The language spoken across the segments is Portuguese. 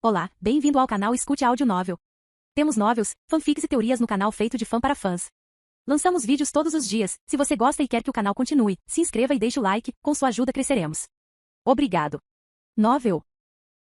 Olá, bem-vindo ao canal Escute Áudio Novel. Temos novels, fanfics e teorias no canal feito de fã para fãs. Lançamos vídeos todos os dias. Se você gosta e quer que o canal continue, se inscreva e deixe o like, com sua ajuda cresceremos. Obrigado. Novel.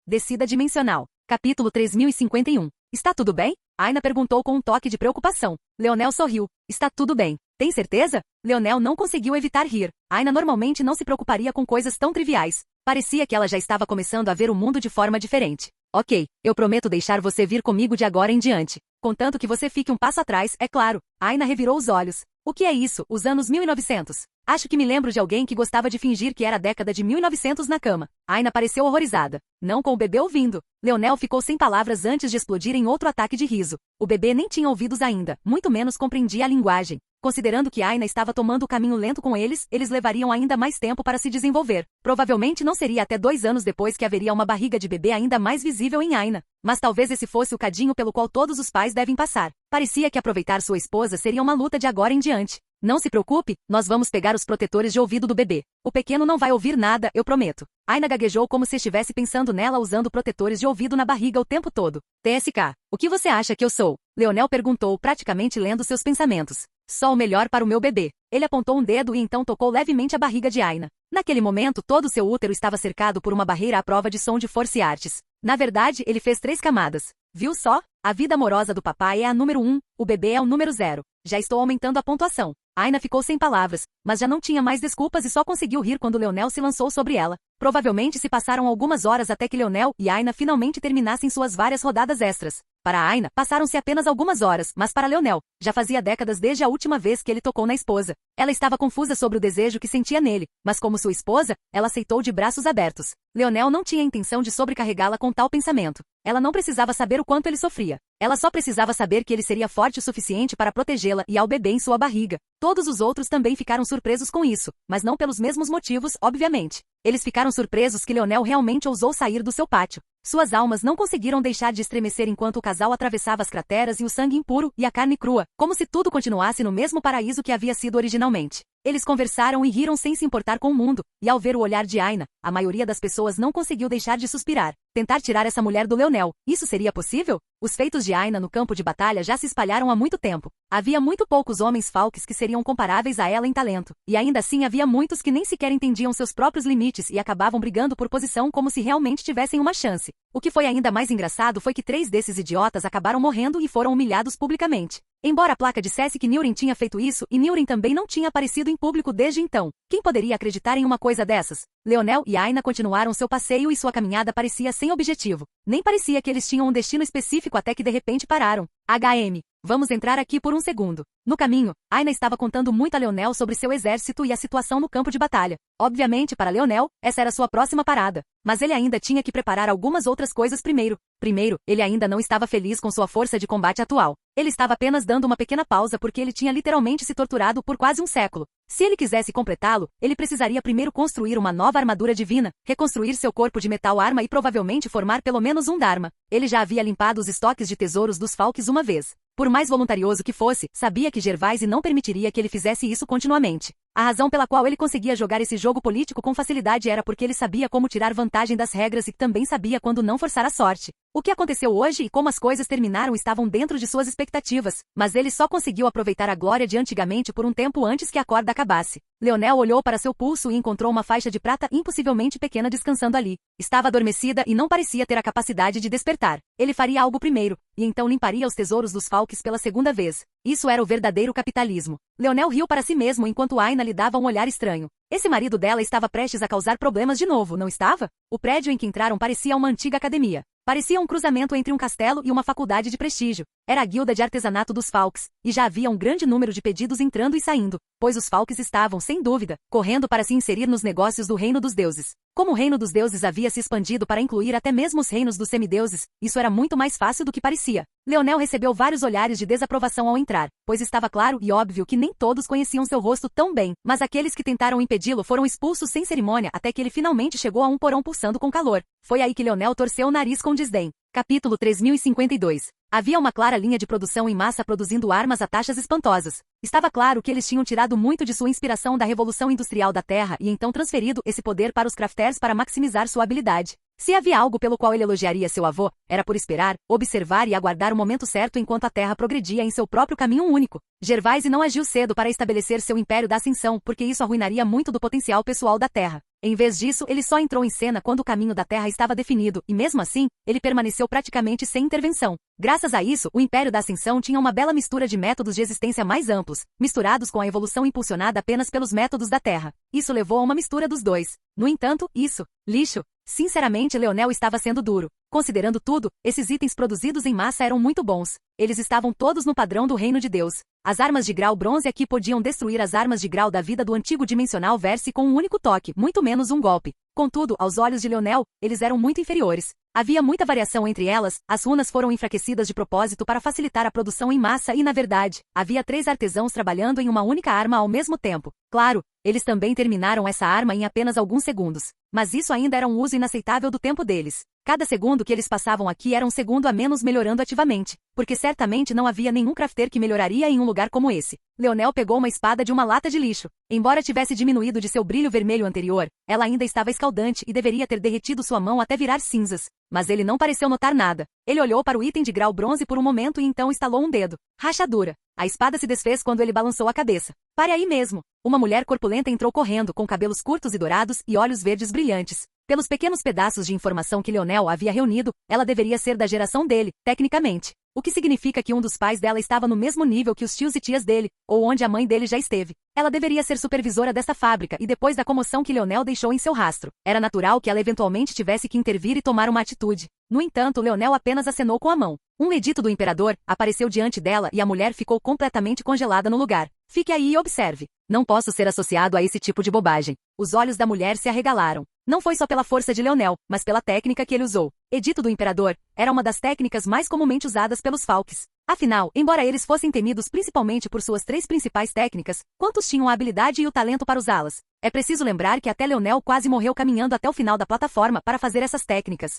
Descida Dimensional. Capítulo 3051. Está tudo bem? Aina perguntou com um toque de preocupação. Leonel sorriu. Está tudo bem. Tem certeza? Leonel não conseguiu evitar rir. Aina normalmente não se preocuparia com coisas tão triviais. Parecia que ela já estava começando a ver o mundo de forma diferente. Ok, eu prometo deixar você vir comigo de agora em diante. Contanto que você fique um passo atrás, é claro. Aina revirou os olhos. O que é isso, os anos 1900? Acho que me lembro de alguém que gostava de fingir que era a década de 1900 na cama. Aina pareceu horrorizada. Não com o bebê ouvindo. Leonel ficou sem palavras antes de explodir em outro ataque de riso. O bebê nem tinha ouvidos ainda, muito menos compreendia a linguagem. Considerando que Aina estava tomando o caminho lento com eles levariam ainda mais tempo para se desenvolver. Provavelmente não seria até 2 anos depois que haveria uma barriga de bebê ainda mais visível em Aina. Mas talvez esse fosse o cadinho pelo qual todos os pais devem passar. Parecia que aproveitar sua esposa seria uma luta de agora em diante. Não se preocupe, nós vamos pegar os protetores de ouvido do bebê. O pequeno não vai ouvir nada, eu prometo. Aina gaguejou como se estivesse pensando nela usando protetores de ouvido na barriga o tempo todo. TSK, o que você acha que eu sou? Leonel perguntou, praticamente lendo seus pensamentos. Só o melhor para o meu bebê. Ele apontou um dedo e então tocou levemente a barriga de Aina. Naquele momento, todo seu útero estava cercado por uma barreira à prova de som de força e artes. Na verdade, ele fez 3 camadas. Viu só? A vida amorosa do papai é a número 1, o bebê é o número 0. Já estou aumentando a pontuação. Aina ficou sem palavras, mas já não tinha mais desculpas e só conseguiu rir quando Leonel se lançou sobre ela. Provavelmente se passaram algumas horas até que Leonel e Aina finalmente terminassem suas várias rodadas extras. Para Aina, passaram-se apenas algumas horas, mas para Leonel, já fazia décadas desde a última vez que ele tocou na esposa. Ela estava confusa sobre o desejo que sentia nele, mas como sua esposa, ela aceitou de braços abertos. Leonel não tinha intenção de sobrecarregá-la com tal pensamento. Ela não precisava saber o quanto ele sofria. Ela só precisava saber que ele seria forte o suficiente para protegê-la e ao bebê em sua barriga. Todos os outros também ficaram surpresos com isso, mas não pelos mesmos motivos, obviamente. Eles ficaram surpresos que Leonel realmente ousou sair do seu pátio. Suas almas não conseguiram deixar de estremecer enquanto o casal atravessava as crateras e o sangue impuro e a carne crua, como se tudo continuasse no mesmo paraíso que havia sido originalmente. Eles conversaram e riram sem se importar com o mundo, e ao ver o olhar de Aina, a maioria das pessoas não conseguiu deixar de suspirar. Tentar tirar essa mulher do Leonel, isso seria possível? Os feitos de Aina no campo de batalha já se espalharam há muito tempo. Havia muito poucos homens falques que seriam comparáveis a ela em talento, e ainda assim havia muitos que nem sequer entendiam seus próprios limites e acabavam brigando por posição como se realmente tivessem uma chance. O que foi ainda mais engraçado foi que 3 desses idiotas acabaram morrendo e foram humilhados publicamente. Embora a placa dissesse que Niurin tinha feito isso e Niurin também não tinha aparecido em público desde então. Quem poderia acreditar em uma coisa dessas? Leonel e Aina continuaram seu passeio e sua caminhada parecia sem objetivo. Nem parecia que eles tinham um destino específico até que de repente pararam. HM. Vamos entrar aqui por um segundo. No caminho, Aina estava contando muito a Leonel sobre seu exército e a situação no campo de batalha. Obviamente, para Leonel, essa era sua próxima parada. Mas ele ainda tinha que preparar algumas outras coisas primeiro. Primeiro, ele ainda não estava feliz com sua força de combate atual. Ele estava apenas dando uma pequena pausa porque ele tinha literalmente se torturado por quase um século. Se ele quisesse completá-lo, ele precisaria primeiro construir uma nova armadura divina, reconstruir seu corpo de metal arma e provavelmente formar pelo menos um Dharma. Ele já havia limpado os estoques de tesouros dos Falques uma vez. Por mais voluntarioso que fosse, sabia que Gervaise não permitiria que ele fizesse isso continuamente. A razão pela qual ele conseguia jogar esse jogo político com facilidade era porque ele sabia como tirar vantagem das regras e também sabia quando não forçar a sorte. O que aconteceu hoje e como as coisas terminaram estavam dentro de suas expectativas, mas ele só conseguiu aproveitar a glória de antigamente por um tempo antes que a corda acabasse. Leonel olhou para seu pulso e encontrou uma faixa de prata impossivelmente pequena descansando ali. Estava adormecida e não parecia ter a capacidade de despertar. Ele faria algo primeiro, e então limparia os tesouros dos Falques pela segunda vez. Isso era o verdadeiro capitalismo. Leonel riu para si mesmo enquanto Aina lhe dava um olhar estranho. Esse marido dela estava prestes a causar problemas de novo, não estava? O prédio em que entraram parecia uma antiga academia. Parecia um cruzamento entre um castelo e uma faculdade de prestígio. Era a guilda de artesanato dos Falques, e já havia um grande número de pedidos entrando e saindo, pois os Falques estavam, sem dúvida, correndo para se inserir nos negócios do Reino dos Deuses. Como o Reino dos Deuses havia se expandido para incluir até mesmo os reinos dos semideuses, isso era muito mais fácil do que parecia. Leonel recebeu vários olhares de desaprovação ao entrar, pois estava claro e óbvio que nem todos conheciam seu rosto tão bem, mas aqueles que tentaram impedi-lo foram expulsos sem cerimônia até que ele finalmente chegou a um porão pulsando com calor. Foi aí que Leonel torceu o nariz com desdém. Capítulo 3052. Havia uma clara linha de produção em massa produzindo armas a taxas espantosas. Estava claro que eles tinham tirado muito de sua inspiração da Revolução Industrial da Terra e então transferido esse poder para os crafters para maximizar sua habilidade. Se havia algo pelo qual ele elogiaria seu avô, era por esperar, observar e aguardar o momento certo enquanto a Terra progredia em seu próprio caminho único. Gervase não agiu cedo para estabelecer seu império da ascensão, porque isso arruinaria muito do potencial pessoal da Terra. Em vez disso, ele só entrou em cena quando o caminho da Terra estava definido, e mesmo assim, ele permaneceu praticamente sem intervenção. Graças a isso, o Império da Ascensão tinha uma bela mistura de métodos de existência mais amplos, misturados com a evolução impulsionada apenas pelos métodos da Terra. Isso levou a uma mistura dos dois. No entanto, lixo. Sinceramente, Leonel estava sendo duro. Considerando tudo, esses itens produzidos em massa eram muito bons. Eles estavam todos no padrão do reino de Deus. As armas de grau bronze aqui podiam destruir as armas de grau da vida do antigo dimensional Verse com um único toque, muito menos um golpe. Contudo, aos olhos de Leonel, eles eram muito inferiores. Havia muita variação entre elas, as runas foram enfraquecidas de propósito para facilitar a produção em massa e, na verdade, havia 3 artesãos trabalhando em uma única arma ao mesmo tempo. Claro, eles também terminaram essa arma em apenas alguns segundos. Mas isso ainda era um uso inaceitável do tempo deles. Cada segundo que eles passavam aqui era um segundo a menos melhorando ativamente, porque certamente não havia nenhum crafter que melhoraria em um lugar como esse. Leonel pegou uma espada de uma lata de lixo. Embora tivesse diminuído de seu brilho vermelho anterior, ela ainda estava escaldante e deveria ter derretido sua mão até virar cinzas. Mas ele não pareceu notar nada. Ele olhou para o item de grau bronze por um momento e então estalou um dedo. Rachadura. A espada se desfez quando ele balançou a cabeça. Pare aí mesmo. Uma mulher corpulenta entrou correndo, com cabelos curtos e dourados e olhos verdes brilhantes. Pelos pequenos pedaços de informação que Leonel havia reunido, ela deveria ser da geração dele, tecnicamente. O que significa que um dos pais dela estava no mesmo nível que os tios e tias dele, ou onde a mãe dele já esteve. Ela deveria ser supervisora dessa fábrica e depois da comoção que Leonel deixou em seu rastro, era natural que ela eventualmente tivesse que intervir e tomar uma atitude. No entanto, Leonel apenas acenou com a mão. Um edito do imperador apareceu diante dela e a mulher ficou completamente congelada no lugar. Fique aí e observe. Não posso ser associado a esse tipo de bobagem. Os olhos da mulher se arregalaram. Não foi só pela força de Leonel, mas pela técnica que ele usou. Edito do imperador era uma das técnicas mais comumente usadas pelos Falques. Afinal, embora eles fossem temidos principalmente por suas 3 principais técnicas, quantos tinham a habilidade e o talento para usá-las? É preciso lembrar que até Leonel quase morreu caminhando até o final da plataforma para fazer essas técnicas.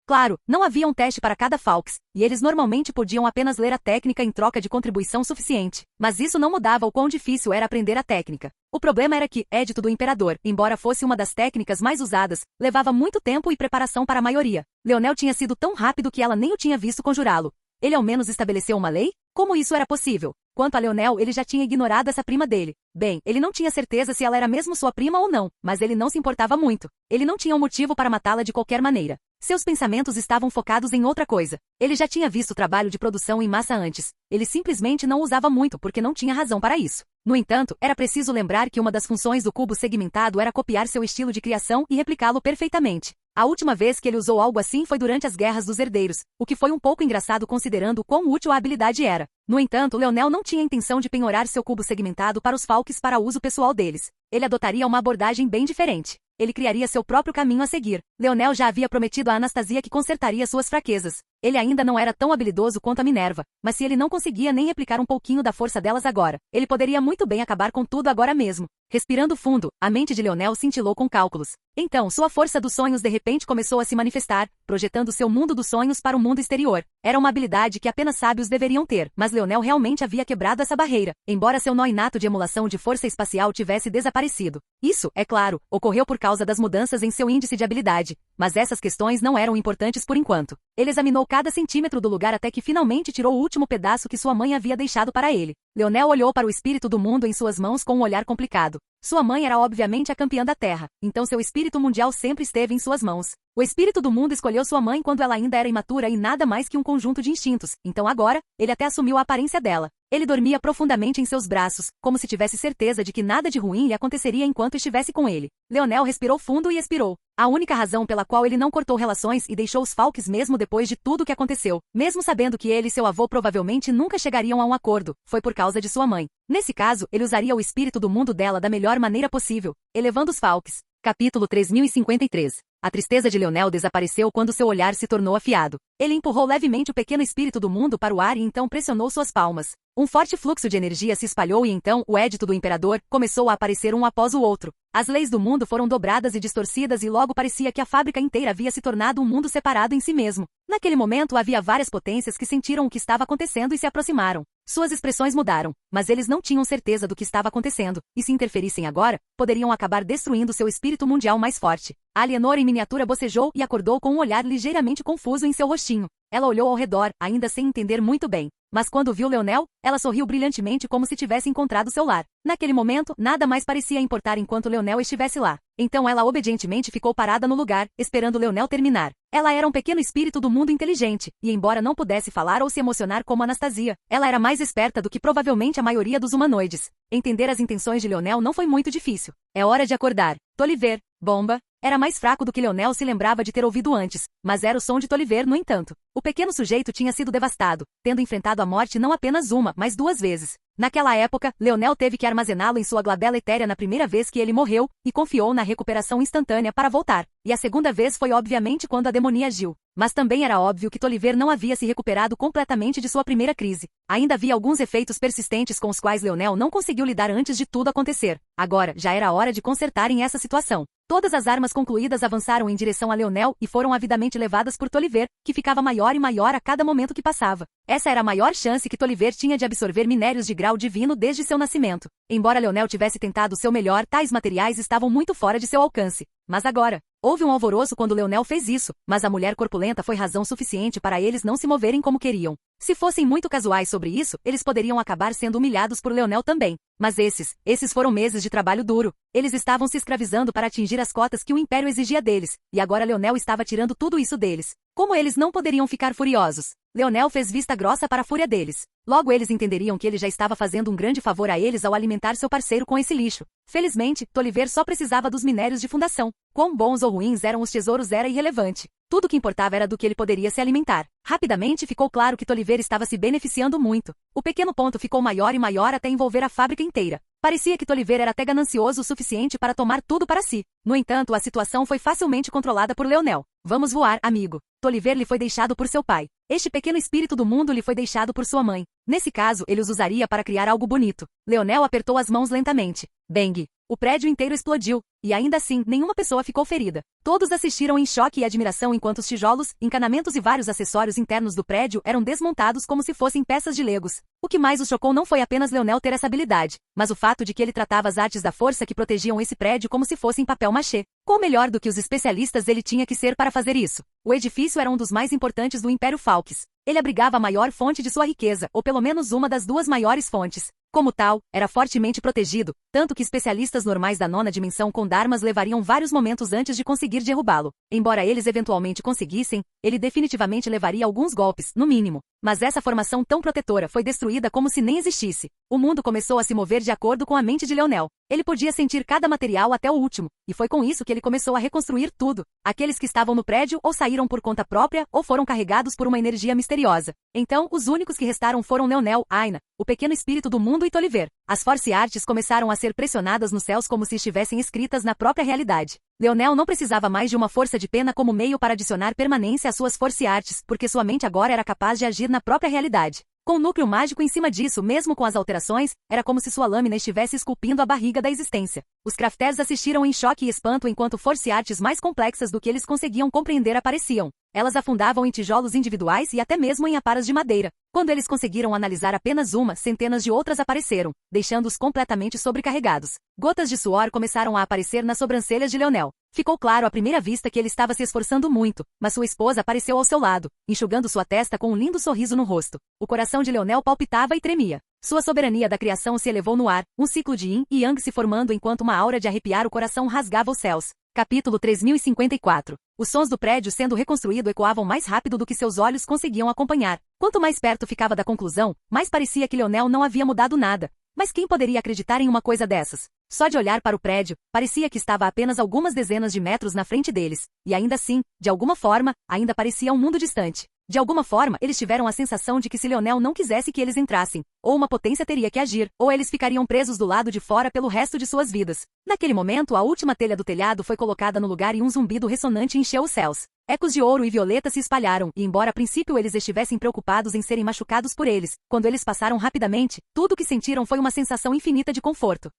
Claro, não havia um teste para cada Falx, e eles normalmente podiam apenas ler a técnica em troca de contribuição suficiente. Mas isso não mudava o quão difícil era aprender a técnica. O problema era que, Edito do Imperador, embora fosse uma das técnicas mais usadas, levava muito tempo e preparação para a maioria. Leonel tinha sido tão rápido que ela nem o tinha visto conjurá-lo. Ele ao menos estabeleceu uma lei? Como isso era possível? Quanto a Leonel, ele já tinha ignorado essa prima dele. Bem, ele não tinha certeza se ela era mesmo sua prima ou não, mas ele não se importava muito. Ele não tinha um motivo para matá-la de qualquer maneira. Seus pensamentos estavam focados em outra coisa. Ele já tinha visto o trabalho de produção em massa antes. Ele simplesmente não usava muito porque não tinha razão para isso. No entanto, era preciso lembrar que uma das funções do cubo segmentado era copiar seu estilo de criação e replicá-lo perfeitamente. A última vez que ele usou algo assim foi durante as Guerras dos Herdeiros, o que foi um pouco engraçado considerando o quão útil a habilidade era. No entanto, Leonel não tinha intenção de penhorar seu cubo segmentado para os Falques para uso pessoal deles. Ele adotaria uma abordagem bem diferente. Ele criaria seu próprio caminho a seguir. Leonel já havia prometido a Anastasia que consertaria suas fraquezas. Ele ainda não era tão habilidoso quanto a Minerva, mas se ele não conseguia nem replicar um pouquinho da força delas agora, ele poderia muito bem acabar com tudo agora mesmo. Respirando fundo, a mente de Leonel cintilou com cálculos. Então, sua força dos sonhos de repente começou a se manifestar, projetando seu mundo dos sonhos para o mundo exterior. Era uma habilidade que apenas sábios deveriam ter, mas Leonel realmente havia quebrado essa barreira, embora seu nó inato de emulação de força espacial tivesse desaparecido. Isso, é claro, ocorreu por causa das mudanças em seu índice de habilidade, mas essas questões não eram importantes por enquanto. Ele examinou cada centímetro do lugar até que finalmente tirou o último pedaço que sua mãe havia deixado para ele. Leonel olhou para o espírito do mundo em suas mãos com um olhar complicado. Sua mãe era obviamente a campeã da Terra, então seu espírito mundial sempre esteve em suas mãos. O espírito do mundo escolheu sua mãe quando ela ainda era imatura e nada mais que um conjunto de instintos, então agora, ele até assumiu a aparência dela. Ele dormia profundamente em seus braços, como se tivesse certeza de que nada de ruim lhe aconteceria enquanto estivesse com ele. Leonel respirou fundo e expirou. A única razão pela qual ele não cortou relações e deixou os Falques mesmo depois de tudo o que aconteceu, mesmo sabendo que ele e seu avô provavelmente nunca chegariam a um acordo, foi por causa de sua mãe. Nesse caso, ele usaria o espírito do mundo dela da melhor maneira possível, elevando os Falques. Capítulo 3053. A tristeza de Leonel desapareceu quando seu olhar se tornou afiado. Ele empurrou levemente o pequeno espírito do mundo para o ar e então pressionou suas palmas. Um forte fluxo de energia se espalhou e então o Edito do Imperador começou a aparecer um após o outro. As leis do mundo foram dobradas e distorcidas e logo parecia que a fábrica inteira havia se tornado um mundo separado em si mesmo. Naquele momento havia várias potências que sentiram o que estava acontecendo e se aproximaram. Suas expressões mudaram, mas eles não tinham certeza do que estava acontecendo, e se interferissem agora, poderiam acabar destruindo seu espírito mundial mais forte. Alienor em miniatura bocejou e acordou com um olhar ligeiramente confuso em seu rostinho. Ela olhou ao redor, ainda sem entender muito bem. Mas quando viu Leonel, ela sorriu brilhantemente como se tivesse encontrado seu lar. Naquele momento, nada mais parecia importar enquanto Leonel estivesse lá. Então ela obedientemente ficou parada no lugar, esperando Leonel terminar. Ela era um pequeno espírito do mundo inteligente, e embora não pudesse falar ou se emocionar como Anastasia, ela era mais esperta do que provavelmente a maioria dos humanoides. Entender as intenções de Leonel não foi muito difícil. É hora de acordar. Toliver, bomba. Era mais fraco do que Leonel se lembrava de ter ouvido antes, mas era o som de Toliver, no entanto. O pequeno sujeito tinha sido devastado, tendo enfrentado a morte não apenas uma, mas 2 vezes. Naquela época, Leonel teve que armazená-lo em sua glabela etérea na primeira vez que ele morreu, e confiou na recuperação instantânea para voltar. E a segunda vez foi obviamente quando a demonia agiu. Mas também era óbvio que Toliver não havia se recuperado completamente de sua primeira crise. Ainda havia alguns efeitos persistentes com os quais Leonel não conseguiu lidar antes de tudo acontecer. Agora, já era hora de consertarem essa situação. Todas as armas concluídas avançaram em direção a Leonel e foram avidamente levadas por Toliver, que ficava maior e maior a cada momento que passava. Essa era a maior chance que Toliver tinha de absorver minérios de grau divino desde seu nascimento. Embora Leonel tivesse tentado o seu melhor, tais materiais estavam muito fora de seu alcance. Mas agora, houve um alvoroço quando Leonel fez isso, mas a mulher corpulenta foi razão suficiente para eles não se moverem como queriam. Se fossem muito casuais sobre isso, eles poderiam acabar sendo humilhados por Leonel também. Mas esses foram meses de trabalho duro. Eles estavam se escravizando para atingir as cotas que o Império exigia deles, e agora Leonel estava tirando tudo isso deles. Como eles não poderiam ficar furiosos? Leonel fez vista grossa para a fúria deles. Logo eles entenderiam que ele já estava fazendo um grande favor a eles ao alimentar seu parceiro com esse lixo. Felizmente, Toliver só precisava dos minérios de fundação. Quão bons ou ruins eram os tesouros era irrelevante. Tudo o que importava era do que ele poderia se alimentar. Rapidamente ficou claro que Toliver estava se beneficiando muito. O pequeno ponto ficou maior e maior até envolver a fábrica inteira. Parecia que Toliver era até ganancioso o suficiente para tomar tudo para si. No entanto, a situação foi facilmente controlada por Leonel. Vamos voar, amigo. Toliver lhe foi deixado por seu pai. Este pequeno espírito do mundo lhe foi deixado por sua mãe. Nesse caso, ele os usaria para criar algo bonito. Leonel apertou as mãos lentamente. Bang! O prédio inteiro explodiu, e ainda assim, nenhuma pessoa ficou ferida. Todos assistiram em choque e admiração enquanto os tijolos, encanamentos e vários acessórios internos do prédio eram desmontados como se fossem peças de legos. O que mais os chocou não foi apenas Leonel ter essa habilidade, mas o fato de que ele tratava as artes da força que protegiam esse prédio como se fossem papel machê. Quão melhor do que os especialistas ele tinha que ser para fazer isso? O edifício era um dos mais importantes do Império Falkis. Ele abrigava a maior fonte de sua riqueza, ou pelo menos uma das 2 maiores fontes. Como tal, era fortemente protegido, tanto que especialistas normais da 9ª dimensão com Dharmas levariam vários momentos antes de conseguir derrubá-lo. Embora eles eventualmente conseguissem, ele definitivamente levaria alguns golpes, no mínimo. Mas essa formação tão protetora foi destruída como se nem existisse. O mundo começou a se mover de acordo com a mente de Leonel. Ele podia sentir cada material até o último, e foi com isso que ele começou a reconstruir tudo. Aqueles que estavam no prédio ou saíram por conta própria ou foram carregados por uma energia misteriosa. Então, os únicos que restaram foram Leonel, Aina, o pequeno espírito do mundo e Toliver. As Force Arts começaram a ser pressionadas nos céus como se estivessem escritas na própria realidade. Leonel não precisava mais de uma força de pena como meio para adicionar permanência às suas Force Arts, porque sua mente agora era capaz de agir na própria realidade. Com o núcleo mágico em cima disso, mesmo com as alterações, era como se sua lâmina estivesse esculpindo a barriga da existência. Os Crafters assistiram em choque e espanto enquanto Force Arts mais complexas do que eles conseguiam compreender apareciam. Elas afundavam em tijolos individuais e até mesmo em aparas de madeira. Quando eles conseguiram analisar apenas uma, centenas de outras apareceram, deixando-os completamente sobrecarregados. Gotas de suor começaram a aparecer nas sobrancelhas de Leonel. Ficou claro à primeira vista que ele estava se esforçando muito, mas sua esposa apareceu ao seu lado, enxugando sua testa com um lindo sorriso no rosto. O coração de Leonel palpitava e tremia. Sua soberania da criação se elevou no ar, um ciclo de yin e yang se formando enquanto uma aura de arrepiar o coração rasgava os céus. Capítulo 3054. Os sons do prédio sendo reconstruído ecoavam mais rápido do que seus olhos conseguiam acompanhar. Quanto mais perto ficava da conclusão, mais parecia que Leonel não havia mudado nada. Mas quem poderia acreditar em uma coisa dessas? Só de olhar para o prédio, parecia que estava a apenas algumas dezenas de metros na frente deles. E ainda assim, de alguma forma, ainda parecia um mundo distante. De alguma forma, eles tiveram a sensação de que se Leonel não quisesse que eles entrassem, ou uma potência teria que agir, ou eles ficariam presos do lado de fora pelo resto de suas vidas. Naquele momento, a última telha do telhado foi colocada no lugar e um zumbido ressonante encheu os céus. Ecos de ouro e violeta se espalharam, e embora a princípio eles estivessem preocupados em serem machucados por eles, quando eles passaram rapidamente, tudo o que sentiram foi uma sensação infinita de conforto.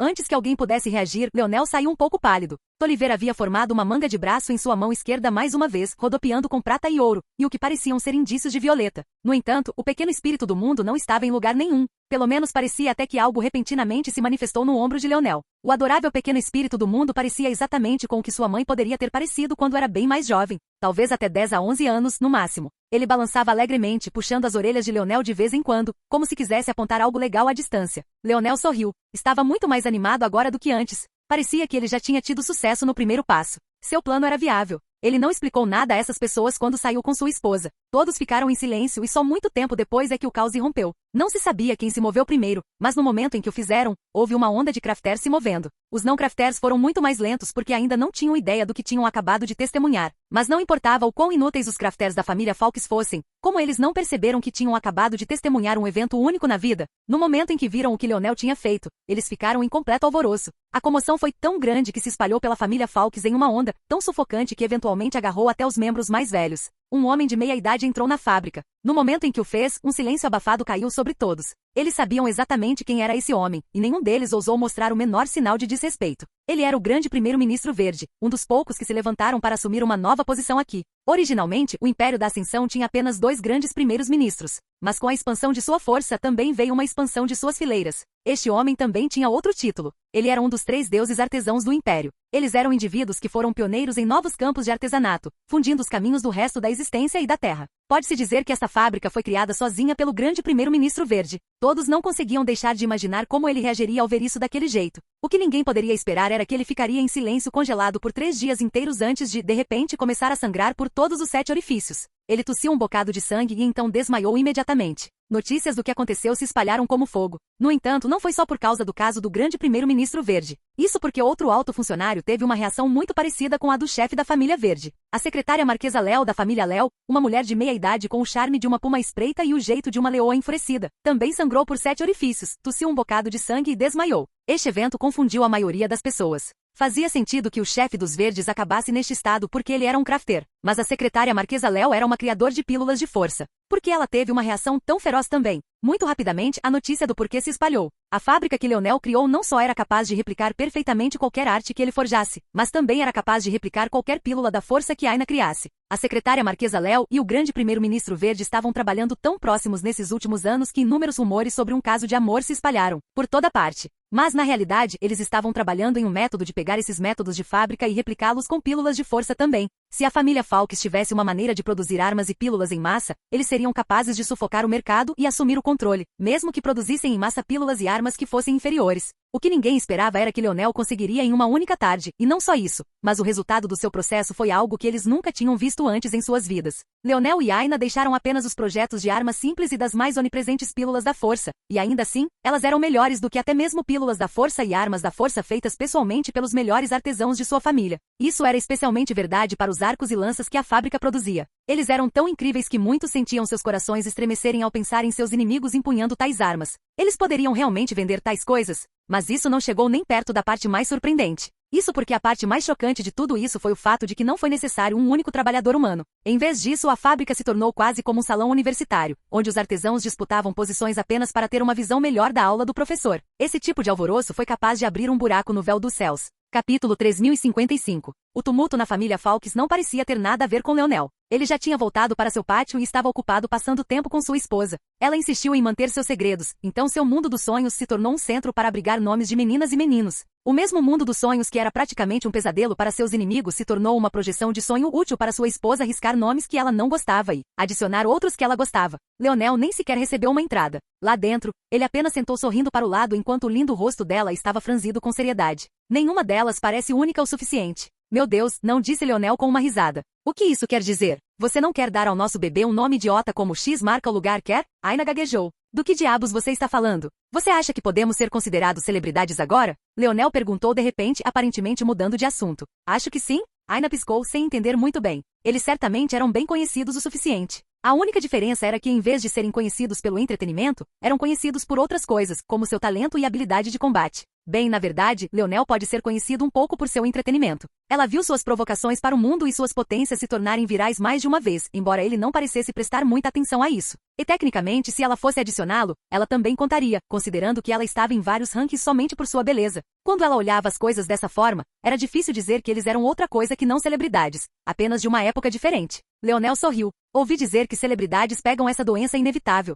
Antes que alguém pudesse reagir, Leonel saiu um pouco pálido. Tolliver havia formado uma manga de braço em sua mão esquerda mais uma vez, rodopiando com prata e ouro, e o que pareciam ser indícios de violeta. No entanto, o pequeno espírito do mundo não estava em lugar nenhum. Pelo menos parecia até que algo repentinamente se manifestou no ombro de Leonel. O adorável pequeno espírito do mundo parecia exatamente com o que sua mãe poderia ter parecido quando era bem mais jovem, talvez até 10 a 11 anos, no máximo. Ele balançava alegremente, puxando as orelhas de Leonel de vez em quando, como se quisesse apontar algo legal à distância. Leonel sorriu. Estava muito mais animado agora do que antes. Parecia que ele já tinha tido sucesso no primeiro passo. Seu plano era viável. Ele não explicou nada a essas pessoas quando saiu com sua esposa. Todos ficaram em silêncio e só muito tempo depois é que o caos irrompeu. Não se sabia quem se moveu primeiro, mas no momento em que o fizeram, houve uma onda de crafters se movendo. Os não-crafters foram muito mais lentos porque ainda não tinham ideia do que tinham acabado de testemunhar. Mas não importava o quão inúteis os crafters da família Falks fossem, como eles não perceberam que tinham acabado de testemunhar um evento único na vida, no momento em que viram o que Leonel tinha feito, eles ficaram em completo alvoroço. A comoção foi tão grande que se espalhou pela família Falks em uma onda, tão sufocante que eventualmente agarrou até os membros mais velhos. Um homem de meia idade entrou na fábrica. No momento em que o fez, um silêncio abafado caiu sobre todos. Eles sabiam exatamente quem era esse homem, e nenhum deles ousou mostrar o menor sinal de desrespeito. Ele era o grande primeiro-ministro verde, um dos poucos que se levantaram para assumir uma nova posição aqui. Originalmente, o Império da Ascensão tinha apenas 2 grandes primeiros-ministros, mas com a expansão de sua força também veio uma expansão de suas fileiras. Este homem também tinha outro título. Ele era um dos 3 deuses artesãos do Império. Eles eram indivíduos que foram pioneiros em novos campos de artesanato, fundindo os caminhos do resto da existência e da Terra. Pode-se dizer que esta fábrica foi criada sozinha pelo grande primeiro-ministro verde. Todos não conseguiam deixar de imaginar como ele reagiria ao ver isso daquele jeito. O que ninguém poderia esperar era que ele ficaria em silêncio congelado por 3 dias inteiros antes de repente, começar a sangrar por todos os 7 orifícios. Ele tossiu um bocado de sangue e então desmaiou imediatamente. Notícias do que aconteceu se espalharam como fogo. No entanto, não foi só por causa do caso do grande primeiro-ministro verde. Isso porque outro alto funcionário teve uma reação muito parecida com a do chefe da família verde. A secretária Marquesa Léo da família Léo, uma mulher de meia idade com o charme de uma puma espreita e o jeito de uma leoa enfurecida, também sangrou por 7 orifícios, tossiu um bocado de sangue e desmaiou. Este evento confundiu a maioria das pessoas. Fazia sentido que o chefe dos verdes acabasse neste estado porque ele era um crafter, mas a secretária Marquesa Léo era uma criador de pílulas de força. Porque ela teve uma reação tão feroz também. Muito rapidamente, a notícia do porquê se espalhou. A fábrica que Leonel criou não só era capaz de replicar perfeitamente qualquer arte que ele forjasse, mas também era capaz de replicar qualquer pílula da força que Aina criasse. A secretária Marquesa Léo e o grande primeiro-ministro verde estavam trabalhando tão próximos nesses últimos anos que inúmeros rumores sobre um caso de amor se espalharam por toda parte. Mas, na realidade, eles estavam trabalhando em um método de pegar esses métodos de fábrica e replicá-los com pílulas de força também. Se a família Falks tivesse uma maneira de produzir armas e pílulas em massa, eles seriam capazes de sufocar o mercado e assumir o controle, mesmo que produzissem em massa pílulas e armas que fossem inferiores. O que ninguém esperava era que Leonel conseguiria em uma única tarde, e não só isso, mas o resultado do seu processo foi algo que eles nunca tinham visto antes em suas vidas. Leonel e Aina deixaram apenas os projetos de armas simples e das mais onipresentes pílulas da força, e ainda assim, elas eram melhores do que até mesmo pílulas da força e armas da força feitas pessoalmente pelos melhores artesãos de sua família. Isso era especialmente verdade para os arcos e lanças que a fábrica produzia. Eles eram tão incríveis que muitos sentiam seus corações estremecerem ao pensar em seus inimigos empunhando tais armas. Eles poderiam realmente vender tais coisas? Mas isso não chegou nem perto da parte mais surpreendente. Isso porque a parte mais chocante de tudo isso foi o fato de que não foi necessário um único trabalhador humano. Em vez disso, a fábrica se tornou quase como um salão universitário, onde os artesãos disputavam posições apenas para ter uma visão melhor da aula do professor. Esse tipo de alvoroço foi capaz de abrir um buraco no véu dos céus. Capítulo 3055. O tumulto na família Falks não parecia ter nada a ver com Leonel. Ele já tinha voltado para seu pátio e estava ocupado passando tempo com sua esposa. Ela insistiu em manter seus segredos, então seu mundo dos sonhos se tornou um centro para abrigar nomes de meninas e meninos. O mesmo mundo dos sonhos que era praticamente um pesadelo para seus inimigos se tornou uma projeção de sonho útil para sua esposa arriscar nomes que ela não gostava e adicionar outros que ela gostava. Leonel nem sequer recebeu uma entrada. Lá dentro, ele apenas sentou sorrindo para o lado enquanto o lindo rosto dela estava franzido com seriedade. Nenhuma delas parece única o suficiente. Meu Deus, não, disse Leonel com uma risada. O que isso quer dizer? Você não quer dar ao nosso bebê um nome idiota como X marca o lugar quer? Aina gaguejou. Do que diabos você está falando? Você acha que podemos ser considerados celebridades agora? Leonel perguntou de repente, aparentemente mudando de assunto. Acho que sim. Aina piscou sem entender muito bem. Eles certamente eram bem conhecidos o suficiente. A única diferença era que, em vez de serem conhecidos pelo entretenimento, eram conhecidos por outras coisas, como seu talento e habilidade de combate. Bem, na verdade, Leonel pode ser conhecido um pouco por seu entretenimento. Ela viu suas provocações para o mundo e suas potências se tornarem virais mais de uma vez, embora ele não parecesse prestar muita atenção a isso. E tecnicamente, se ela fosse adicioná-lo, ela também contaria, considerando que ela estava em vários rankings somente por sua beleza. Quando ela olhava as coisas dessa forma, era difícil dizer que eles eram outra coisa que não celebridades, apenas de uma época diferente. Leonel sorriu. Ouvi dizer que celebridades pegam essa doença inevitável.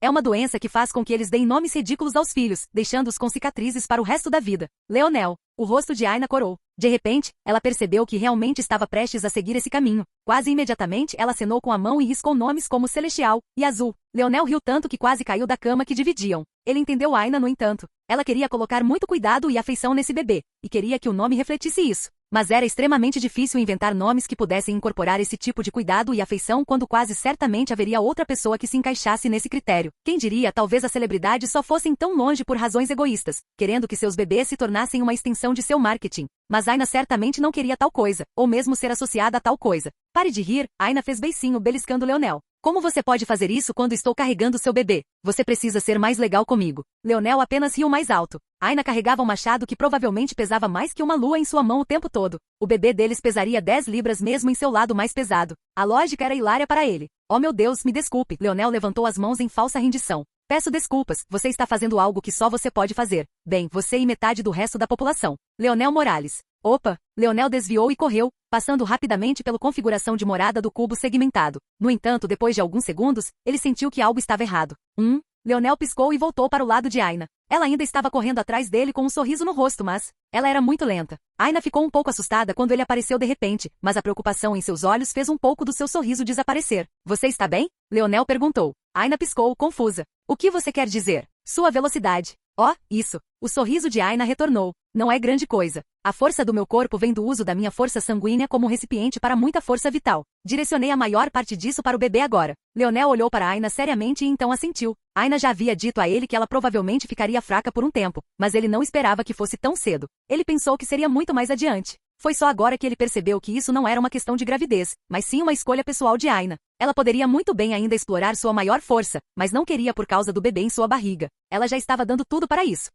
É uma doença que faz com que eles deem nomes ridículos aos filhos, deixando-os com cicatrizes para o resto da vida. Leonel. O rosto de Aina corou. De repente, ela percebeu que realmente estava prestes a seguir esse caminho. Quase imediatamente, ela acenou com a mão e riscou nomes como Celestial e Azul. Leonel riu tanto que quase caiu da cama que dividiam. Ele entendeu Aina, no entanto. Ela queria colocar muito cuidado e afeição nesse bebê, e queria que o nome refletisse isso. Mas era extremamente difícil inventar nomes que pudessem incorporar esse tipo de cuidado e afeição quando quase certamente haveria outra pessoa que se encaixasse nesse critério. Quem diria, talvez as celebridades só fossem tão longe por razões egoístas, querendo que seus bebês se tornassem uma extensão de seu marketing. Mas Aina certamente não queria tal coisa, ou mesmo ser associada a tal coisa. Pare de rir, Aina fez beicinho beliscando Leonel. Como você pode fazer isso quando estou carregando seu bebê? Você precisa ser mais legal comigo. Leonel apenas riu mais alto. Aina carregava um machado que provavelmente pesava mais que uma lua em sua mão o tempo todo. O bebê deles pesaria 10 libras mesmo em seu lado mais pesado. A lógica era hilária para ele. Oh meu Deus, me desculpe. Leonel levantou as mãos em falsa rendição. Peço desculpas, você está fazendo algo que só você pode fazer. Bem, você e metade do resto da população. Leonel Morales. Opa! Leonel desviou e correu, passando rapidamente pela configuração de morada do cubo segmentado. No entanto, depois de alguns segundos, ele sentiu que algo estava errado. Leonel piscou e voltou para o lado de Aina. Ela ainda estava correndo atrás dele com um sorriso no rosto, mas ela era muito lenta. Aina ficou um pouco assustada quando ele apareceu de repente, mas a preocupação em seus olhos fez um pouco do seu sorriso desaparecer. Você está bem? Leonel perguntou. Aina piscou, confusa. O que você quer dizer? Sua velocidade. Oh, isso. O sorriso de Aina retornou. Não é grande coisa. A força do meu corpo vem do uso da minha força sanguínea como recipiente para muita força vital. Direcionei a maior parte disso para o bebê agora. Leonel olhou para Aina seriamente e então assentiu. Aina já havia dito a ele que ela provavelmente ficaria fraca por um tempo, mas ele não esperava que fosse tão cedo. Ele pensou que seria muito mais adiante. Foi só agora que ele percebeu que isso não era uma questão de gravidez, mas sim uma escolha pessoal de Aina. Ela poderia muito bem ainda explorar sua maior força, mas não queria por causa do bebê em sua barriga. Ela já estava dando tudo para isso.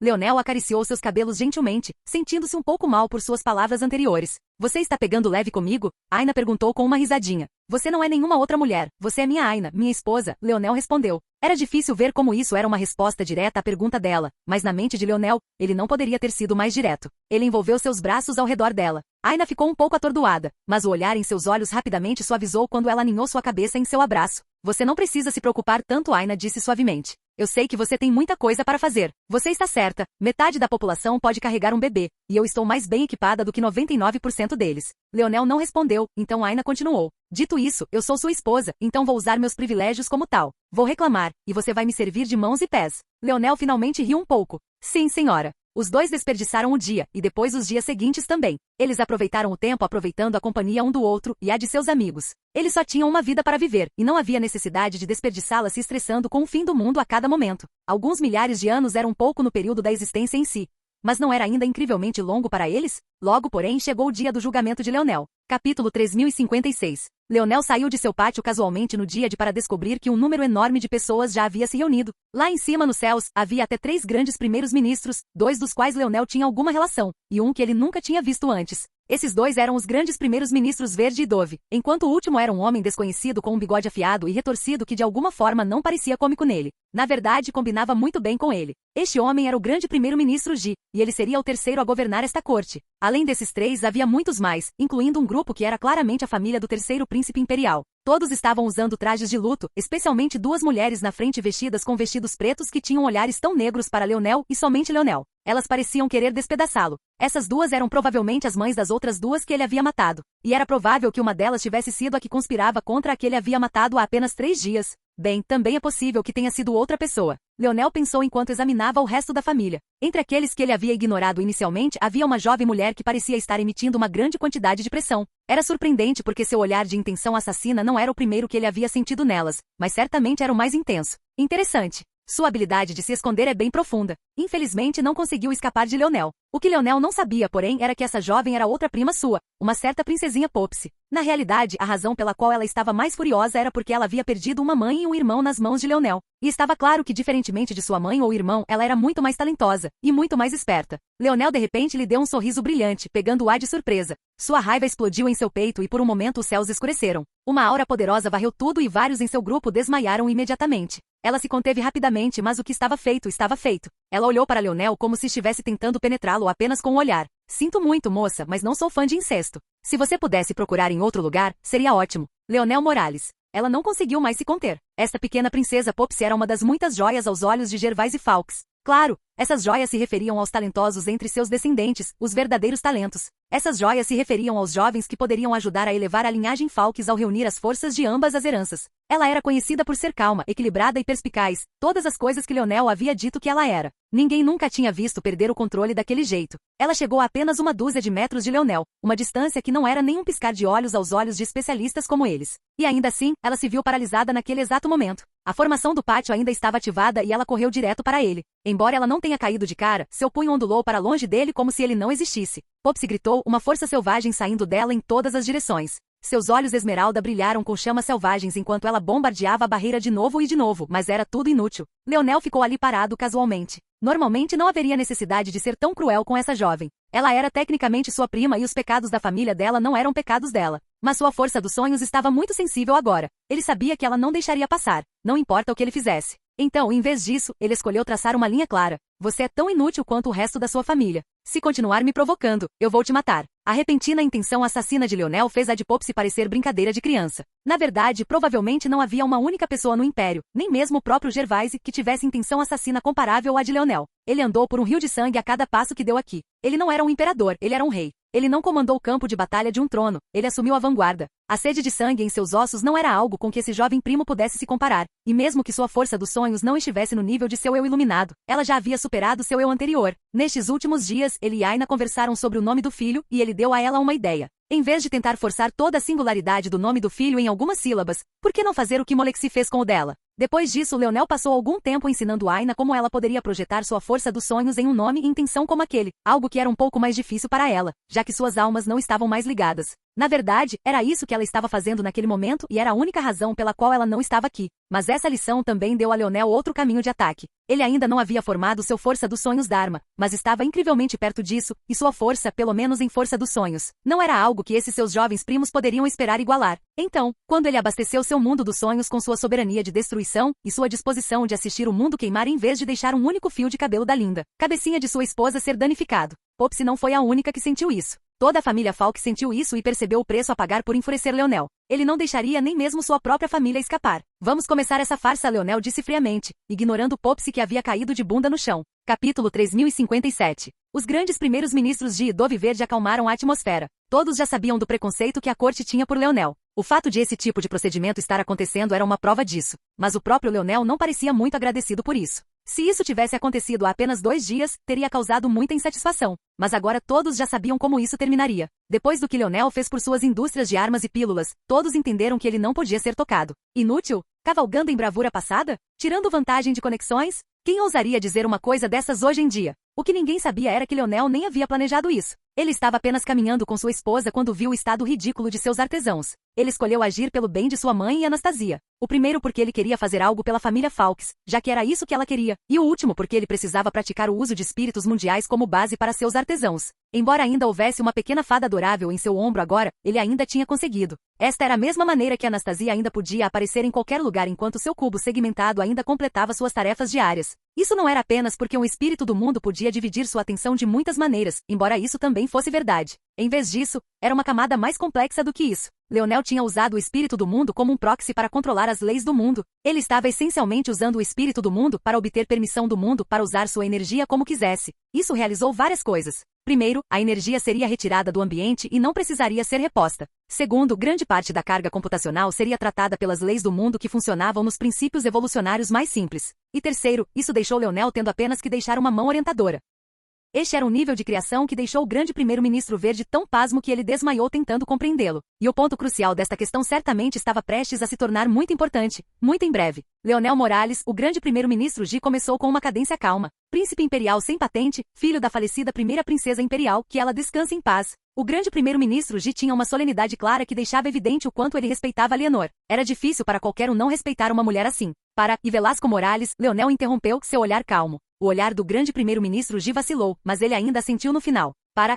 Leonel acariciou seus cabelos gentilmente, sentindo-se um pouco mal por suas palavras anteriores. Você está pegando leve comigo? Aina perguntou com uma risadinha. Você não é nenhuma outra mulher. Você é minha Aina, minha esposa, Leonel respondeu. Era difícil ver como isso era uma resposta direta à pergunta dela, mas na mente de Leonel, ele não poderia ter sido mais direto. Ele envolveu seus braços ao redor dela. Aina ficou um pouco atordoada, mas o olhar em seus olhos rapidamente suavizou quando ela aninhou sua cabeça em seu abraço. Você não precisa se preocupar tanto, Aina disse suavemente. Eu sei que você tem muita coisa para fazer. Você está certa. Metade da população pode carregar um bebê, e eu estou mais bem equipada do que 99% deles. Leonel não respondeu, então Aina continuou. Dito isso, eu sou sua esposa, então vou usar meus privilégios como tal. Vou reclamar, e você vai me servir de mãos e pés. Leonel finalmente riu um pouco. Sim, senhora. Os dois desperdiçaram o dia, e depois os dias seguintes também. Eles aproveitaram o tempo aproveitando a companhia um do outro e a de seus amigos. Eles só tinham uma vida para viver, e não havia necessidade de desperdiçá-la se estressando com o fim do mundo a cada momento. Alguns milhares de anos eram pouco no período da existência em si. Mas não era ainda incrivelmente longo para eles? Logo, porém, chegou o dia do julgamento de Leonel. Capítulo 3056. Leonel saiu de seu pátio casualmente no dia de para descobrir que um número enorme de pessoas já havia se reunido. Lá em cima nos céus, havia até 3 grandes primeiros ministros, 2 dos quais Leonel tinha alguma relação, e um que ele nunca tinha visto antes. Esses 2 eram os grandes primeiros ministros Verde e Dove, enquanto o último era um homem desconhecido com um bigode afiado e retorcido que de alguma forma não parecia cômico nele. Na verdade, combinava muito bem com ele. Este homem era o grande primeiro-ministro Ji, e ele seria o terceiro a governar esta corte. Além desses 3, havia muitos mais, incluindo um grupo que era claramente a família do terceiro príncipe imperial. Todos estavam usando trajes de luto, especialmente 2 mulheres na frente vestidas com vestidos pretos que tinham olhares tão negros para Leonel e somente Leonel. Elas pareciam querer despedaçá-lo. Essas 2 eram provavelmente as mães das outras 2 que ele havia matado. E era provável que uma delas tivesse sido a que conspirava contra a que ele havia matado há apenas 3 dias. Bem, também é possível que tenha sido outra pessoa. Leonel pensou enquanto examinava o resto da família. Entre aqueles que ele havia ignorado inicialmente, havia uma jovem mulher que parecia estar emitindo uma grande quantidade de pressão. Era surpreendente porque seu olhar de intenção assassina não era o primeiro que ele havia sentido nelas, mas certamente era o mais intenso. Interessante. Sua habilidade de se esconder é bem profunda. Infelizmente não conseguiu escapar de Leonel. O que Leonel não sabia, porém, era que essa jovem era outra prima sua, uma certa princesinha Popsy. Na realidade, a razão pela qual ela estava mais furiosa era porque ela havia perdido uma mãe e um irmão nas mãos de Leonel. E estava claro que, diferentemente de sua mãe ou irmão, ela era muito mais talentosa e muito mais esperta. Leonel de repente lhe deu um sorriso brilhante, pegando-a de surpresa. Sua raiva explodiu em seu peito e por um momento os céus escureceram. Uma aura poderosa varreu tudo e vários em seu grupo desmaiaram imediatamente. Ela se conteve rapidamente, mas o que estava feito estava feito. Ela olhou para Leonel como se estivesse tentando penetrá-lo apenas com o olhar. Sinto muito, moça, mas não sou fã de incesto. Se você pudesse procurar em outro lugar, seria ótimo. Leonel Morales. Ela não conseguiu mais se conter. Esta pequena princesa Popsy era uma das muitas joias aos olhos de Gervais Fawkes. Claro, essas joias se referiam aos talentosos entre seus descendentes, os verdadeiros talentos. Essas joias se referiam aos jovens que poderiam ajudar a elevar a linhagem Fawkes ao reunir as forças de ambas as heranças. Ela era conhecida por ser calma, equilibrada e perspicaz, todas as coisas que Leonel havia dito que ela era. Ninguém nunca a tinha visto perder o controle daquele jeito. Ela chegou a apenas uma dúzia de metros de Leonel, uma distância que não era nem um piscar de olhos aos olhos de especialistas como eles. E ainda assim, ela se viu paralisada naquele exato momento. A formação do pátio ainda estava ativada e ela correu direto para ele. Embora ela não tenha caído de cara, seu punho ondulou para longe dele como se ele não existisse. Popsy gritou, uma força selvagem saindo dela em todas as direções. Seus olhos esmeralda brilharam com chamas selvagens enquanto ela bombardeava a barreira de novo, mas era tudo inútil. Leonel ficou ali parado casualmente. Normalmente não haveria necessidade de ser tão cruel com essa jovem. Ela era tecnicamente sua prima e os pecados da família dela não eram pecados dela. Mas sua força dos sonhos estava muito sensível agora. Ele sabia que ela não deixaria passar, não importa o que ele fizesse. Então, em vez disso, ele escolheu traçar uma linha clara. Você é tão inútil quanto o resto da sua família. Se continuar me provocando, eu vou te matar. A repentina intenção assassina de Leonel fez a de Popsy parecer brincadeira de criança. Na verdade, provavelmente não havia uma única pessoa no Império, nem mesmo o próprio Gervais, que tivesse intenção assassina comparável à de Leonel. Ele andou por um rio de sangue a cada passo que deu aqui. Ele não era um imperador, ele era um rei. Ele não comandou o campo de batalha de um trono, ele assumiu a vanguarda. A sede de sangue em seus ossos não era algo com que esse jovem primo pudesse se comparar, e mesmo que sua força dos sonhos não estivesse no nível de seu eu iluminado, ela já havia superado seu eu anterior. Nestes últimos dias, ele e Aina conversaram sobre o nome do filho, e ele deu a ela uma ideia. Em vez de tentar forçar toda a singularidade do nome do filho em algumas sílabas, por que não fazer o que Molexi fez com o dela? Depois disso, Leonel passou algum tempo ensinando Aina como ela poderia projetar sua força dos sonhos em um nome e intenção como aquele, algo que era um pouco mais difícil para ela, já que suas almas não estavam mais ligadas. Na verdade, era isso que ela estava fazendo naquele momento e era a única razão pela qual ela não estava aqui. Mas essa lição também deu a Leonel outro caminho de ataque. Ele ainda não havia formado seu força dos sonhos Dharma, mas estava incrivelmente perto disso, e sua força, pelo menos em força dos sonhos, não era algo que esses seus jovens primos poderiam esperar igualar. Então, quando ele abasteceu seu mundo dos sonhos com sua soberania de destruição e sua disposição de assistir o mundo queimar em vez de deixar um único fio de cabelo da linda cabecinha de sua esposa ser danificado, Popsy não foi a única que sentiu isso. Toda a família Falk sentiu isso e percebeu o preço a pagar por enfurecer Leonel. Ele não deixaria nem mesmo sua própria família escapar. Vamos começar essa farsa, Leonel disse friamente, ignorando Popsy que havia caído de bunda no chão. Capítulo 3057. Os grandes primeiros ministros de Idove Verde acalmaram a atmosfera. Todos já sabiam do preconceito que a corte tinha por Leonel. O fato de esse tipo de procedimento estar acontecendo era uma prova disso. Mas o próprio Leonel não parecia muito agradecido por isso. Se isso tivesse acontecido há apenas 2 dias, teria causado muita insatisfação. Mas agora todos já sabiam como isso terminaria. Depois do que Leonel fez por suas indústrias de armas e pílulas, todos entenderam que ele não podia ser tocado. Inútil? Cavalgando em bravura passada? Tirando vantagem de conexões? Quem ousaria dizer uma coisa dessas hoje em dia? O que ninguém sabia era que Leonel nem havia planejado isso. Ele estava apenas caminhando com sua esposa quando viu o estado ridículo de seus artesãos. Ele escolheu agir pelo bem de sua mãe e Anastasia. O primeiro porque ele queria fazer algo pela família Fawkes, já que era isso que ela queria. E o último porque ele precisava praticar o uso de espíritos mundiais como base para seus artesãos. Embora ainda houvesse uma pequena fada adorável em seu ombro agora, ele ainda tinha conseguido. Esta era a mesma maneira que Anastasia ainda podia aparecer em qualquer lugar enquanto seu cubo segmentado ainda completava suas tarefas diárias. Isso não era apenas porque um espírito do mundo podia dividir sua atenção de muitas maneiras, embora isso também fosse verdade. Em vez disso, era uma camada mais complexa do que isso. Leonel tinha usado o espírito do mundo como um proxy para controlar as leis do mundo. Ele estava essencialmente usando o espírito do mundo para obter permissão do mundo para usar sua energia como quisesse. Isso realizou várias coisas. Primeiro, a energia seria retirada do ambiente e não precisaria ser reposta. Segundo, grande parte da carga computacional seria tratada pelas leis do mundo que funcionavam nos princípios evolucionários mais simples. E terceiro, isso deixou Leonel tendo apenas que deixar uma mão orientadora. Este era um nível de criação que deixou o grande primeiro-ministro verde tão pasmo que ele desmaiou tentando compreendê-lo. E o ponto crucial desta questão certamente estava prestes a se tornar muito importante, muito em breve. Leonel Morales, o grande primeiro-ministro G, começou com uma cadência calma. Príncipe imperial sem patente, filho da falecida primeira princesa imperial, que ela descanse em paz. O grande primeiro-ministro G tinha uma solenidade clara que deixava evidente o quanto ele respeitava Leonor. Era difícil para qualquer um não respeitar uma mulher assim. E Velasco Morales, Leonel interrompeu seu olhar calmo. O olhar do grande primeiro-ministro G vacilou, mas ele ainda assentiu no final.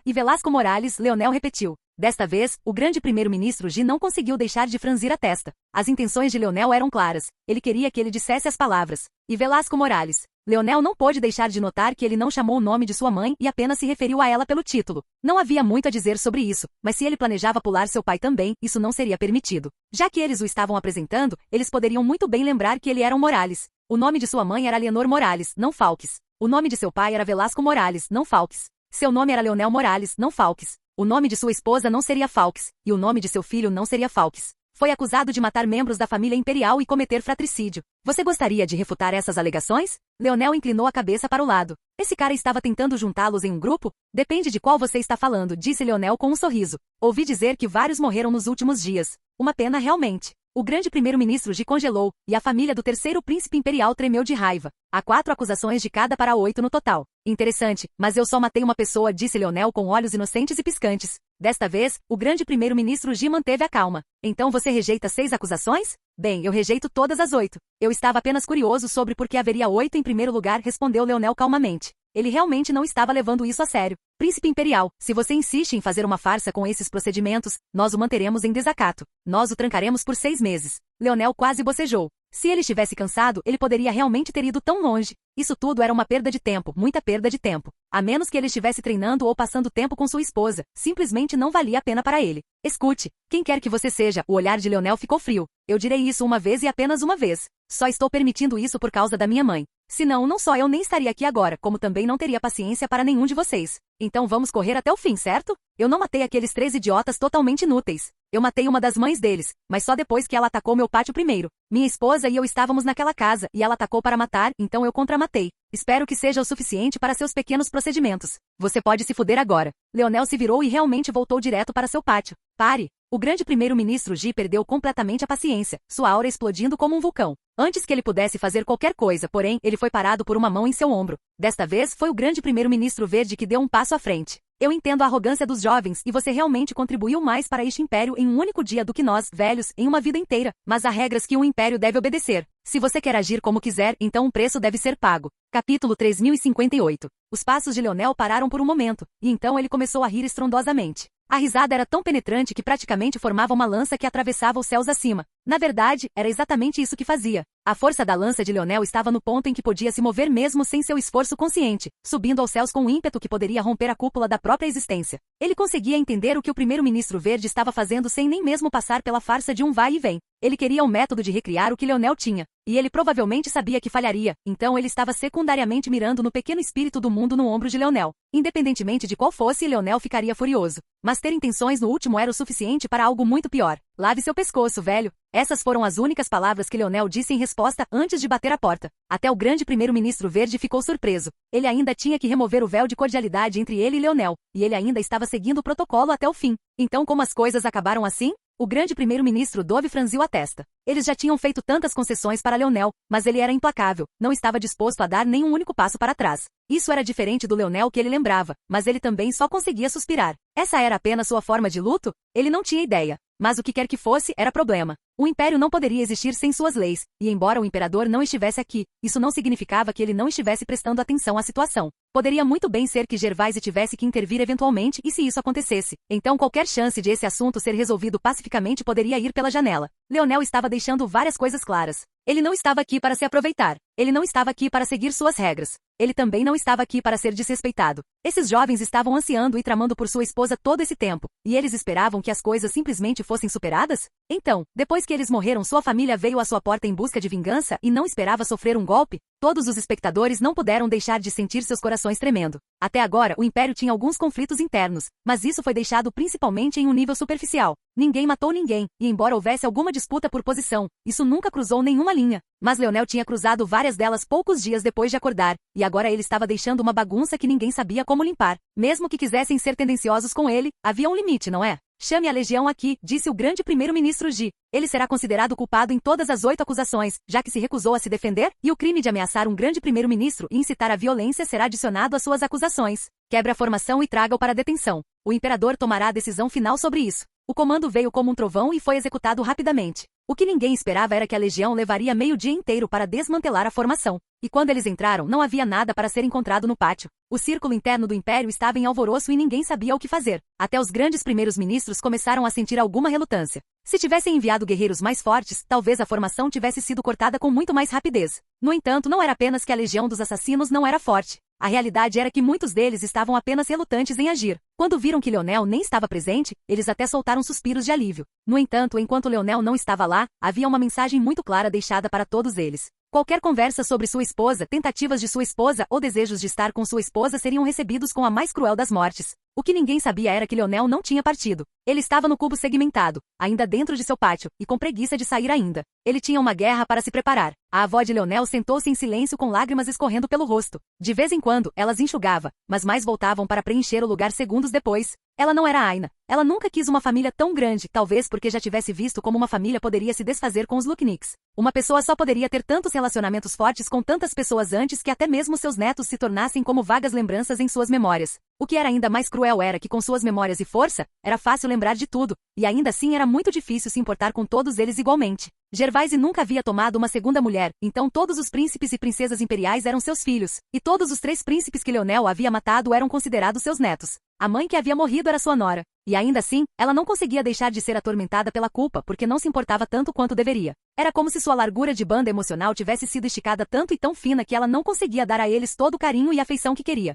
E Velasco Morales, Leonel repetiu. Desta vez, o grande primeiro-ministro G não conseguiu deixar de franzir a testa. As intenções de Leonel eram claras. Ele queria que ele dissesse as palavras. E Velasco Morales. Leonel não pôde deixar de notar que ele não chamou o nome de sua mãe e apenas se referiu a ela pelo título. Não havia muito a dizer sobre isso, mas se ele planejava pular seu pai também, isso não seria permitido. Já que eles o estavam apresentando, eles poderiam muito bem lembrar que ele era um Morales. O nome de sua mãe era Leonor Morales, não Falques. O nome de seu pai era Velasco Morales, não Falques. Seu nome era Leonel Morales, não Falques. O nome de sua esposa não seria Falques, e o nome de seu filho não seria Falques. Foi acusado de matar membros da família imperial e cometer fratricídio. Você gostaria de refutar essas alegações? Leonel inclinou a cabeça para o lado. Esse cara estava tentando juntá-los em um grupo? Depende de qual você está falando, disse Leonel com um sorriso. Ouvi dizer que vários morreram nos últimos dias. Uma pena realmente. O grande primeiro-ministro G congelou, e a família do terceiro príncipe imperial tremeu de raiva. Há 4 acusações de cada para 8 no total. Interessante, mas eu só matei uma pessoa, disse Leonel com olhos inocentes e piscantes. Desta vez, o grande primeiro-ministro G manteve a calma. Então você rejeita 6 acusações? Bem, eu rejeito todas as 8. Eu estava apenas curioso sobre por que haveria 8 em primeiro lugar, respondeu Leonel calmamente. Ele realmente não estava levando isso a sério. Príncipe imperial, se você insiste em fazer uma farsa com esses procedimentos, nós o manteremos em desacato. Nós o trancaremos por 6 meses. Leonel quase bocejou. Se ele estivesse cansado, ele poderia realmente ter ido tão longe. Isso tudo era uma perda de tempo, muita perda de tempo. A menos que ele estivesse treinando ou passando tempo com sua esposa, simplesmente não valia a pena para ele. Escute, quem quer que você seja, o olhar de Leonel ficou frio. Eu direi isso uma vez e apenas uma vez. Só estou permitindo isso por causa da minha mãe. Senão, não só eu nem estaria aqui agora, como também não teria paciência para nenhum de vocês. Então vamos correr até o fim, certo? Eu não matei aqueles 3 idiotas totalmente inúteis. Eu matei uma das mães deles, mas só depois que ela atacou meu pátio primeiro. Minha esposa e eu estávamos naquela casa, e ela atacou para matar, então eu contramatei. Espero que seja o suficiente para seus pequenos procedimentos. Você pode se fuder agora. Leonel se virou e realmente voltou direto para seu pátio. Pare! O grande primeiro-ministro G perdeu completamente a paciência, sua aura explodindo como um vulcão. Antes que ele pudesse fazer qualquer coisa, porém, ele foi parado por uma mão em seu ombro. Desta vez, foi o grande primeiro-ministro verde que deu um passo à frente. Eu entendo a arrogância dos jovens e você realmente contribuiu mais para este império em um único dia do que nós, velhos, em uma vida inteira. Mas há regras que um império deve obedecer. Se você quer agir como quiser, então um preço deve ser pago. Capítulo 3058. Os passos de Leonel pararam por um momento, e então ele começou a rir estrondosamente. A risada era tão penetrante que praticamente formava uma lança que atravessava os céus acima. Na verdade, era exatamente isso que fazia. A força da lança de Leonel estava no ponto em que podia se mover mesmo sem seu esforço consciente, subindo aos céus com um ímpeto que poderia romper a cúpula da própria existência. Ele conseguia entender o que o primeiro-ministro verde estava fazendo sem nem mesmo passar pela farsa de um vai e vem. Ele queria um método de recriar o que Leonel tinha, e ele provavelmente sabia que falharia, então ele estava secundariamente mirando no pequeno espírito do mundo no ombro de Leonel. Independentemente de qual fosse, Leonel ficaria furioso. Mas ter intenções no último era o suficiente para algo muito pior. Lave seu pescoço, velho. Essas foram as únicas palavras que Leonel disse em resposta antes de bater a porta. Até o grande primeiro-ministro verde ficou surpreso. Ele ainda tinha que remover o véu de cordialidade entre ele e Leonel, e ele ainda estava seguindo o protocolo até o fim. Então como as coisas acabaram assim? O grande primeiro-ministro Dove franziu a testa. Eles já tinham feito tantas concessões para Leonel, mas ele era implacável, não estava disposto a dar nenhum único passo para trás. Isso era diferente do Leonel que ele lembrava, mas ele também só conseguia suspirar. Essa era apenas sua forma de luto? Ele não tinha ideia. Mas o que quer que fosse, era problema. O império não poderia existir sem suas leis, e embora o imperador não estivesse aqui, isso não significava que ele não estivesse prestando atenção à situação. Poderia muito bem ser que Gervaise tivesse que intervir eventualmente, e se isso acontecesse, então qualquer chance de esse assunto ser resolvido pacificamente poderia ir pela janela. Leonel estava deixando várias coisas claras. Ele não estava aqui para se aproveitar. Ele não estava aqui para seguir suas regras. Ele também não estava aqui para ser desrespeitado. Esses jovens estavam ansiando e tramando por sua esposa todo esse tempo, e eles esperavam que as coisas simplesmente fossem superadas? Então, depois que eles morreram, sua família veio à sua porta em busca de vingança e não esperava sofrer um golpe? Todos os espectadores não puderam deixar de sentir seus corações tremendo. Até agora, o Império tinha alguns conflitos internos, mas isso foi deixado principalmente em um nível superficial. Ninguém matou ninguém, e embora houvesse alguma disputa por posição, isso nunca cruzou nenhuma linha. Mas Leonel tinha cruzado várias delas poucos dias depois de acordar, e agora ele estava deixando uma bagunça que ninguém sabia como limpar. Mesmo que quisessem ser tendenciosos com ele, havia um limite, não é? Chame a legião aqui, disse o grande primeiro-ministro Ji. Ele será considerado culpado em todas as 8 acusações, já que se recusou a se defender, e o crime de ameaçar um grande primeiro-ministro e incitar a violência será adicionado às suas acusações. Quebre a formação e traga-o para a detenção. O imperador tomará a decisão final sobre isso. O comando veio como um trovão e foi executado rapidamente. O que ninguém esperava era que a legião levaria meio dia inteiro para desmantelar a formação. E quando eles entraram, não havia nada para ser encontrado no pátio. O círculo interno do império estava em alvoroço e ninguém sabia o que fazer. Até os grandes primeiros ministros começaram a sentir alguma relutância. Se tivessem enviado guerreiros mais fortes, talvez a formação tivesse sido cortada com muito mais rapidez. No entanto, não era apenas que a legião dos assassinos não era forte. A realidade era que muitos deles estavam apenas relutantes em agir. Quando viram que Leonel nem estava presente, eles até soltaram suspiros de alívio. No entanto, enquanto Leonel não estava lá, havia uma mensagem muito clara deixada para todos eles. Qualquer conversa sobre sua esposa, tentativas de sua esposa ou desejos de estar com sua esposa seriam recebidos com a mais cruel das mortes. O que ninguém sabia era que Leonel não tinha partido. Ele estava no cubo segmentado, ainda dentro de seu pátio, e com preguiça de sair ainda. Ele tinha uma guerra para se preparar. A avó de Leonel sentou-se em silêncio com lágrimas escorrendo pelo rosto. De vez em quando, elas enxugava, mas mais voltavam para preencher o lugar segundos depois. Ela não era Aina. Ela nunca quis uma família tão grande, talvez porque já tivesse visto como uma família poderia se desfazer com os Lukniks. Uma pessoa só poderia ter tantos relacionamentos fortes com tantas pessoas antes que até mesmo seus netos se tornassem como vagas lembranças em suas memórias. O que era ainda mais cruel era que com suas memórias e força, era fácil lembrar de tudo, e ainda assim era muito difícil se importar com todos eles igualmente. Gervaise nunca havia tomado uma segunda mulher, então todos os príncipes e princesas imperiais eram seus filhos, e todos os 3 príncipes que Leonel havia matado eram considerados seus netos. A mãe que havia morrido era sua nora. E ainda assim, ela não conseguia deixar de ser atormentada pela culpa porque não se importava tanto quanto deveria. Era como se sua largura de banda emocional tivesse sido esticada tanto e tão fina que ela não conseguia dar a eles todo o carinho e afeição que queria.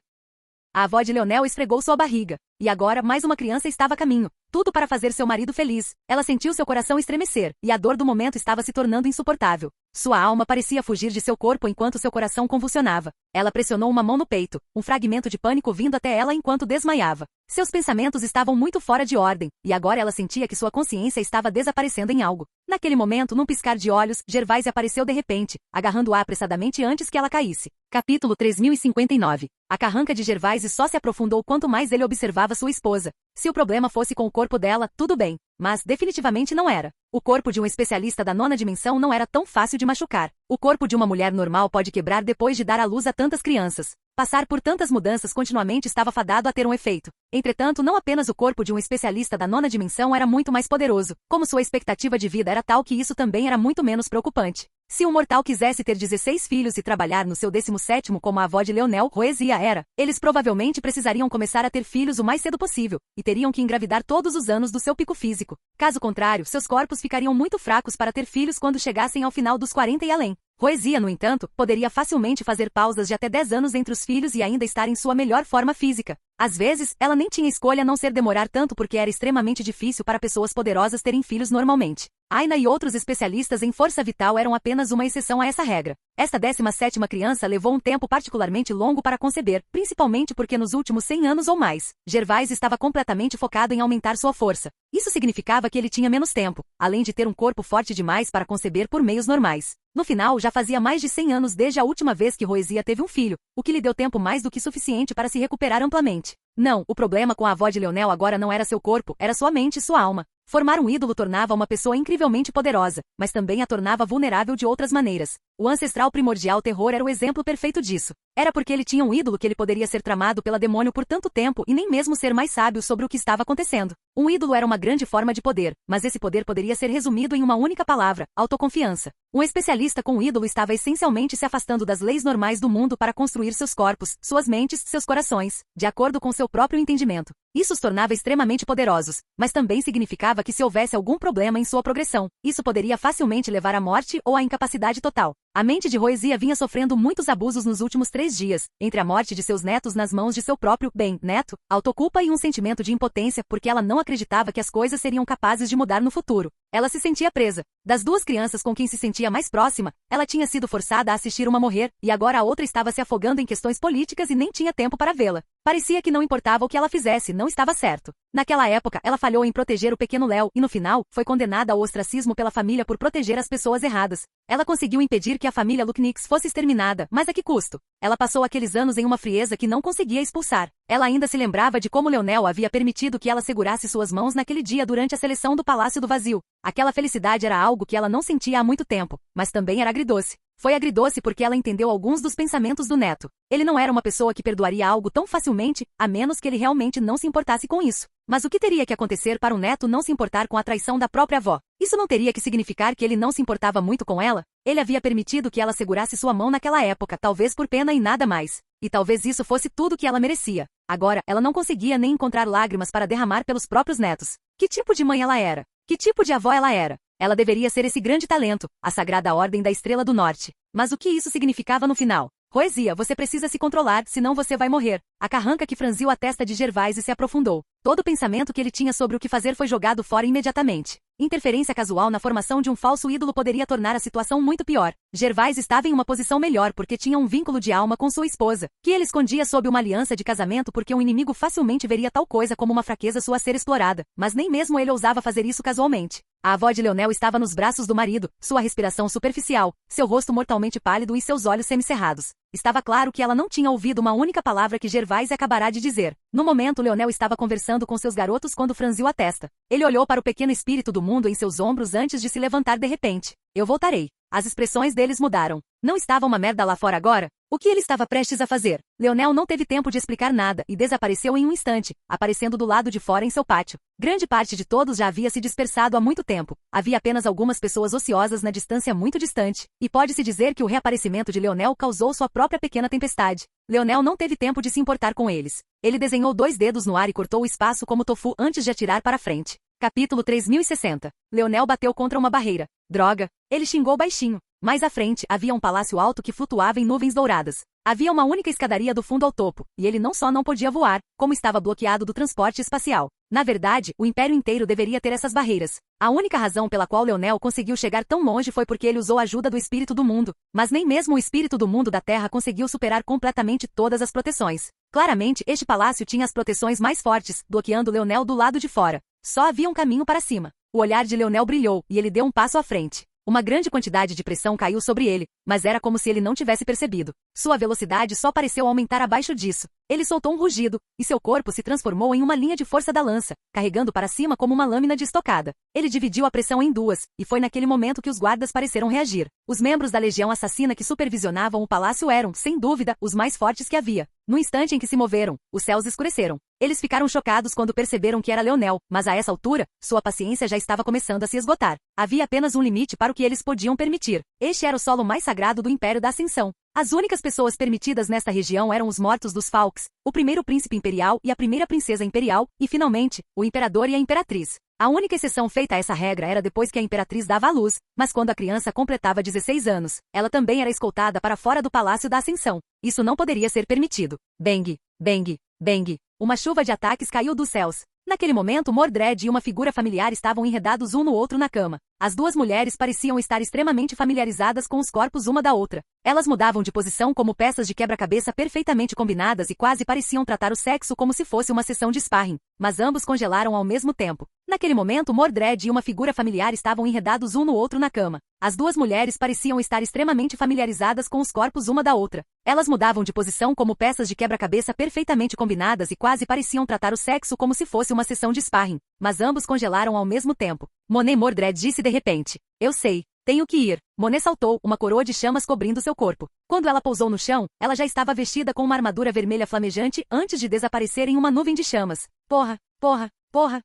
A avó de Leonel esfregou sua barriga. E agora, mais uma criança estava a caminho. Tudo para fazer seu marido feliz. Ela sentiu seu coração estremecer, e a dor do momento estava se tornando insuportável. Sua alma parecia fugir de seu corpo enquanto seu coração convulsionava. Ela pressionou uma mão no peito, um fragmento de pânico vindo até ela enquanto desmaiava. Seus pensamentos estavam muito fora de ordem, e agora ela sentia que sua consciência estava desaparecendo em algo. Naquele momento, num piscar de olhos, Gervaise apareceu de repente, agarrando-a apressadamente antes que ela caísse. Capítulo 3059. A carranca de Gervaise só se aprofundou quanto mais ele observava sua esposa. Se o problema fosse com o corpo dela, tudo bem. Mas definitivamente não era. O corpo de um especialista da 9ª dimensão não era tão fácil de machucar. O corpo de uma mulher normal pode quebrar depois de dar à luz a tantas crianças. Passar por tantas mudanças continuamente estava fadado a ter um efeito. Entretanto, não apenas o corpo de um especialista da 9ª dimensão era muito mais poderoso, como sua expectativa de vida era tal que isso também era muito menos preocupante. Se um mortal quisesse ter 16 filhos e trabalhar no seu 17º como a avó de Leonel Roesia era, eles provavelmente precisariam começar a ter filhos o mais cedo possível, e teriam que engravidar todos os anos do seu pico físico. Caso contrário, seus corpos ficariam muito fracos para ter filhos quando chegassem ao final dos 40 e além. Roesia, no entanto, poderia facilmente fazer pausas de até 10 anos entre os filhos e ainda estar em sua melhor forma física. Às vezes, ela nem tinha escolha a não ser demorar tanto porque era extremamente difícil para pessoas poderosas terem filhos normalmente. Aina e outros especialistas em força vital eram apenas uma exceção a essa regra. Esta 17ª criança levou um tempo particularmente longo para conceber, principalmente porque nos últimos 100 anos ou mais, Gervaise estava completamente focado em aumentar sua força. Isso significava que ele tinha menos tempo, além de ter um corpo forte demais para conceber por meios normais. No final, já fazia mais de 100 anos desde a última vez que Roesia teve um filho, o que lhe deu tempo mais do que suficiente para se recuperar amplamente. Não, o problema com a avó de Leonel agora não era seu corpo, era sua mente e sua alma. Formar um ídolo tornava uma pessoa incrivelmente poderosa, mas também a tornava vulnerável de outras maneiras. O ancestral primordial terror era o exemplo perfeito disso. Era porque ele tinha um ídolo que ele poderia ser tramado pela demônio por tanto tempo e nem mesmo ser mais sábio sobre o que estava acontecendo. Um ídolo era uma grande forma de poder, mas esse poder poderia ser resumido em uma única palavra: autoconfiança. Um especialista com um ídolo estava essencialmente se afastando das leis normais do mundo para construir seus corpos, suas mentes, seus corações, de acordo com seu próprio entendimento. Isso os tornava extremamente poderosos, mas também significava que se houvesse algum problema em sua progressão, isso poderia facilmente levar à morte ou à incapacidade total. A mente de Roesia vinha sofrendo muitos abusos nos últimos 3 dias, entre a morte de seus netos nas mãos de seu próprio neto, autoculpa e um sentimento de impotência porque ela não acreditava que as coisas seriam capazes de mudar no futuro. Ela se sentia presa. Das 2 crianças com quem se sentia mais próxima, ela tinha sido forçada a assistir uma morrer, e agora a outra estava se afogando em questões políticas e nem tinha tempo para vê-la. Parecia que não importava o que ela fizesse, não estava certo. Naquela época, ela falhou em proteger o pequeno Léo e no final, foi condenada ao ostracismo pela família por proteger as pessoas erradas. Ela conseguiu impedir que a família Luknix fosse exterminada, mas a que custo? Ela passou aqueles anos em uma frieza que não conseguia expulsar. Ela ainda se lembrava de como Leonel havia permitido que ela segurasse suas mãos naquele dia durante a seleção do Palácio do Vazio. Aquela felicidade era algo que ela não sentia há muito tempo, mas também era agridoce. Foi agridoce porque ela entendeu alguns dos pensamentos do neto. Ele não era uma pessoa que perdoaria algo tão facilmente, a menos que ele realmente não se importasse com isso. Mas o que teria que acontecer para o neto não se importar com a traição da própria avó? Isso não teria que significar que ele não se importava muito com ela? Ele havia permitido que ela segurasse sua mão naquela época, talvez por pena e nada mais. E talvez isso fosse tudo que ela merecia. Agora, ela não conseguia nem encontrar lágrimas para derramar pelos próprios netos. Que tipo de mãe ela era? Que tipo de avó ela era? Ela deveria ser esse grande talento, a Sagrada Ordem da Estrela do Norte. Mas o que isso significava no final? Roesia, você precisa se controlar, senão você vai morrer. A carranca que franziu a testa de Gervais e se aprofundou. Todo o pensamento que ele tinha sobre o que fazer foi jogado fora imediatamente. Interferência casual na formação de um falso ídolo poderia tornar a situação muito pior. Gervais estava em uma posição melhor porque tinha um vínculo de alma com sua esposa, que ele escondia sob uma aliança de casamento porque um inimigo facilmente veria tal coisa como uma fraqueza sua a ser explorada, mas nem mesmo ele ousava fazer isso casualmente. A avó de Leonel estava nos braços do marido, sua respiração superficial, seu rosto mortalmente pálido e seus olhos semicerrados. Estava claro que ela não tinha ouvido uma única palavra que Gervais acabará de dizer. No momento, Leonel estava conversando com seus garotos quando franziu a testa. Ele olhou para o pequeno espírito do mundo em seus ombros antes de se levantar de repente. Eu voltarei. As expressões deles mudaram. Não estava uma merda lá fora agora? O que ele estava prestes a fazer? Leonel não teve tempo de explicar nada e desapareceu em um instante, aparecendo do lado de fora em seu pátio. Grande parte de todos já havia se dispersado há muito tempo. Havia apenas algumas pessoas ociosas na distância muito distante. E pode-se dizer que o reaparecimento de Leonel causou sua própria pequena tempestade. Leonel não teve tempo de se importar com eles. Ele desenhou 2 dedos no ar e cortou o espaço como tofu antes de atirar para frente. Capítulo 3060. Leonel bateu contra uma barreira. Droga! Ele xingou baixinho. Mais à frente, havia um palácio alto que flutuava em nuvens douradas. Havia uma única escadaria do fundo ao topo, e ele não só não podia voar, como estava bloqueado do transporte espacial. Na verdade, o Império inteiro deveria ter essas barreiras. A única razão pela qual Leonel conseguiu chegar tão longe foi porque ele usou a ajuda do Espírito do Mundo, mas nem mesmo o Espírito do Mundo da Terra conseguiu superar completamente todas as proteções. Claramente, este palácio tinha as proteções mais fortes, bloqueando Leonel do lado de fora. Só havia um caminho para cima. O olhar de Leonel brilhou, e ele deu um passo à frente. Uma grande quantidade de pressão caiu sobre ele, mas era como se ele não tivesse percebido. Sua velocidade só pareceu aumentar abaixo disso. Ele soltou um rugido, e seu corpo se transformou em uma linha de força da lança, carregando para cima como uma lâmina de estocada. Ele dividiu a pressão em 2, e foi naquele momento que os guardas pareceram reagir. Os membros da legião assassina que supervisionavam o palácio eram, sem dúvida, os mais fortes que havia. No instante em que se moveram, os céus escureceram. Eles ficaram chocados quando perceberam que era Leonel, mas a essa altura, sua paciência já estava começando a se esgotar. Havia apenas um limite para o que eles podiam permitir. Este era o solo mais sagrado do Império da Ascensão. As únicas pessoas permitidas nesta região eram os mortos dos Falks, o primeiro príncipe imperial e a primeira princesa imperial, e finalmente, o imperador e a imperatriz. A única exceção feita a essa regra era depois que a imperatriz dava à luz, mas quando a criança completava 16 anos, ela também era escoltada para fora do Palácio da Ascensão. Isso não poderia ser permitido. Bang, bang, bang. Uma chuva de ataques caiu dos céus. Naquele momento, Mordred e uma figura familiar estavam enredados um no outro na cama. As 2 mulheres pareciam estar extremamente familiarizadas com os corpos uma da outra. Elas mudavam de posição como peças de quebra-cabeça perfeitamente combinadas e quase pareciam tratar o sexo como se fosse uma sessão de sparring. Mas ambos congelaram ao mesmo tempo. Naquele momento, Mordred e uma figura familiar estavam enredados um no outro na cama. As 2 mulheres pareciam estar extremamente familiarizadas com os corpos uma da outra. Elas mudavam de posição como peças de quebra-cabeça perfeitamente combinadas e quase pareciam tratar o sexo como se fosse uma sessão de sparring. Mas ambos congelaram ao mesmo tempo. Mordred disse de repente. Eu sei. Tenho que ir. Monet saltou, uma coroa de chamas cobrindo seu corpo. Quando ela pousou no chão, ela já estava vestida com uma armadura vermelha flamejante antes de desaparecer em uma nuvem de chamas. Porra, porra, porra.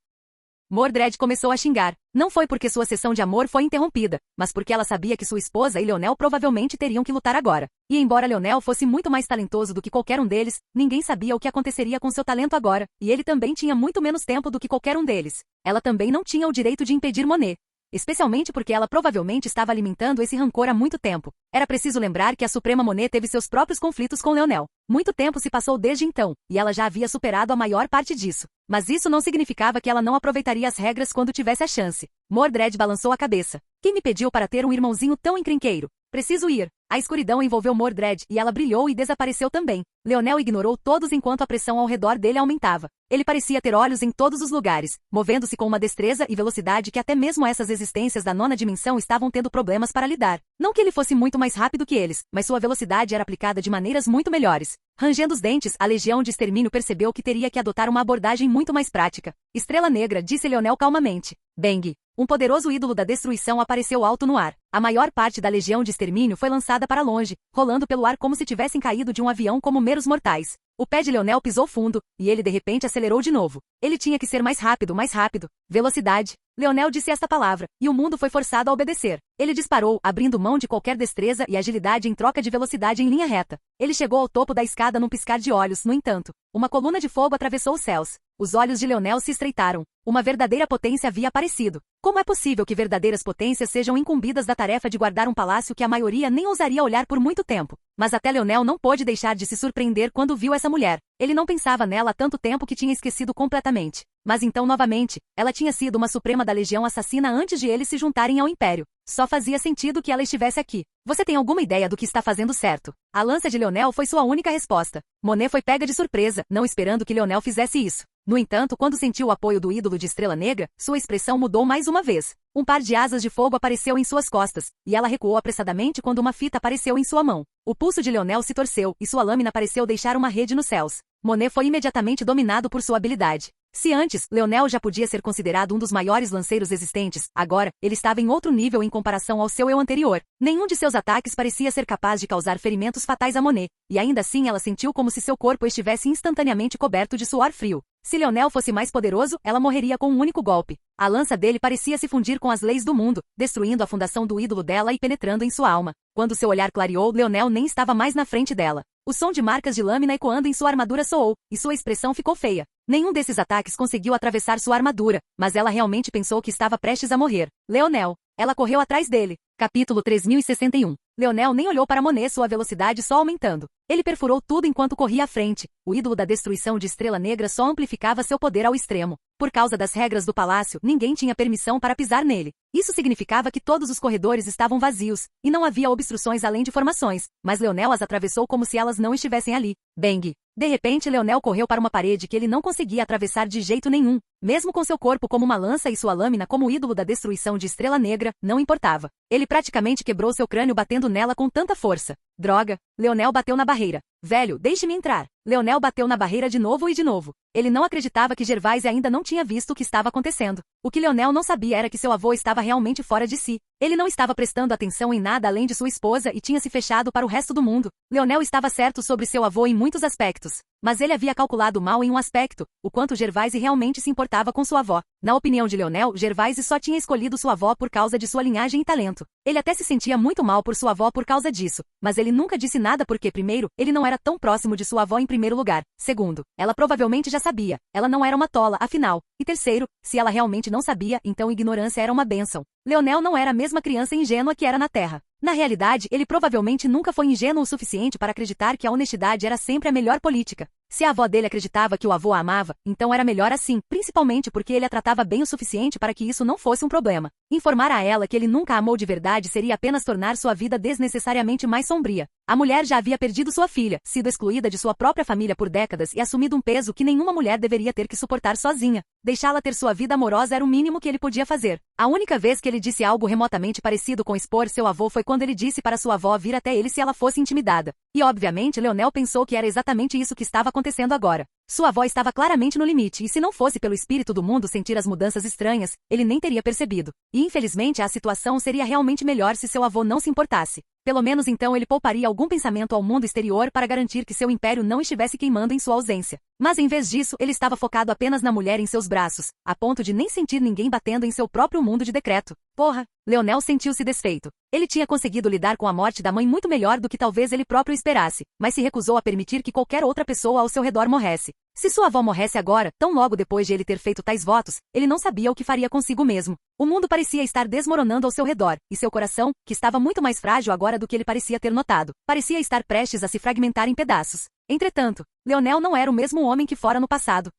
Mordred começou a xingar. Não foi porque sua sessão de amor foi interrompida, mas porque ela sabia que sua esposa e Leonel provavelmente teriam que lutar agora. E embora Leonel fosse muito mais talentoso do que qualquer um deles, ninguém sabia o que aconteceria com seu talento agora, e ele também tinha muito menos tempo do que qualquer um deles. Ela também não tinha o direito de impedir Monet. especialmente porque ela provavelmente estava alimentando esse rancor há muito tempo. Era preciso lembrar que a Suprema Monet teve seus próprios conflitos com Leonel. Muito tempo se passou desde então, e ela já havia superado a maior parte disso. Mas isso não significava que ela não aproveitaria as regras quando tivesse a chance. Mordred balançou a cabeça. Quem me pediu para ter um irmãozinho tão encrenqueiro? Preciso ir. A escuridão envolveu Mordred e ela brilhou e desapareceu também. Leonel ignorou todos enquanto a pressão ao redor dele aumentava. Ele parecia ter olhos em todos os lugares, movendo-se com uma destreza e velocidade que até mesmo essas existências da nona dimensão estavam tendo problemas para lidar. Não que ele fosse muito mais rápido que eles, mas sua velocidade era aplicada de maneiras muito melhores. Rangendo os dentes, a legião de extermínio percebeu que teria que adotar uma abordagem muito mais prática. Estrela Negra, disse Leonel calmamente. Bang! Um poderoso ídolo da destruição apareceu alto no ar. A maior parte da legião de extermínio foi lançada para longe, rolando pelo ar como se tivessem caído de um avião como meros mortais. O pé de Leonel pisou fundo, e ele de repente acelerou de novo. Ele tinha que ser mais rápido, mais rápido. Velocidade. Leonel disse esta palavra, e o mundo foi forçado a obedecer. Ele disparou, abrindo mão de qualquer destreza e agilidade em troca de velocidade em linha reta. Ele chegou ao topo da escada num piscar de olhos, no entanto. Uma coluna de fogo atravessou os céus. Os olhos de Leonel se estreitaram. Uma verdadeira potência havia aparecido. Como é possível que verdadeiras potências sejam incumbidas da tarefa de guardar um palácio que a maioria nem ousaria olhar por muito tempo? Mas até Leonel não pôde deixar de se surpreender quando viu essa mulher. Ele não pensava nela há tanto tempo que tinha esquecido completamente. Mas então novamente, ela tinha sido uma suprema da legião assassina antes de eles se juntarem ao Império. Só fazia sentido que ela estivesse aqui. Você tem alguma ideia do que está fazendo certo? A lança de Leonel foi sua única resposta. Monet foi pega de surpresa, não esperando que Leonel fizesse isso. No entanto, quando sentiu o apoio do ídolo de Estrela Negra, sua expressão mudou mais uma vez. Um par de asas de fogo apareceu em suas costas, e ela recuou apressadamente quando uma fita apareceu em sua mão. O pulso de Leonel se torceu, e sua lâmina pareceu deixar uma rede nos céus. Monet foi imediatamente dominado por sua habilidade. Se antes, Leonel já podia ser considerado um dos maiores lanceiros existentes, agora, ele estava em outro nível em comparação ao seu eu anterior. Nenhum de seus ataques parecia ser capaz de causar ferimentos fatais a Monet, e ainda assim ela sentiu como se seu corpo estivesse instantaneamente coberto de suor frio. Se Leonel fosse mais poderoso, ela morreria com um único golpe. A lança dele parecia se fundir com as leis do mundo, destruindo a fundação do ídolo dela e penetrando em sua alma. Quando seu olhar clareou, Leonel nem estava mais na frente dela. O som de marcas de lâmina ecoando em sua armadura soou, e sua expressão ficou feia. Nenhum desses ataques conseguiu atravessar sua armadura, mas ela realmente pensou que estava prestes a morrer. Leonel. Ela correu atrás dele. Capítulo 3061. Leonel nem olhou para Monet, sua velocidade só aumentando. Ele perfurou tudo enquanto corria à frente. O ídolo da destruição de Estrela Negra só amplificava seu poder ao extremo. Por causa das regras do palácio, ninguém tinha permissão para pisar nele. Isso significava que todos os corredores estavam vazios, e não havia obstruções além de formações, mas Leonel as atravessou como se elas não estivessem ali. Bang! De repente Leonel correu para uma parede que ele não conseguia atravessar de jeito nenhum. Mesmo com seu corpo como uma lança e sua lâmina como o ídolo da destruição de Estrela Negra, não importava. Ele praticamente quebrou seu crânio batendo nela com tanta força. Droga! Leonel bateu na barreira. Velho, deixe-me entrar. Leonel bateu na barreira de novo e de novo. Ele não acreditava que Gervais ainda não tinha visto o que estava acontecendo. O que Leonel não sabia era que seu avô estava realmente fora de si. Ele não estava prestando atenção em nada além de sua esposa e tinha se fechado para o resto do mundo. Leonel estava certo sobre seu avô em muitos aspectos. Mas ele havia calculado mal em um aspecto, o quanto Gervais realmente se importava com sua avó. Na opinião de Leonel, Gervais só tinha escolhido sua avó por causa de sua linhagem e talento. Ele até se sentia muito mal por sua avó por causa disso, mas ele nunca disse nada porque, primeiro, ele não era tão próximo de sua avó em primeiro lugar. Segundo, ela provavelmente já sabia. Ela não era uma tola, afinal. E terceiro, se ela realmente não sabia, então ignorância era uma bênção. Leonel não era a mesma criança ingênua que era na Terra. Na realidade, ele provavelmente nunca foi ingênuo o suficiente para acreditar que a honestidade era sempre a melhor política. Se a avó dele acreditava que o avô a amava, então era melhor assim, principalmente porque ele a tratava bem o suficiente para que isso não fosse um problema. Informar a ela que ele nunca a amou de verdade seria apenas tornar sua vida desnecessariamente mais sombria. A mulher já havia perdido sua filha, sido excluída de sua própria família por décadas e assumido um peso que nenhuma mulher deveria ter que suportar sozinha. Deixá-la ter sua vida amorosa era o mínimo que ele podia fazer. A única vez que ele disse algo remotamente parecido com expor seu avô foi quando ele disse para sua avó vir até ele se ela fosse intimidada. E obviamente Leonel pensou que era exatamente isso que estava acontecendo agora. Sua avó estava claramente no limite e se não fosse pelo espírito do mundo sentir as mudanças estranhas, ele nem teria percebido. E infelizmente a situação seria realmente melhor se seu avô não se importasse. Pelo menos então ele pouparia algum pensamento ao mundo exterior para garantir que seu império não estivesse queimando em sua ausência. Mas em vez disso, ele estava focado apenas na mulher em seus braços, a ponto de nem sentir ninguém batendo em seu próprio mundo de decreto. Porra! Leonel sentiu-se desfeito. Ele tinha conseguido lidar com a morte da mãe muito melhor do que talvez ele próprio esperasse, mas se recusou a permitir que qualquer outra pessoa ao seu redor morresse. Se sua avó morresse agora, tão logo depois de ele ter feito tais votos, ele não sabia o que faria consigo mesmo. O mundo parecia estar desmoronando ao seu redor, e seu coração, que estava muito mais frágil agora do que ele parecia ter notado, parecia estar prestes a se fragmentar em pedaços. Entretanto, Leonel não era o mesmo homem que fora no passado.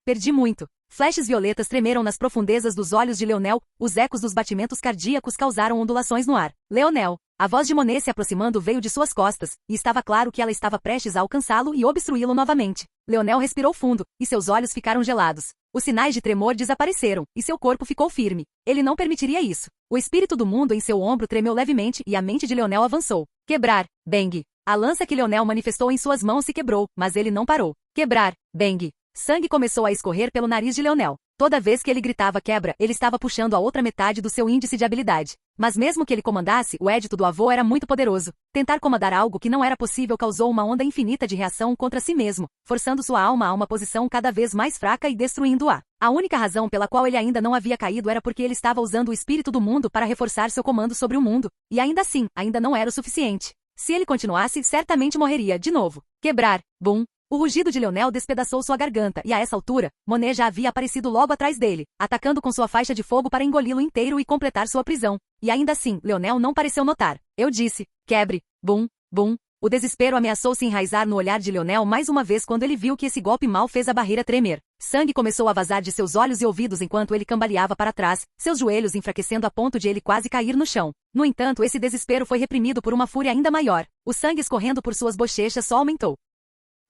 Perdi muito. Flashes violetas tremeram nas profundezas dos olhos de Leonel, os ecos dos batimentos cardíacos causaram ondulações no ar. Leonel. A voz de Monet se aproximando veio de suas costas, e estava claro que ela estava prestes a alcançá-lo e obstruí-lo novamente. Leonel respirou fundo, e seus olhos ficaram gelados. Os sinais de tremor desapareceram, e seu corpo ficou firme. Ele não permitiria isso. O espírito do mundo em seu ombro tremeu levemente e a mente de Leonel avançou. Quebrar. Bang. A lança que Leonel manifestou em suas mãos se quebrou, mas ele não parou. Quebrar. Bang. Sangue começou a escorrer pelo nariz de Leonel. Toda vez que ele gritava quebra, ele estava puxando a outra metade do seu índice de habilidade. Mas mesmo que ele comandasse, o édito do avô era muito poderoso. Tentar comandar algo que não era possível causou uma onda infinita de reação contra si mesmo, forçando sua alma a uma posição cada vez mais fraca e destruindo-a. A única razão pela qual ele ainda não havia caído era porque ele estava usando o espírito do mundo para reforçar seu comando sobre o mundo. E ainda assim, ainda não era o suficiente. Se ele continuasse, certamente morreria de novo. Quebrar. Bum. O rugido de Leonel despedaçou sua garganta e a essa altura, Monet já havia aparecido logo atrás dele, atacando com sua faixa de fogo para engoli-lo inteiro e completar sua prisão. E ainda assim, Leonel não pareceu notar. Eu disse, quebre, bum, bum. O desespero ameaçou se enraizar no olhar de Leonel mais uma vez quando ele viu que esse golpe mal fez a barreira tremer. Sangue começou a vazar de seus olhos e ouvidos enquanto ele cambaleava para trás, seus joelhos enfraquecendo a ponto de ele quase cair no chão. No entanto, esse desespero foi reprimido por uma fúria ainda maior. O sangue escorrendo por suas bochechas só aumentou.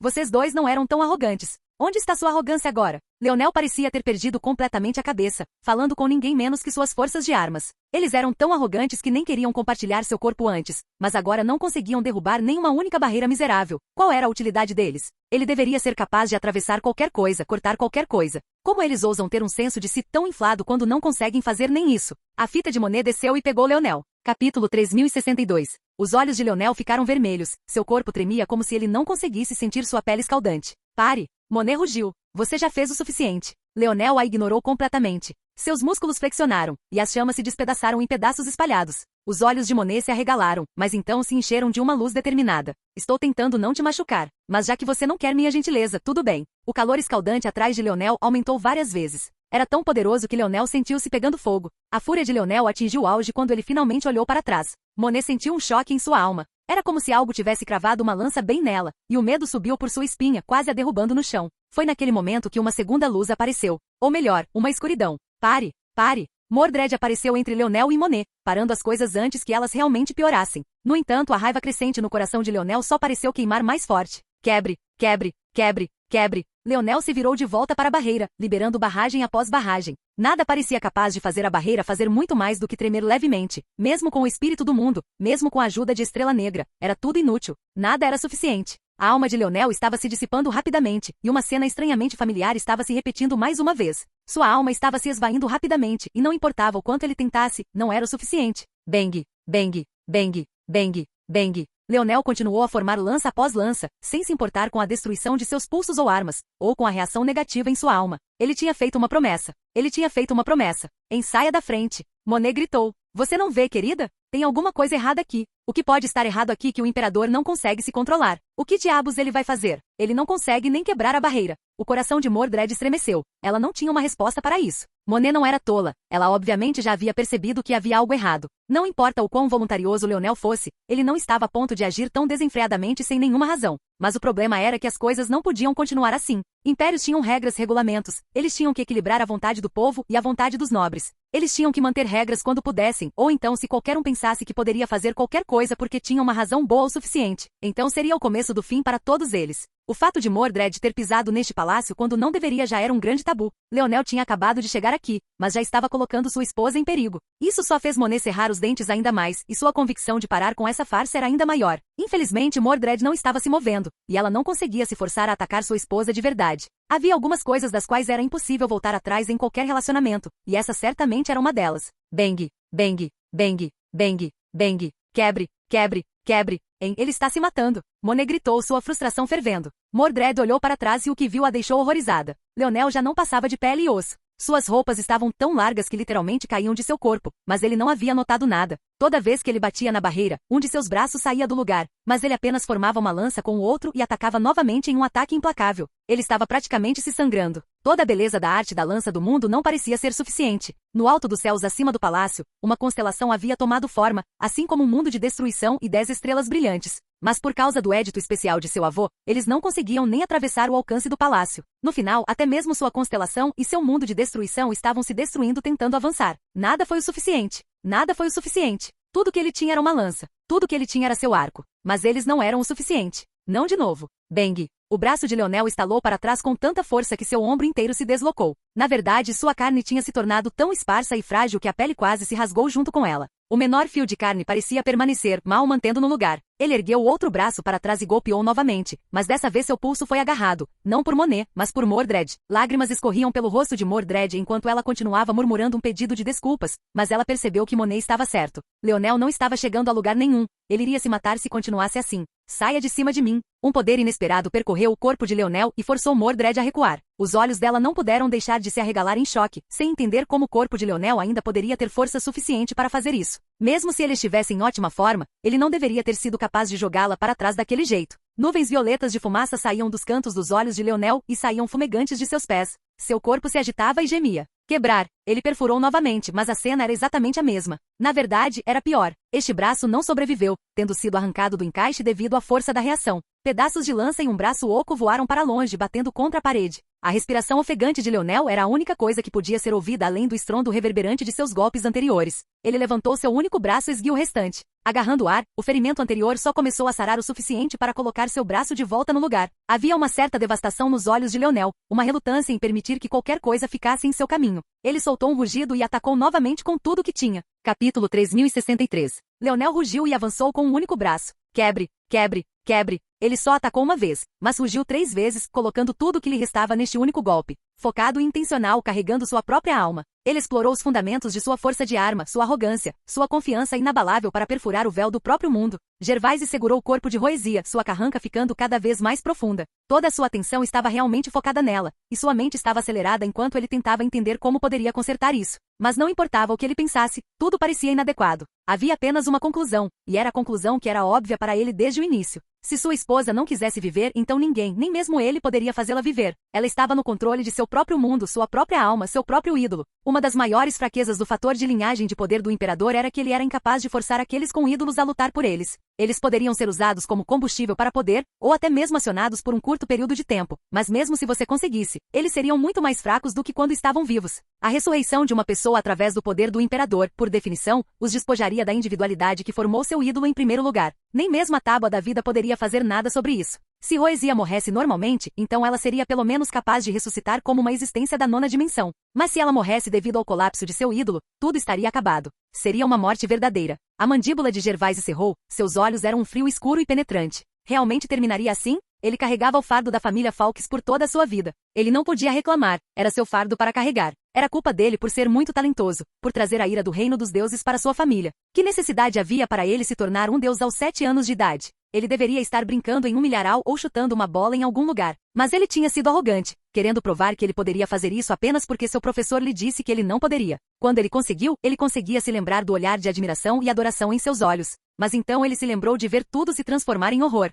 Vocês dois não eram tão arrogantes. Onde está sua arrogância agora? Leonel parecia ter perdido completamente a cabeça, falando com ninguém menos que suas forças de armas. Eles eram tão arrogantes que nem queriam compartilhar seu corpo antes, mas agora não conseguiam derrubar nenhuma única barreira miserável. Qual era a utilidade deles? Ele deveria ser capaz de atravessar qualquer coisa, cortar qualquer coisa. Como eles ousam ter um senso de si tão inflado quando não conseguem fazer nem isso? A fita de Monet desceu e pegou Leonel. Capítulo 3062. Os olhos de Leonel ficaram vermelhos, seu corpo tremia como se ele não conseguisse sentir sua pele escaldante. Pare! Monet rugiu. Você já fez o suficiente. Leonel a ignorou completamente. Seus músculos flexionaram, e as chamas se despedaçaram em pedaços espalhados. Os olhos de Monet se arregalaram, mas então se encheram de uma luz determinada. Estou tentando não te machucar, mas já que você não quer minha gentileza, tudo bem. O calor escaldante atrás de Leonel aumentou várias vezes. Era tão poderoso que Leonel sentiu-se pegando fogo. A fúria de Leonel atingiu o auge quando ele finalmente olhou para trás. Monet sentiu um choque em sua alma. Era como se algo tivesse cravado uma lança bem nela, e o medo subiu por sua espinha, quase a derrubando no chão. Foi naquele momento que uma segunda luz apareceu. Ou melhor, uma escuridão. Pare! Pare! Mordred apareceu entre Leonel e Monet, parando as coisas antes que elas realmente piorassem. No entanto, a raiva crescente no coração de Leonel só pareceu queimar mais forte. Quebre! Quebre! Quebre! Quebre! Leonel se virou de volta para a barreira, liberando barragem após barragem. Nada parecia capaz de fazer a barreira fazer muito mais do que tremer levemente. Mesmo com o espírito do mundo, mesmo com a ajuda de Estrela Negra, era tudo inútil. Nada era suficiente. A alma de Leonel estava se dissipando rapidamente, e uma cena estranhamente familiar estava se repetindo mais uma vez. Sua alma estava se esvaindo rapidamente, e não importava o quanto ele tentasse, não era o suficiente. Bang! Bang! Bang! Bang! Bang! Leonel continuou a formar lança após lança, sem se importar com a destruição de seus pulsos ou armas, ou com a reação negativa em sua alma. Ele tinha feito uma promessa. Ele tinha feito uma promessa. Saia da frente. Monet gritou. Você não vê, querida? Tem alguma coisa errada aqui. O que pode estar errado aqui que o imperador não consegue se controlar? O que diabos ele vai fazer? Ele não consegue nem quebrar a barreira. O coração de Mordred estremeceu. Ela não tinha uma resposta para isso. Monet não era tola. Ela obviamente já havia percebido que havia algo errado. Não importa o quão voluntarioso Leonel fosse, ele não estava a ponto de agir tão desenfreadamente sem nenhuma razão. Mas o problema era que as coisas não podiam continuar assim. Impérios tinham regras, regulamentos. Eles tinham que equilibrar a vontade do povo e a vontade dos nobres. Eles tinham que manter regras quando pudessem, ou então se qualquer um pensasse que poderia fazer qualquer coisa porque tinha uma razão boa o suficiente, então seria o começo do fim para todos eles. O fato de Mordred ter pisado neste palácio quando não deveria já era um grande tabu. Leonel tinha acabado de chegar aqui, mas já estava colocando sua esposa em perigo. Isso só fez Monet cerrar os dentes ainda mais, e sua convicção de parar com essa farsa era ainda maior. Infelizmente, Mordred não estava se movendo, e ela não conseguia se forçar a atacar sua esposa de verdade. Havia algumas coisas das quais era impossível voltar atrás em qualquer relacionamento, e essa certamente era uma delas. Bang! Bang! Bang! Bang! Bang! Quebre! Quebre! Quebre! Ele está se matando. Monet gritou, sua frustração fervendo. Mordred olhou para trás e o que viu a deixou horrorizada. Leonel já não passava de pele e osso. Suas roupas estavam tão largas que literalmente caíam de seu corpo, mas ele não havia notado nada. Toda vez que ele batia na barreira, um de seus braços saía do lugar, mas ele apenas formava uma lança com o outro e atacava novamente em um ataque implacável. Ele estava praticamente se sangrando. Toda a beleza da arte da lança do mundo não parecia ser suficiente. No alto dos céus acima do palácio, uma constelação havia tomado forma, assim como um mundo de destruição e 10 estrelas brilhantes. Mas por causa do édito especial de seu avô, eles não conseguiam nem atravessar o alcance do palácio. No final, até mesmo sua constelação e seu mundo de destruição estavam se destruindo tentando avançar. Nada foi o suficiente. Nada foi o suficiente. Tudo que ele tinha era uma lança. Tudo que ele tinha era seu arco. Mas eles não eram o suficiente. Não de novo. Bang! O braço de Leonel estalou para trás com tanta força que seu ombro inteiro se deslocou. Na verdade, sua carne tinha se tornado tão esparsa e frágil que a pele quase se rasgou junto com ela. O menor fio de carne parecia permanecer, mal mantendo no lugar. Ele ergueu o outro braço para trás e golpeou novamente, mas dessa vez seu pulso foi agarrado, não por Monet, mas por Mordred. Lágrimas escorriam pelo rosto de Mordred enquanto ela continuava murmurando um pedido de desculpas, mas ela percebeu que Monet estava certo. Leonel não estava chegando a lugar nenhum. Ele iria se matar se continuasse assim. Saia de cima de mim. Um poder inesperado percorreu o corpo de Leonel e forçou Mordred a recuar. Os olhos dela não puderam deixar de se arregalar em choque, sem entender como o corpo de Leonel ainda poderia ter força suficiente para fazer isso. Mesmo se ele estivesse em ótima forma, ele não deveria ter sido capaz de jogá-la para trás daquele jeito. Nuvens violetas de fumaça saíam dos cantos dos olhos de Leonel e saíam fumegantes de seus pés. Seu corpo se agitava e gemia. Quebrar. Ele perfurou novamente, mas a cena era exatamente a mesma. Na verdade, era pior. Este braço não sobreviveu, tendo sido arrancado do encaixe devido à força da reação. Pedaços de lança e um braço oco voaram para longe, batendo contra a parede. A respiração ofegante de Leonel era a única coisa que podia ser ouvida além do estrondo reverberante de seus golpes anteriores. Ele levantou seu único braço e esguiou o restante. Agarrando o ar, o ferimento anterior só começou a sarar o suficiente para colocar seu braço de volta no lugar. Havia uma certa devastação nos olhos de Leonel, uma relutância em permitir que qualquer coisa ficasse em seu caminho. Ele soltou um rugido e atacou novamente com tudo o que tinha. Capítulo 3063. Leonel rugiu e avançou com um único braço. Quebre, quebre, quebre. Ele só atacou uma vez, mas rugiu 3 vezes, colocando tudo o que lhe restava neste único golpe. Focado e intencional, carregando sua própria alma. Ele explorou os fundamentos de sua força de arma, sua arrogância, sua confiança inabalável para perfurar o véu do próprio mundo. Gervaise segurou o corpo de Roesia, sua carranca ficando cada vez mais profunda. Toda a sua atenção estava realmente focada nela, e sua mente estava acelerada enquanto ele tentava entender como poderia consertar isso. Mas não importava o que ele pensasse, tudo parecia inadequado. Havia apenas uma conclusão, e era a conclusão que era óbvia para ele desde o início. Se sua esposa não quisesse viver, então ninguém, nem mesmo ele, poderia fazê-la viver. Ela estava no controle de seu próprio mundo, sua própria alma, seu próprio ídolo. Uma das maiores fraquezas do fator de linhagem de poder do imperador era que ele era incapaz de forçar aqueles com ídolos a lutar por eles. Eles poderiam ser usados como combustível para poder, ou até mesmo acionados por um curto período de tempo, mas mesmo se você conseguisse, eles seriam muito mais fracos do que quando estavam vivos. A ressurreição de uma pessoa através do poder do imperador, por definição, os despojaria da individualidade que formou seu ídolo em primeiro lugar. Nem mesmo a tábua da vida poderia fazer nada sobre isso. Se Roesia morresse normalmente, então ela seria pelo menos capaz de ressuscitar como uma existência da 9ª dimensão. Mas se ela morresse devido ao colapso de seu ídolo, tudo estaria acabado. Seria uma morte verdadeira. A mandíbula de Gervaise cerrou, seus olhos eram um frio escuro e penetrante. Realmente terminaria assim? Ele carregava o fardo da família Falks por toda a sua vida. Ele não podia reclamar, era seu fardo para carregar. Era culpa dele por ser muito talentoso, por trazer a ira do reino dos deuses para sua família. Que necessidade havia para ele se tornar um deus aos 7 anos de idade? Ele deveria estar brincando em um milharal ou chutando uma bola em algum lugar. Mas ele tinha sido arrogante, querendo provar que ele poderia fazer isso apenas porque seu professor lhe disse que ele não poderia. Quando ele conseguia se lembrar do olhar de admiração e adoração em seus olhos. Mas então ele se lembrou de ver tudo se transformar em horror.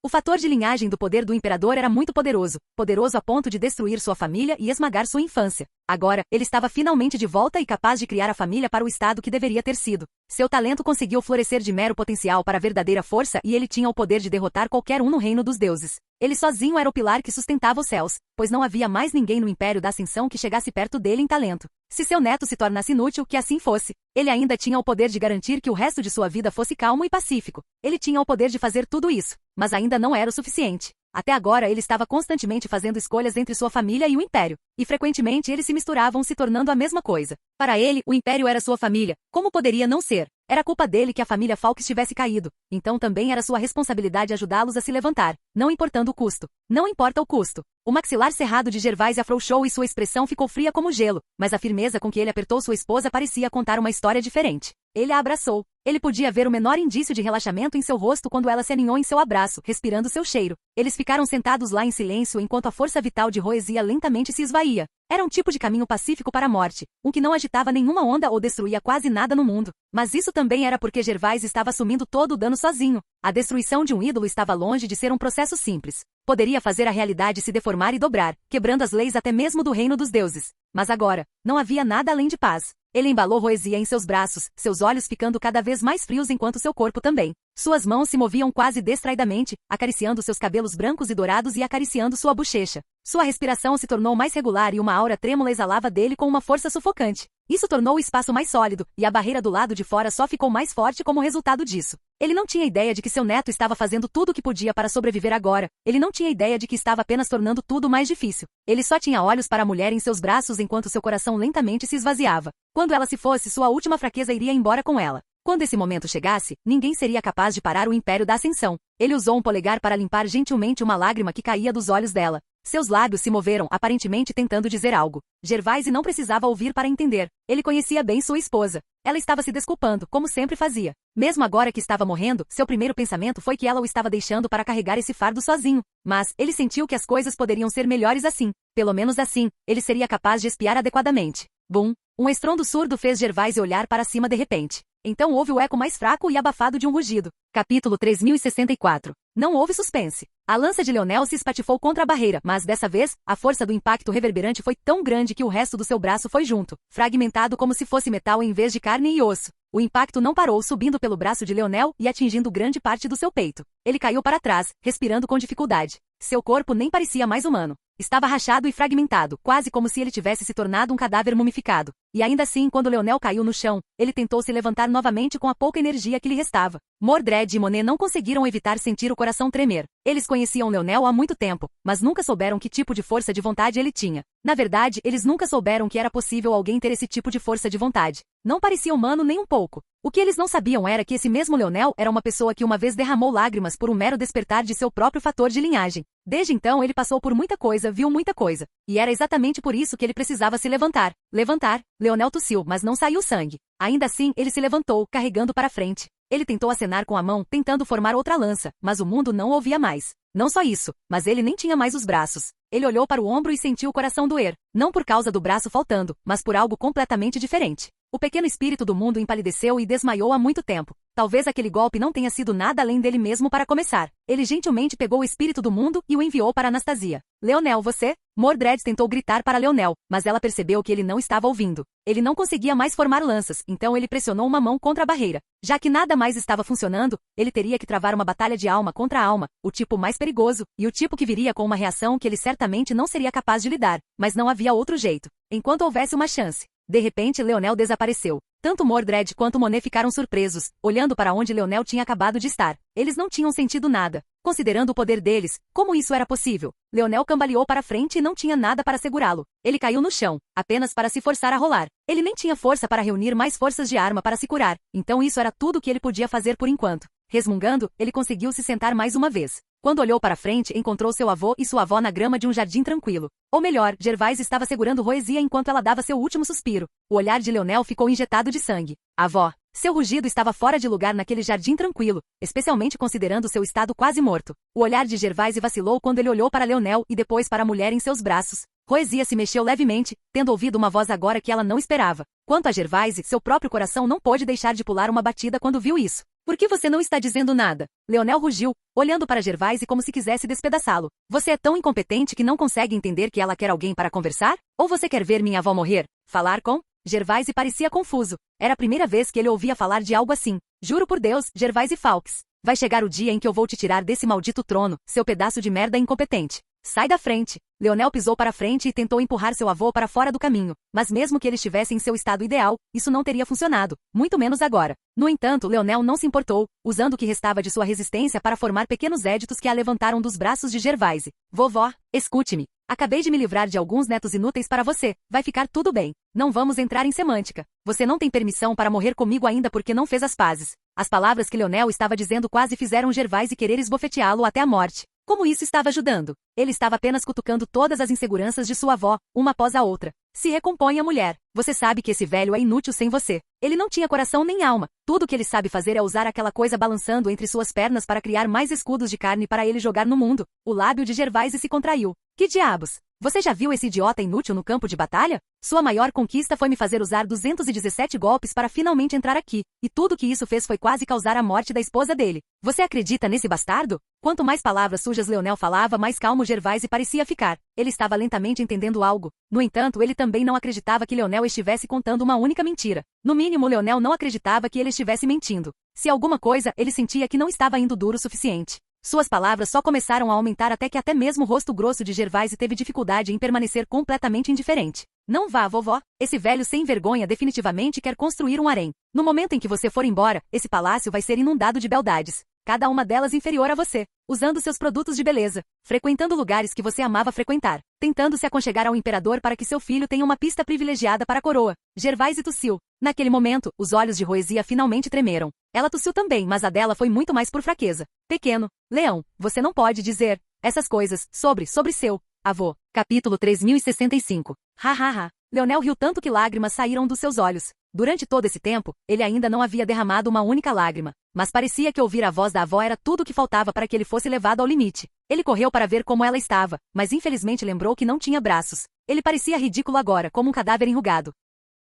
O fator de linhagem do poder do imperador era muito poderoso, poderoso a ponto de destruir sua família e esmagar sua infância. Agora, ele estava finalmente de volta e capaz de criar a família para o estado que deveria ter sido. Seu talento conseguiu florescer de mero potencial para verdadeira força e ele tinha o poder de derrotar qualquer um no reino dos deuses. Ele sozinho era o pilar que sustentava os céus, pois não havia mais ninguém no Império da Ascensão que chegasse perto dele em talento. Se seu neto se tornasse inútil, que assim fosse. Ele ainda tinha o poder de garantir que o resto de sua vida fosse calmo e pacífico. Ele tinha o poder de fazer tudo isso, mas ainda não era o suficiente. Até agora ele estava constantemente fazendo escolhas entre sua família e o Império, e frequentemente eles se misturavam se tornando a mesma coisa. Para ele, o Império era sua família, como poderia não ser? Era culpa dele que a família Falks tivesse caído, então também era sua responsabilidade ajudá-los a se levantar, não importando o custo. Não importa o custo. O maxilar cerrado de Gervaise afrouxou e sua expressão ficou fria como gelo, mas a firmeza com que ele apertou sua esposa parecia contar uma história diferente. Ele a abraçou. Ele podia ver o menor indício de relaxamento em seu rosto quando ela se aninhou em seu abraço, respirando seu cheiro. Eles ficaram sentados lá em silêncio enquanto a força vital de Roesia lentamente se esvaía. Era um tipo de caminho pacífico para a morte, um que não agitava nenhuma onda ou destruía quase nada no mundo. Mas isso também era porque Gervais estava assumindo todo o dano sozinho. A destruição de um ídolo estava longe de ser um processo simples. Poderia fazer a realidade se deformar e dobrar, quebrando as leis até mesmo do reino dos deuses. Mas agora, não havia nada além de paz. Ele embalou Roesia em seus braços, seus olhos ficando cada vez mais frios enquanto seu corpo também. Suas mãos se moviam quase distraidamente, acariciando seus cabelos brancos e dourados e acariciando sua bochecha. Sua respiração se tornou mais regular e uma aura trêmula exalava dele com uma força sufocante. Isso tornou o espaço mais sólido, e a barreira do lado de fora só ficou mais forte como resultado disso. Ele não tinha ideia de que seu neto estava fazendo tudo o que podia para sobreviver agora. Ele não tinha ideia de que estava apenas tornando tudo mais difícil. Ele só tinha olhos para a mulher em seus braços enquanto seu coração lentamente se esvaziava. Quando ela se fosse, sua última fraqueza iria embora com ela. Quando esse momento chegasse, ninguém seria capaz de parar o Império da Ascensão. Ele usou um polegar para limpar gentilmente uma lágrima que caía dos olhos dela. Seus lábios se moveram, aparentemente tentando dizer algo. Gervais não precisava ouvir para entender. Ele conhecia bem sua esposa. Ela estava se desculpando, como sempre fazia. Mesmo agora que estava morrendo, seu primeiro pensamento foi que ela o estava deixando para carregar esse fardo sozinho. Mas, ele sentiu que as coisas poderiam ser melhores assim. Pelo menos assim, ele seria capaz de espiar adequadamente. Bum! Um estrondo surdo fez Gervais olhar para cima de repente. Então houve o eco mais fraco e abafado de um rugido. Capítulo 3064. Não houve suspense. A lança de Leonel se espatifou contra a barreira, mas dessa vez, a força do impacto reverberante foi tão grande que o resto do seu braço foi junto, fragmentado como se fosse metal em vez de carne e osso. O impacto não parou, subindo pelo braço de Leonel e atingindo grande parte do seu peito. Ele caiu para trás, respirando com dificuldade. Seu corpo nem parecia mais humano. Estava rachado e fragmentado, quase como se ele tivesse se tornado um cadáver mumificado. E ainda assim, quando Leonel caiu no chão, ele tentou se levantar novamente com a pouca energia que lhe restava. Mordred e Monet não conseguiram evitar sentir o coração tremer. Eles conheciam Leonel há muito tempo, mas nunca souberam que tipo de força de vontade ele tinha. Na verdade, eles nunca souberam que era possível alguém ter esse tipo de força de vontade. Não parecia humano nem um pouco. O que eles não sabiam era que esse mesmo Leonel era uma pessoa que uma vez derramou lágrimas por um mero despertar de seu próprio fator de linhagem. Desde então ele passou por muita coisa, viu muita coisa. E era exatamente por isso que ele precisava se levantar. Levantar. Leonel tossiu, mas não saiu sangue. Ainda assim, ele se levantou, carregando para frente. Ele tentou acenar com a mão, tentando formar outra lança, mas o mundo não ouvia mais. Não só isso, mas ele nem tinha mais os braços. Ele olhou para o ombro e sentiu o coração doer. Não por causa do braço faltando, mas por algo completamente diferente. O pequeno espírito do mundo empalideceu e desmaiou há muito tempo. Talvez aquele golpe não tenha sido nada além dele mesmo para começar. Ele gentilmente pegou o espírito do mundo e o enviou para Anastasia. Leonel, você? Mordred tentou gritar para Leonel, mas ela percebeu que ele não estava ouvindo. Ele não conseguia mais formar lanças, então ele pressionou uma mão contra a barreira. Já que nada mais estava funcionando, ele teria que travar uma batalha de alma contra alma, o tipo mais perigoso, e o tipo que viria com uma reação que ele certamente não seria capaz de lidar. Mas não havia outro jeito. Enquanto houvesse uma chance. De repente, Leonel desapareceu. Tanto Mordred quanto Monet ficaram surpresos, olhando para onde Leonel tinha acabado de estar. Eles não tinham sentido nada. Considerando o poder deles, como isso era possível? Leonel cambaleou para frente e não tinha nada para segurá-lo. Ele caiu no chão, apenas para se forçar a rolar. Ele nem tinha força para reunir mais forças de arma para se curar, então isso era tudo o que ele podia fazer por enquanto. Resmungando, ele conseguiu se sentar mais uma vez. Quando olhou para frente, encontrou seu avô e sua avó na grama de um jardim tranquilo. Ou melhor, Gervais estava segurando Roesia enquanto ela dava seu último suspiro. O olhar de Leonel ficou injetado de sangue. Avó. Seu rugido estava fora de lugar naquele jardim tranquilo, especialmente considerando seu estado quase morto. O olhar de Gervais vacilou quando ele olhou para Leonel e depois para a mulher em seus braços. Roesia se mexeu levemente, tendo ouvido uma voz agora que ela não esperava. Quanto a Gervais, seu próprio coração não pôde deixar de pular uma batida quando viu isso. Por que você não está dizendo nada? Leonel rugiu, olhando para Gervais como se quisesse despedaçá-lo. Você é tão incompetente que não consegue entender que ela quer alguém para conversar? Ou você quer ver minha avó morrer? Falar com? Gervais parecia confuso. Era a primeira vez que ele ouvia falar de algo assim. Juro por Deus, Gervais Fawkes. Vai chegar o dia em que eu vou te tirar desse maldito trono, seu pedaço de merda incompetente. Sai da frente. Leonel pisou para frente e tentou empurrar seu avô para fora do caminho. Mas mesmo que ele estivesse em seu estado ideal, isso não teria funcionado. Muito menos agora. No entanto, Leonel não se importou, usando o que restava de sua resistência para formar pequenos éditos que a levantaram dos braços de Gervais. Vovó, escute-me. Acabei de me livrar de alguns netos inúteis para você. Vai ficar tudo bem. Não vamos entrar em semântica. Você não tem permissão para morrer comigo ainda porque não fez as pazes. As palavras que Leonel estava dizendo quase fizeram Gervais querer esbofeteá-lo até a morte. Como isso estava ajudando? Ele estava apenas cutucando todas as inseguranças de sua avó, uma após a outra. Se recompõe a mulher. Você sabe que esse velho é inútil sem você. Ele não tinha coração nem alma. Tudo que ele sabe fazer é usar aquela coisa balançando entre suas pernas para criar mais escudos de carne para ele jogar no mundo. O lábio de Gervaise se contraiu. Que diabos? Você já viu esse idiota inútil no campo de batalha? Sua maior conquista foi me fazer usar 217 golpes para finalmente entrar aqui, e tudo que isso fez foi quase causar a morte da esposa dele. Você acredita nesse bastardo? Quanto mais palavras sujas Leonel falava, mais calmo Gervaise parecia ficar. Ele estava lentamente entendendo algo. No entanto, ele também não acreditava que Leonel estivesse contando uma única mentira. No mínimo, Leonel não acreditava que ele estivesse mentindo. Se alguma coisa, ele sentia que não estava indo duro o suficiente. Suas palavras só começaram a aumentar até que até mesmo o rosto grosso de Gervaise teve dificuldade em permanecer completamente indiferente. Não vá, vovó. Esse velho sem vergonha definitivamente quer construir um harém. No momento em que você for embora, esse palácio vai ser inundado de beldades. Cada uma delas inferior a você, usando seus produtos de beleza, frequentando lugares que você amava frequentar, tentando se aconchegar ao imperador para que seu filho tenha uma pista privilegiada para a coroa. Gervaise tossiu. Naquele momento, os olhos de Roesia finalmente tremeram. Ela tossiu também, mas a dela foi muito mais por fraqueza. Pequeno Leão, você não pode dizer essas coisas sobre seu avô. Capítulo 3065. Ha. Leonel riu tanto que lágrimas saíram dos seus olhos. Durante todo esse tempo, ele ainda não havia derramado uma única lágrima, mas parecia que ouvir a voz da avó era tudo o que faltava para que ele fosse levado ao limite. Ele correu para ver como ela estava, mas infelizmente lembrou que não tinha braços. Ele parecia ridículo agora, como um cadáver enrugado.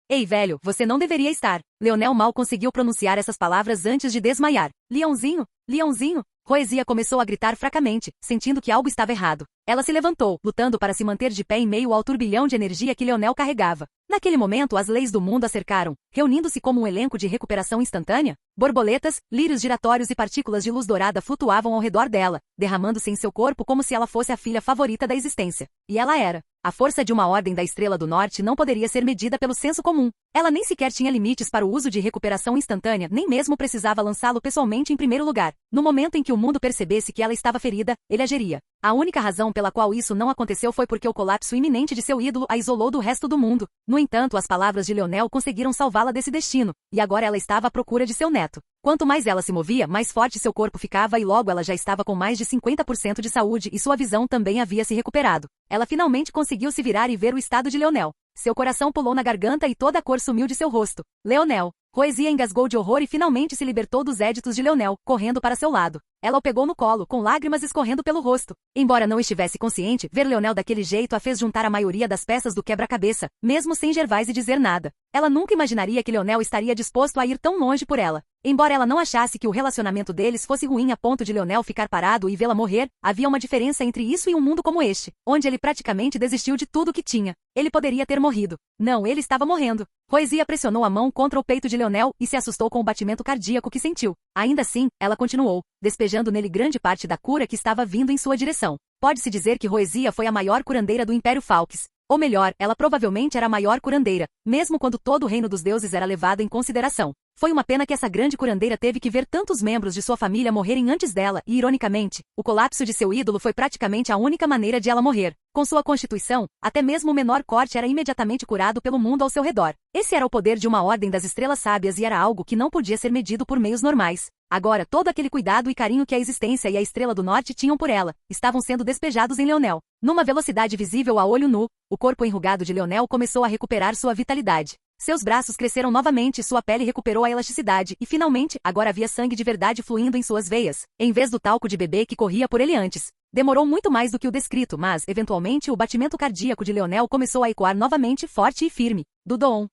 Ei, velho, você não deveria estar. Leonel mal conseguiu pronunciar essas palavras antes de desmaiar. Leãozinho, Leãozinho. Roesia começou a gritar fracamente, sentindo que algo estava errado. Ela se levantou, lutando para se manter de pé em meio ao turbilhão de energia que Leonel carregava. Naquele momento, as leis do mundo a cercaram, reunindo-se como um elenco de recuperação instantânea. Borboletas, lírios giratórios e partículas de luz dourada flutuavam ao redor dela, derramando-se em seu corpo como se ela fosse a filha favorita da existência. E ela era. A força de uma ordem da Estrela do Norte não poderia ser medida pelo senso comum. Ela nem sequer tinha limites para o uso de recuperação instantânea, nem mesmo precisava lançá-lo pessoalmente em primeiro lugar. No momento em que o mundo percebesse que ela estava ferida, ele agiria. A única razão pela qual isso não aconteceu foi porque o colapso iminente de seu ídolo a isolou do resto do mundo. No entanto, as palavras de Leonel conseguiram salvá-la desse destino, e agora ela estava à procura de seu neto. Quanto mais ela se movia, mais forte seu corpo ficava e logo ela já estava com mais de 50% de saúde e sua visão também havia se recuperado. Ela finalmente conseguiu se virar e ver o estado de Leonel. Seu coração pulou na garganta e toda a cor sumiu de seu rosto. Leonel. Roesia engasgou de horror e finalmente se libertou dos éditos de Leonel, correndo para seu lado. Ela o pegou no colo, com lágrimas escorrendo pelo rosto. Embora não estivesse consciente, ver Leonel daquele jeito a fez juntar a maioria das peças do quebra-cabeça, mesmo sem Gervaise dizer nada. Ela nunca imaginaria que Leonel estaria disposto a ir tão longe por ela. Embora ela não achasse que o relacionamento deles fosse ruim a ponto de Leonel ficar parado e vê-la morrer, havia uma diferença entre isso e um mundo como este, onde ele praticamente desistiu de tudo o que tinha. Ele poderia ter morrido. Não, ele estava morrendo. Roesia pressionou a mão contra o peito de Leonel e se assustou com o batimento cardíaco que sentiu. Ainda assim, ela continuou, despejando nele grande parte da cura que estava vindo em sua direção. Pode-se dizer que Roesia foi a maior curandeira do Império Falques. Ou melhor, ela provavelmente era a maior curandeira, mesmo quando todo o reino dos deuses era levado em consideração. Foi uma pena que essa grande curandeira teve que ver tantos membros de sua família morrerem antes dela e, ironicamente, o colapso de seu ídolo foi praticamente a única maneira de ela morrer. Com sua constituição, até mesmo o menor corte era imediatamente curado pelo mundo ao seu redor. Esse era o poder de uma ordem das estrelas sábias e era algo que não podia ser medido por meios normais. Agora, todo aquele cuidado e carinho que a existência e a Estrela do Norte tinham por ela, estavam sendo despejados em Leonel. Numa velocidade visível a olho nu, o corpo enrugado de Leonel começou a recuperar sua vitalidade. Seus braços cresceram novamente e sua pele recuperou a elasticidade e, finalmente, agora havia sangue de verdade fluindo em suas veias, em vez do talco de bebê que corria por ele antes. Demorou muito mais do que o descrito, mas, eventualmente, o batimento cardíaco de Leonel começou a ecoar novamente forte e firme. Dudoon.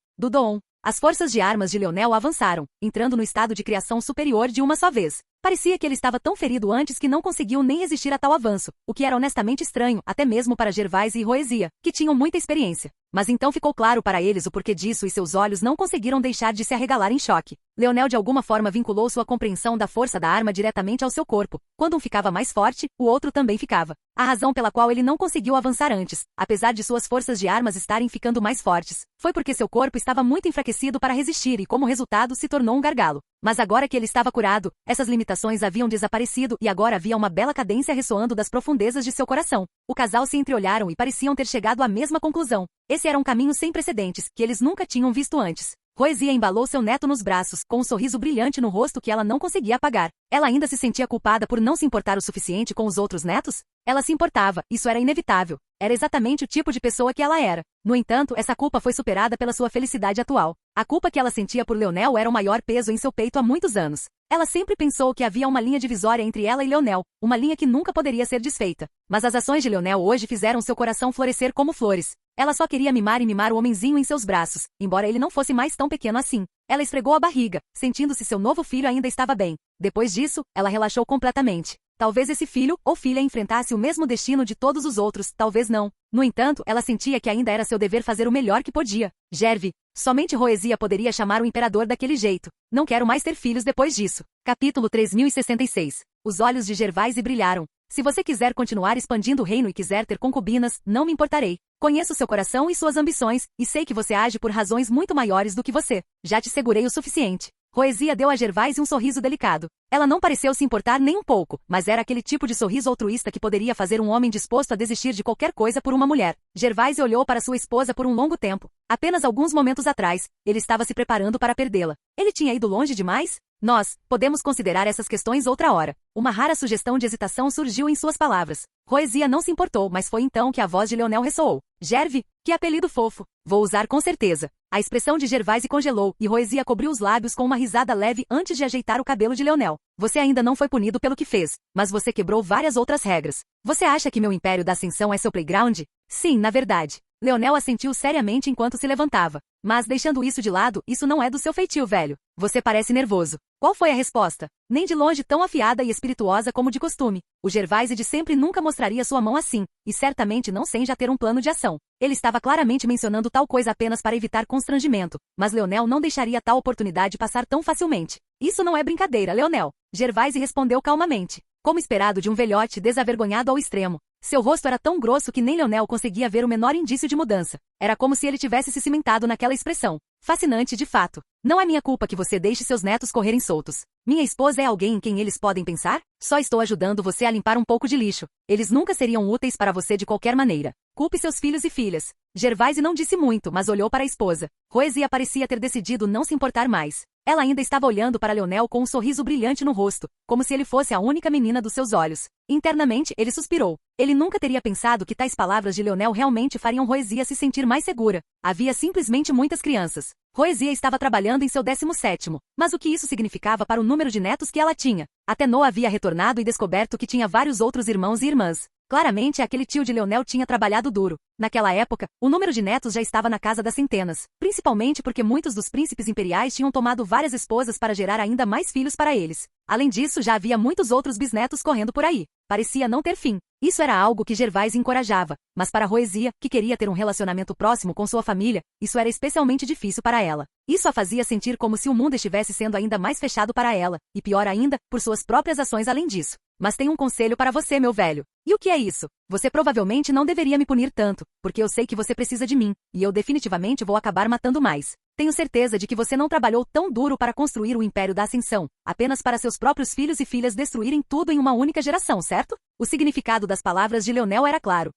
As forças de armas de Leonel avançaram, entrando no estado de criação superior de uma só vez. Parecia que ele estava tão ferido antes que não conseguiu nem resistir a tal avanço, o que era honestamente estranho, até mesmo para Gervaise e Roesia, que tinham muita experiência. Mas então ficou claro para eles o porquê disso e seus olhos não conseguiram deixar de se arregalar em choque. Leonel de alguma forma vinculou sua compreensão da força da arma diretamente ao seu corpo. Quando um ficava mais forte, o outro também ficava. A razão pela qual ele não conseguiu avançar antes, apesar de suas forças de armas estarem ficando mais fortes, foi porque seu corpo estava muito enfraquecido para resistir e como resultado se tornou um gargalo. Mas agora que ele estava curado, essas limitações haviam desaparecido e agora havia uma bela cadência ressoando das profundezas de seu coração. O casal se entreolharam e pareciam ter chegado à mesma conclusão. Esse era um caminho sem precedentes, que eles nunca tinham visto antes. Roesia embalou seu neto nos braços, com um sorriso brilhante no rosto que ela não conseguia apagar. Ela ainda se sentia culpada por não se importar o suficiente com os outros netos? Ela se importava, isso era inevitável. Era exatamente o tipo de pessoa que ela era. No entanto, essa culpa foi superada pela sua felicidade atual. A culpa que ela sentia por Leonel era o maior peso em seu peito há muitos anos. Ela sempre pensou que havia uma linha divisória entre ela e Leonel, uma linha que nunca poderia ser desfeita. Mas as ações de Leonel hoje fizeram seu coração florescer como flores. Ela só queria mimar e mimar o homenzinho em seus braços, embora ele não fosse mais tão pequeno assim. Ela esfregou a barriga, sentindo se seu novo filho ainda estava bem. Depois disso, ela relaxou completamente. Talvez esse filho ou filha enfrentasse o mesmo destino de todos os outros, talvez não. No entanto, ela sentia que ainda era seu dever fazer o melhor que podia. Gerve. Somente Roesia poderia chamar o imperador daquele jeito. Não quero mais ter filhos depois disso. Capítulo 3066. Os olhos de Gervaise brilharam. Se você quiser continuar expandindo o reino e quiser ter concubinas, não me importarei. Conheço seu coração e suas ambições, e sei que você age por razões muito maiores do que você. Já te segurei o suficiente. Roesia deu a Gervaise um sorriso delicado. Ela não pareceu se importar nem um pouco, mas era aquele tipo de sorriso altruísta que poderia fazer um homem disposto a desistir de qualquer coisa por uma mulher. Gervaise olhou para sua esposa por um longo tempo. Apenas alguns momentos atrás, ele estava se preparando para perdê-la. Ele tinha ido longe demais? Nós podemos considerar essas questões outra hora. Uma rara sugestão de hesitação surgiu em suas palavras. Roesia não se importou, mas foi então que a voz de Leonel ressoou. Gerve, que apelido fofo. Vou usar com certeza. A expressão de Gervaise congelou, e Roesia cobriu os lábios com uma risada leve antes de ajeitar o cabelo de Leonel. Você ainda não foi punido pelo que fez, mas você quebrou várias outras regras. Você acha que meu Império da Ascensão é seu playground? Sim, na verdade. Leonel assentiu seriamente enquanto se levantava. Mas deixando isso de lado, isso não é do seu feitio, velho. Você parece nervoso. Qual foi a resposta? Nem de longe tão afiada e espirituosa como de costume. O Gervaise de sempre nunca mostraria sua mão assim, e certamente não sem já ter um plano de ação. Ele estava claramente mencionando tal coisa apenas para evitar constrangimento, mas Leonel não deixaria tal oportunidade passar tão facilmente. Isso não é brincadeira, Leonel. Gervaise respondeu calmamente. Como esperado de um velhote desavergonhado ao extremo. Seu rosto era tão grosso que nem Leonel conseguia ver o menor indício de mudança. Era como se ele tivesse se cimentado naquela expressão. Fascinante de fato. Não é minha culpa que você deixe seus netos correrem soltos. Minha esposa é alguém em quem eles podem pensar? Só estou ajudando você a limpar um pouco de lixo. Eles nunca seriam úteis para você de qualquer maneira. Culpe seus filhos e filhas. Gervaise não disse muito, mas olhou para a esposa. Roesia parecia ter decidido não se importar mais. Ela ainda estava olhando para Leonel com um sorriso brilhante no rosto, como se ele fosse a única menina dos seus olhos. Internamente, ele suspirou. Ele nunca teria pensado que tais palavras de Leonel realmente fariam Roesia se sentir mais segura. Havia simplesmente muitas crianças. Roesia estava trabalhando em seu 17º, mas o que isso significava para o número de netos que ela tinha? Até Noah havia retornado e descoberto que tinha vários outros irmãos e irmãs. Claramente, aquele tio de Leonel tinha trabalhado duro. Naquela época, o número de netos já estava na casa das centenas, principalmente porque muitos dos príncipes imperiais tinham tomado várias esposas para gerar ainda mais filhos para eles. Além disso, já havia muitos outros bisnetos correndo por aí. Parecia não ter fim. Isso era algo que Gervaise encorajava, mas para Roesia, que queria ter um relacionamento próximo com sua família, isso era especialmente difícil para ela. Isso a fazia sentir como se o mundo estivesse sendo ainda mais fechado para ela, e pior ainda, por suas próprias ações além disso. Mas tenho um conselho para você, meu velho. E o que é isso? Você provavelmente não deveria me punir tanto, porque eu sei que você precisa de mim, e eu definitivamente vou acabar matando mais. Tenho certeza de que você não trabalhou tão duro para construir o Império da Ascensão, apenas para seus próprios filhos e filhas destruírem tudo em uma única geração, certo? O significado das palavras de Leonel era claro.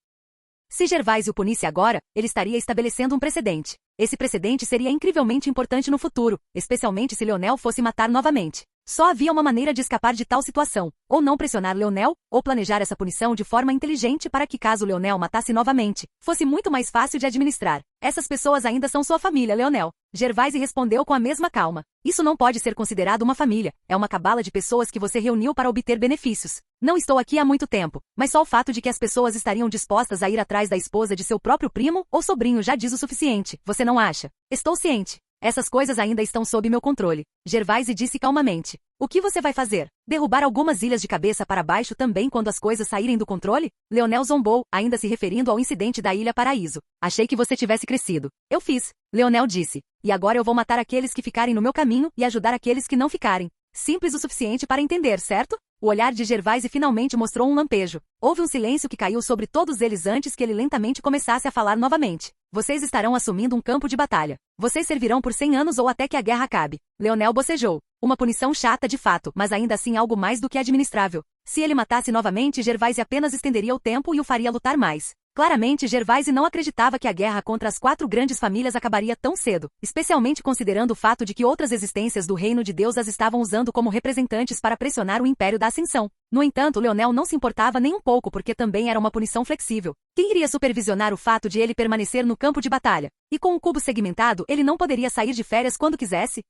Se Gervaise o punisse agora, ele estaria estabelecendo um precedente. Esse precedente seria incrivelmente importante no futuro, especialmente se Leonel fosse matar novamente. Só havia uma maneira de escapar de tal situação, ou não pressionar Leonel, ou planejar essa punição de forma inteligente para que caso Leonel matasse novamente, fosse muito mais fácil de administrar. Essas pessoas ainda são sua família, Leonel. Gervaise respondeu com a mesma calma. Isso não pode ser considerado uma família, é uma cabala de pessoas que você reuniu para obter benefícios. Não estou aqui há muito tempo, mas só o fato de que as pessoas estariam dispostas a ir atrás da esposa de seu próprio primo ou sobrinho já diz o suficiente, você não acha? Estou ciente. Essas coisas ainda estão sob meu controle. Gervaise disse calmamente. O que você vai fazer? Derrubar algumas ilhas de cabeça para baixo também quando as coisas saírem do controle? Leonel zombou, ainda se referindo ao incidente da Ilha Paraíso. Achei que você tivesse crescido. Eu fiz. Leonel disse. E agora eu vou matar aqueles que ficarem no meu caminho e ajudar aqueles que não ficarem. Simples o suficiente para entender, certo? O olhar de Gervaise finalmente mostrou um lampejo. Houve um silêncio que caiu sobre todos eles antes que ele lentamente começasse a falar novamente. Vocês estarão assumindo um campo de batalha. Vocês servirão por 100 anos ou até que a guerra acabe. Leonel bocejou. Uma punição chata de fato, mas ainda assim algo mais do que administrável. Se ele matasse novamente, Gervaise apenas estenderia o tempo e o faria lutar mais. Claramente, Gervaise não acreditava que a guerra contra as 4 grandes famílias acabaria tão cedo, especialmente considerando o fato de que outras existências do reino de Deus as estavam usando como representantes para pressionar o Império da Ascensão. No entanto, Leonel não se importava nem um pouco porque também era uma punição flexível. Quem iria supervisionar o fato de ele permanecer no campo de batalha? E com o cubo segmentado, ele não poderia sair de férias quando quisesse?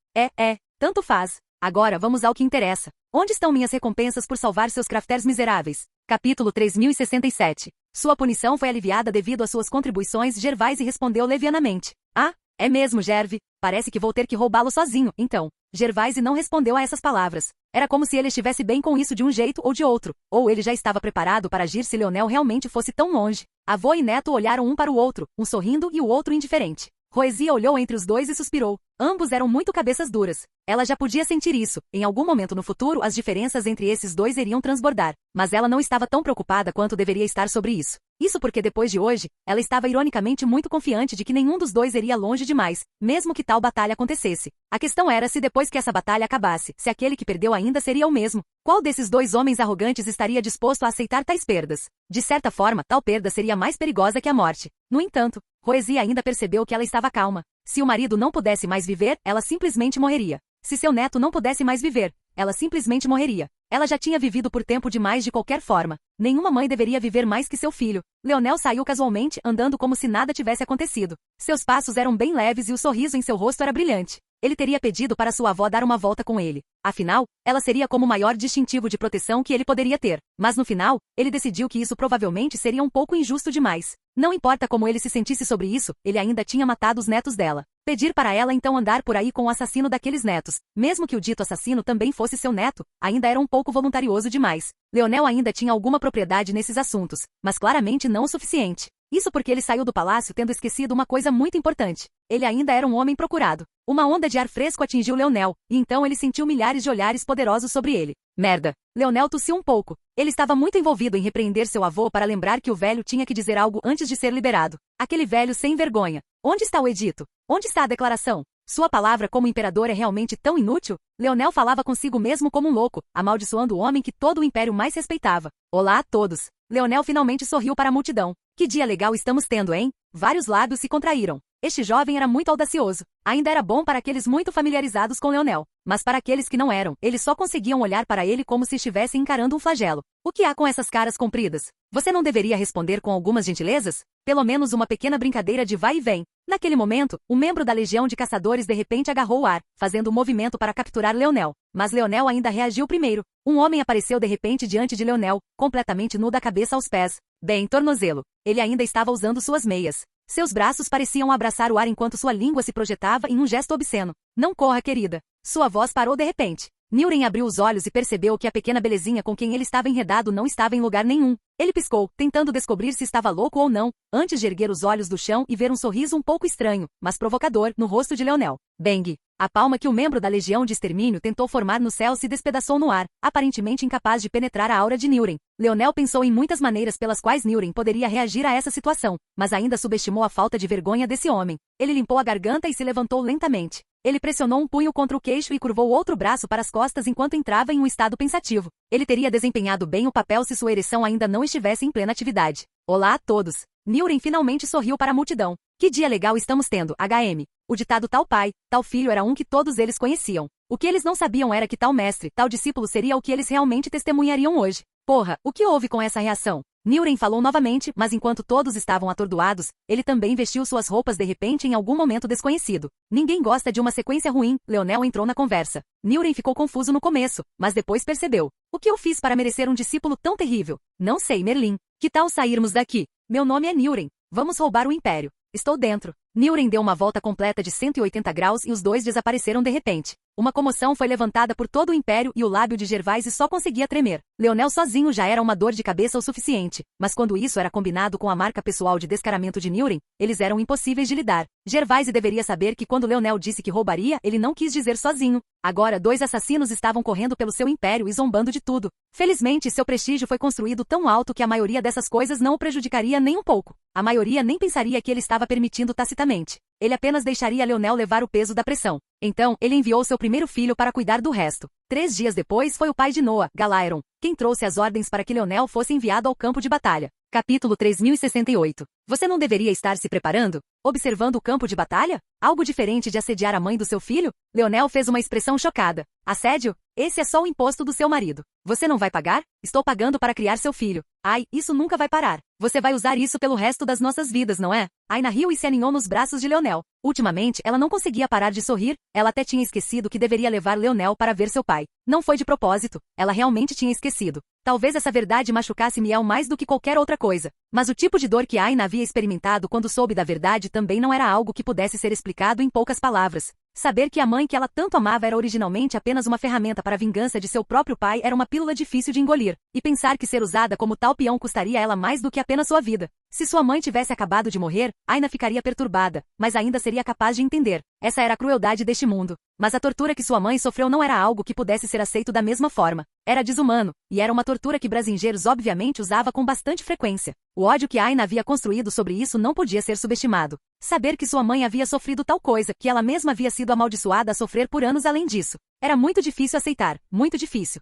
Tanto faz. Agora vamos ao que interessa. Onde estão minhas recompensas por salvar seus crafters miseráveis? Capítulo 3067. Sua punição foi aliviada devido às suas contribuições. Gervaise respondeu levianamente. Ah, é mesmo, Gerve. Parece que vou ter que roubá-lo sozinho, então. Gervaise não respondeu a essas palavras. Era como se ele estivesse bem com isso de um jeito ou de outro, ou ele já estava preparado para agir se Leonel realmente fosse tão longe. Avô e neto olharam um para o outro, um sorrindo e o outro indiferente. Roesia olhou entre os dois e suspirou. Ambos eram muito cabeças duras. Ela já podia sentir isso. Em algum momento no futuro, as diferenças entre esses dois iriam transbordar. Mas ela não estava tão preocupada quanto deveria estar sobre isso. Isso porque depois de hoje, ela estava ironicamente muito confiante de que nenhum dos dois iria longe demais, mesmo que tal batalha acontecesse. A questão era se depois que essa batalha acabasse, se aquele que perdeu ainda seria o mesmo. Qual desses dois homens arrogantes estaria disposto a aceitar tais perdas? De certa forma, tal perda seria mais perigosa que a morte. No entanto, Roesia ainda percebeu que ela estava calma. Se o marido não pudesse mais viver, ela simplesmente morreria. Se seu neto não pudesse mais viver, ela simplesmente morreria. Ela já tinha vivido por tempo demais de qualquer forma. Nenhuma mãe deveria viver mais que seu filho. Leonel saiu casualmente, andando como se nada tivesse acontecido. Seus passos eram bem leves e o sorriso em seu rosto era brilhante. Ele teria pedido para sua avó dar uma volta com ele. Afinal, ela seria como o maior distintivo de proteção que ele poderia ter. Mas no final, ele decidiu que isso provavelmente seria um pouco injusto demais. Não importa como ele se sentisse sobre isso, ele ainda tinha matado os netos dela. Pedir para ela então andar por aí com o assassino daqueles netos, mesmo que o dito assassino também fosse seu neto, ainda era um pouco voluntarioso demais. Leonel ainda tinha alguma propriedade nesses assuntos, mas claramente não o suficiente. Isso porque ele saiu do palácio tendo esquecido uma coisa muito importante. Ele ainda era um homem procurado. Uma onda de ar fresco atingiu Leonel, e então ele sentiu milhares de olhares poderosos sobre ele. Merda. Leonel tossiu um pouco. Ele estava muito envolvido em repreender seu avô para lembrar que o velho tinha que dizer algo antes de ser liberado. Aquele velho sem vergonha. Onde está o edito? Onde está a declaração? Sua palavra como imperador é realmente tão inútil? Leonel falava consigo mesmo como um louco, amaldiçoando o homem que todo o império mais respeitava. Olá a todos. Leonel finalmente sorriu para a multidão. Que dia legal estamos tendo, hein? Vários lábios se contraíram. Este jovem era muito audacioso. Ainda era bom para aqueles muito familiarizados com Leonel. Mas para aqueles que não eram, eles só conseguiam olhar para ele como se estivessem encarando um flagelo. O que há com essas caras compridas? Você não deveria responder com algumas gentilezas? Pelo menos uma pequena brincadeira de vai e vem. Naquele momento, um membro da legião de caçadores de repente agarrou o ar, fazendo um movimento para capturar Leonel. Mas Leonel ainda reagiu primeiro. Um homem apareceu de repente diante de Leonel, completamente nu da cabeça aos pés. Bem, tornozelo. Ele ainda estava usando suas meias. Seus braços pareciam abraçar o ar enquanto sua língua se projetava em um gesto obsceno. Não corra, querida. Sua voz parou de repente. Niuren abriu os olhos e percebeu que a pequena belezinha com quem ele estava enredado não estava em lugar nenhum. Ele piscou, tentando descobrir se estava louco ou não, antes de erguer os olhos do chão e ver um sorriso um pouco estranho, mas provocador, no rosto de Leonel. Bang! A palma que o membro da legião de extermínio tentou formar no céu se despedaçou no ar, aparentemente incapaz de penetrar a aura de Niuren. Leonel pensou em muitas maneiras pelas quais Niuren poderia reagir a essa situação, mas ainda subestimou a falta de vergonha desse homem. Ele limpou a garganta e se levantou lentamente. Ele pressionou um punho contra o queixo e curvou outro braço para as costas enquanto entrava em um estado pensativo. Ele teria desempenhado bem o papel se sua ereção ainda não estivesse em plena atividade. Olá a todos. Niuren finalmente sorriu para a multidão. Que dia legal estamos tendo, HM. O ditado tal pai, tal filho era um que todos eles conheciam. O que eles não sabiam era que tal mestre, tal discípulo seria o que eles realmente testemunhariam hoje. Porra, o que houve com essa reação? Niuren falou novamente, mas enquanto todos estavam atordoados, ele também vestiu suas roupas de repente em algum momento desconhecido. Ninguém gosta de uma sequência ruim, Leonel entrou na conversa. Niuren ficou confuso no começo, mas depois percebeu. O que eu fiz para merecer um discípulo tão terrível? Não sei, Merlin. Que tal sairmos daqui? Meu nome é Niuren. Vamos roubar o Império. Estou dentro. Niuren deu uma volta completa de 180 graus e os dois desapareceram de repente. Uma comoção foi levantada por todo o Império e o lábio de Gervaise só conseguia tremer. Leonel sozinho já era uma dor de cabeça o suficiente, mas quando isso era combinado com a marca pessoal de descaramento de Niuren, eles eram impossíveis de lidar. Gervaise deveria saber que quando Leonel disse que roubaria, ele não quis dizer sozinho. Agora 2 assassinos estavam correndo pelo seu império e zombando de tudo. Felizmente, seu prestígio foi construído tão alto que a maioria dessas coisas não o prejudicaria nem um pouco. A maioria nem pensaria que ele estava permitindo tacitamente. Ele apenas deixaria Leonel levar o peso da pressão. Então, ele enviou seu primeiro filho para cuidar do resto. 3 dias depois foi o pai de Noah, Galaeron, quem trouxe as ordens para que Leonel fosse enviado ao campo de batalha. Capítulo 3068. Você não deveria estar se preparando? Observando o campo de batalha? Algo diferente de assediar a mãe do seu filho? Leonel fez uma expressão chocada. Assédio? Esse é só o imposto do seu marido. Você não vai pagar? Estou pagando para criar seu filho. Ai, isso nunca vai parar. Você vai usar isso pelo resto das nossas vidas, não é? Aina riu e se aninhou nos braços de Leonel. Ultimamente, ela não conseguia parar de sorrir, ela até tinha esquecido que deveria levar Leonel para ver seu pai. Não foi de propósito, ela realmente tinha esquecido. Talvez essa verdade machucasse Miel mais do que qualquer outra coisa. Mas o tipo de dor que Aina havia experimentado quando soube da verdade também não era algo que pudesse ser explicado em poucas palavras. Saber que a mãe que ela tanto amava era originalmente apenas uma ferramenta para a vingança de seu próprio pai era uma pílula difícil de engolir. E pensar que ser usada como tal peão custaria a ela mais do que apenas sua vida. Se sua mãe tivesse acabado de morrer, Aina ficaria perturbada, mas ainda seria capaz de entender. Essa era a crueldade deste mundo. Mas a tortura que sua mãe sofreu não era algo que pudesse ser aceito da mesma forma. Era desumano, e era uma tortura que Brasingeiros obviamente usava com bastante frequência. O ódio que Aina havia construído sobre isso não podia ser subestimado. Saber que sua mãe havia sofrido tal coisa, que ela mesma havia sido amaldiçoada a sofrer por anos além disso. Era muito difícil aceitar, muito difícil.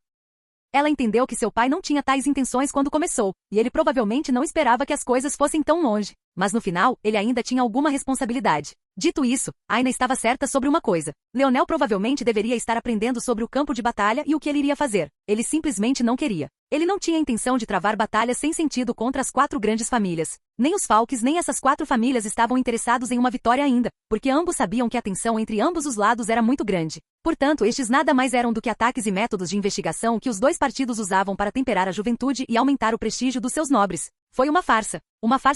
Ela entendeu que seu pai não tinha tais intenções quando começou, e ele provavelmente não esperava que as coisas fossem tão longe. Mas no final, ele ainda tinha alguma responsabilidade. Dito isso, Aina estava certa sobre uma coisa. Leonel provavelmente deveria estar aprendendo sobre o campo de batalha e o que ele iria fazer. Ele simplesmente não queria. Ele não tinha intenção de travar batalhas sem sentido contra as 4 grandes famílias. Nem os Falques nem essas 4 famílias estavam interessados em uma vitória ainda, porque ambos sabiam que a tensão entre ambos os lados era muito grande. Portanto, estes nada mais eram do que ataques e métodos de investigação que os dois partidos usavam para temperar a juventude e aumentar o prestígio dos seus nobres. Foi uma farsa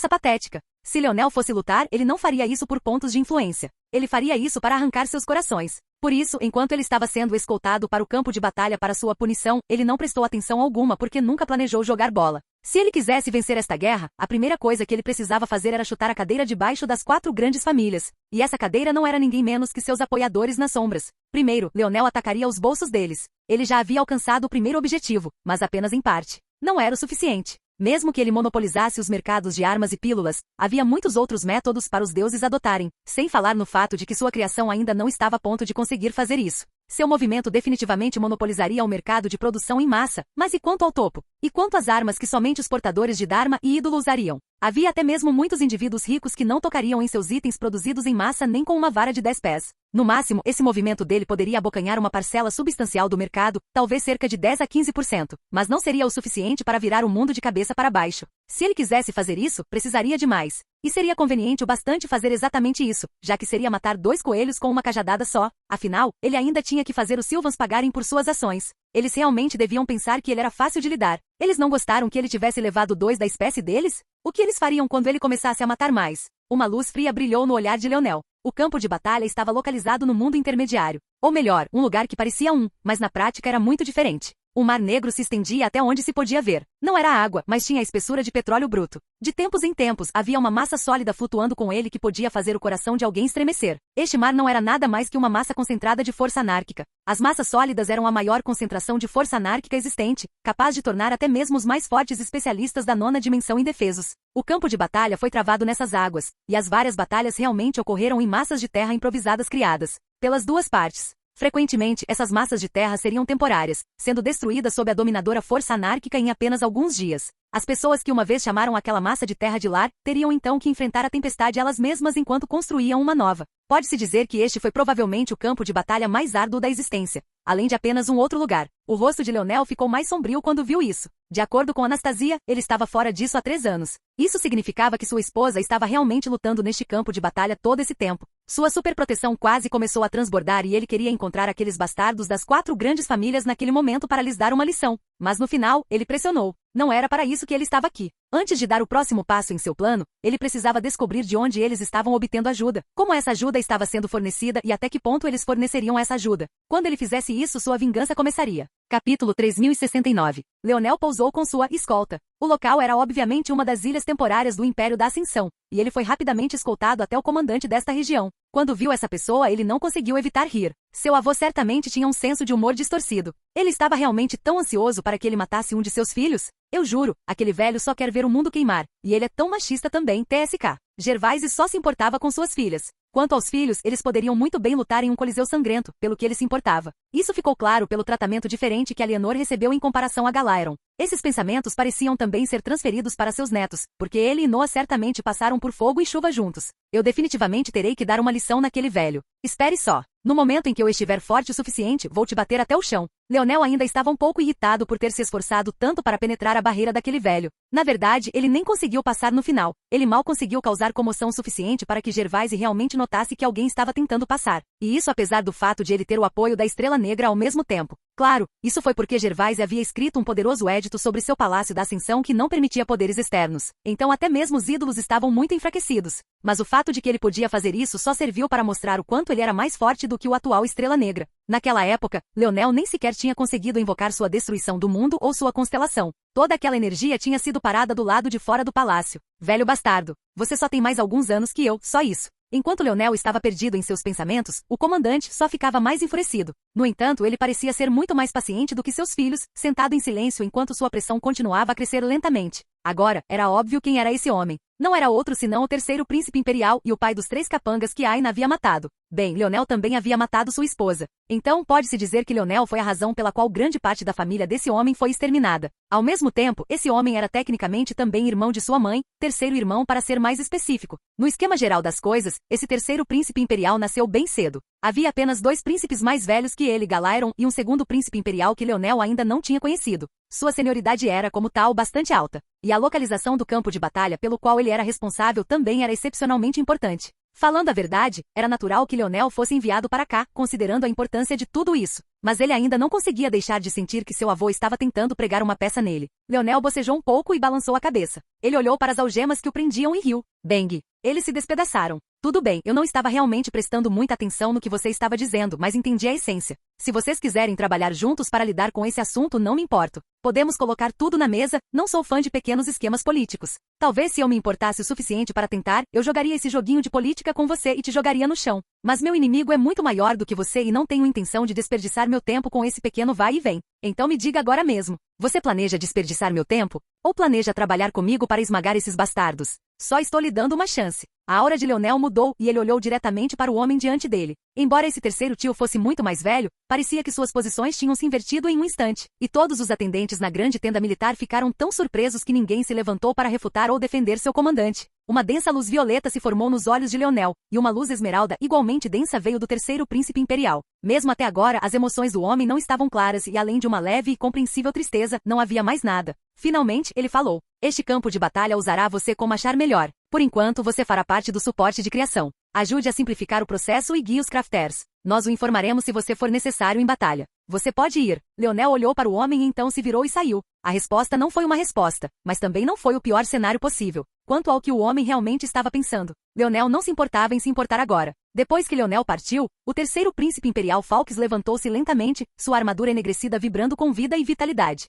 patética. Se Leonel fosse lutar, ele não faria isso por pontos de influência. Ele faria isso para arrancar seus corações. Por isso, enquanto ele estava sendo escoltado para o campo de batalha para sua punição, ele não prestou atenção alguma porque nunca planejou jogar bola. Se ele quisesse vencer esta guerra, a primeira coisa que ele precisava fazer era chutar a cadeira debaixo das 4 grandes famílias. E essa cadeira não era ninguém menos que seus apoiadores nas sombras. Primeiro, Leonel atacaria os bolsos deles. Ele já havia alcançado o primeiro objetivo, mas apenas em parte. Não era o suficiente. Mesmo que ele monopolizasse os mercados de armas e pílulas, havia muitos outros métodos para os deuses adotarem, sem falar no fato de que sua criação ainda não estava a ponto de conseguir fazer isso. Seu movimento definitivamente monopolizaria o mercado de produção em massa, mas e quanto ao topo? E quanto às armas que somente os portadores de Dharma e ídolo usariam? Havia até mesmo muitos indivíduos ricos que não tocariam em seus itens produzidos em massa nem com uma vara de 10 pés. No máximo, esse movimento dele poderia abocanhar uma parcela substancial do mercado, talvez cerca de 10 a 15%, mas não seria o suficiente para virar o mundo de cabeça para baixo. Se ele quisesse fazer isso, precisaria de mais. E seria conveniente o bastante fazer exatamente isso, já que seria matar 2 coelhos com uma cajadada só. Afinal, ele ainda tinha que fazer os Sylvans pagarem por suas ações. Eles realmente deviam pensar que ele era fácil de lidar. Eles não gostaram que ele tivesse levado 2 da espécie deles? O que eles fariam quando ele começasse a matar mais? Uma luz fria brilhou no olhar de Leonel. O campo de batalha estava localizado no mundo intermediário. Ou melhor, um lugar que parecia mas na prática era muito diferente. O Mar Negro se estendia até onde se podia ver. Não era água, mas tinha a espessura de petróleo bruto. De tempos em tempos, havia uma massa sólida flutuando com ele que podia fazer o coração de alguém estremecer. Este mar não era nada mais que uma massa concentrada de força anárquica. As massas sólidas eram a maior concentração de força anárquica existente, capaz de tornar até mesmo os mais fortes especialistas da 9ª dimensão indefesos. O campo de batalha foi travado nessas águas, e as várias batalhas realmente ocorreram em massas de terra improvisadas criadas pelas 2 partes. Frequentemente, essas massas de terra seriam temporárias, sendo destruídas sob a dominadora força anárquica em apenas alguns dias. As pessoas que uma vez chamaram aquela massa de terra de lar, teriam então que enfrentar a tempestade elas mesmas enquanto construíam uma nova. Pode-se dizer que este foi provavelmente o campo de batalha mais árduo da existência, além de apenas um outro lugar. O rosto de Leonel ficou mais sombrio quando viu isso. De acordo com Anastasia, ele estava fora disso há 3 anos. Isso significava que sua esposa estava realmente lutando neste campo de batalha todo esse tempo. Sua superproteção quase começou a transbordar e ele queria encontrar aqueles bastardos das 4 grandes famílias naquele momento para lhes dar uma lição. Mas no final, ele pressionou. Não era para isso que ele estava aqui. Antes de dar o próximo passo em seu plano, ele precisava descobrir de onde eles estavam obtendo ajuda, como essa ajuda estava sendo fornecida e até que ponto eles forneceriam essa ajuda. Quando ele fizesse isso, sua vingança começaria. Capítulo 3069. Leonel pousou com sua escolta. O local era obviamente uma das ilhas temporárias do Império da Ascensão, e ele foi rapidamente escoltado até o comandante desta região. Quando viu essa pessoa, ele não conseguiu evitar rir. Seu avô certamente tinha um senso de humor distorcido. Ele estava realmente tão ansioso para que ele matasse um de seus filhos? Eu juro, aquele velho só quer ver o mundo queimar. E ele é tão machista também, TSK. Gervaise só se importava com suas filhas. Quanto aos filhos, eles poderiam muito bem lutar em um coliseu sangrento, pelo que ele se importava. Isso ficou claro pelo tratamento diferente que Alienor recebeu em comparação a Galaeron. Esses pensamentos pareciam também ser transferidos para seus netos, porque ele e Noa certamente passaram por fogo e chuva juntos. Eu definitivamente terei que dar uma lição naquele velho. Espere só. No momento em que eu estiver forte o suficiente, vou te bater até o chão. Leonel ainda estava um pouco irritado por ter se esforçado tanto para penetrar a barreira daquele velho. Na verdade, ele nem conseguiu passar no final. Ele mal conseguiu causar comoção suficiente para que Gervaise realmente notasse que alguém estava tentando passar. E isso apesar do fato de ele ter o apoio da Estrela Negra ao mesmo tempo. Claro, isso foi porque Gervaise havia escrito um poderoso édito sobre seu Palácio da Ascensão que não permitia poderes externos. Então até mesmo os ídolos estavam muito enfraquecidos. Mas o fato de que ele podia fazer isso só serviu para mostrar o quanto ele era mais forte do que o atual Estrela Negra. Naquela época, Leonel nem sequer tinha conseguido invocar sua destruição do mundo ou sua constelação. Toda aquela energia tinha sido parada do lado de fora do palácio. Velho bastardo, você só tem mais alguns anos que eu, só isso. Enquanto Leonel estava perdido em seus pensamentos, o comandante só ficava mais enfurecido. No entanto, ele parecia ser muito mais paciente do que seus filhos, sentado em silêncio enquanto sua pressão continuava a crescer lentamente. Agora, era óbvio quem era esse homem. Não era outro senão o terceiro príncipe imperial e o pai dos 3 capangas que Aina havia matado. Bem, Leonel também havia matado sua esposa. Então, pode-se dizer que Leonel foi a razão pela qual grande parte da família desse homem foi exterminada. Ao mesmo tempo, esse homem era tecnicamente também irmão de sua mãe, terceiro irmão para ser mais específico. No esquema geral das coisas, esse terceiro príncipe imperial nasceu bem cedo. Havia apenas 2 príncipes mais velhos que ele, Galaeron, e um segundo príncipe imperial que Leonel ainda não tinha conhecido. Sua senioridade era, como tal, bastante alta. E a localização do campo de batalha pelo qual ele era responsável também era excepcionalmente importante. Falando a verdade, era natural que Leonel fosse enviado para cá, considerando a importância de tudo isso. Mas ele ainda não conseguia deixar de sentir que seu avô estava tentando pregar uma peça nele. Leonel bocejou um pouco e balançou a cabeça. Ele olhou para as algemas que o prendiam e riu. Bang! Eles se despedaçaram. Tudo bem, eu não estava realmente prestando muita atenção no que você estava dizendo, mas entendi a essência. Se vocês quiserem trabalhar juntos para lidar com esse assunto, não me importo. Podemos colocar tudo na mesa, não sou fã de pequenos esquemas políticos. Talvez se eu me importasse o suficiente para tentar, eu jogaria esse joguinho de política com você e te jogaria no chão. Mas meu inimigo é muito maior do que você e não tenho intenção de desperdiçar meu tempo com esse pequeno vai e vem. Então me diga agora mesmo. Você planeja desperdiçar meu tempo? Ou planeja trabalhar comigo para esmagar esses bastardos? Só estou lhe dando uma chance. A aura de Leonel mudou e ele olhou diretamente para o homem diante dele. Embora esse terceiro tio fosse muito mais velho, parecia que suas posições tinham se invertido em um instante. E todos os atendentes na grande tenda militar ficaram tão surpresos que ninguém se levantou para refutar ou defender seu comandante. Uma densa luz violeta se formou nos olhos de Leonel, e uma luz esmeralda igualmente densa veio do terceiro príncipe imperial. Mesmo até agora, as emoções do homem não estavam claras e além de uma leve e compreensível tristeza, não havia mais nada. Finalmente, ele falou. Este campo de batalha usará você como achar melhor. Por enquanto, você fará parte do suporte de criação. Ajude a simplificar o processo e guie os crafters. Nós o informaremos se você for necessário em batalha. Você pode ir. Leonel olhou para o homem e então se virou e saiu. A resposta não foi uma resposta, mas também não foi o pior cenário possível. Quanto ao que o homem realmente estava pensando, Leonel não se importava em se importar agora. Depois que Leonel partiu, o terceiro príncipe imperial Falks levantou-se lentamente, sua armadura enegrecida vibrando com vida e vitalidade.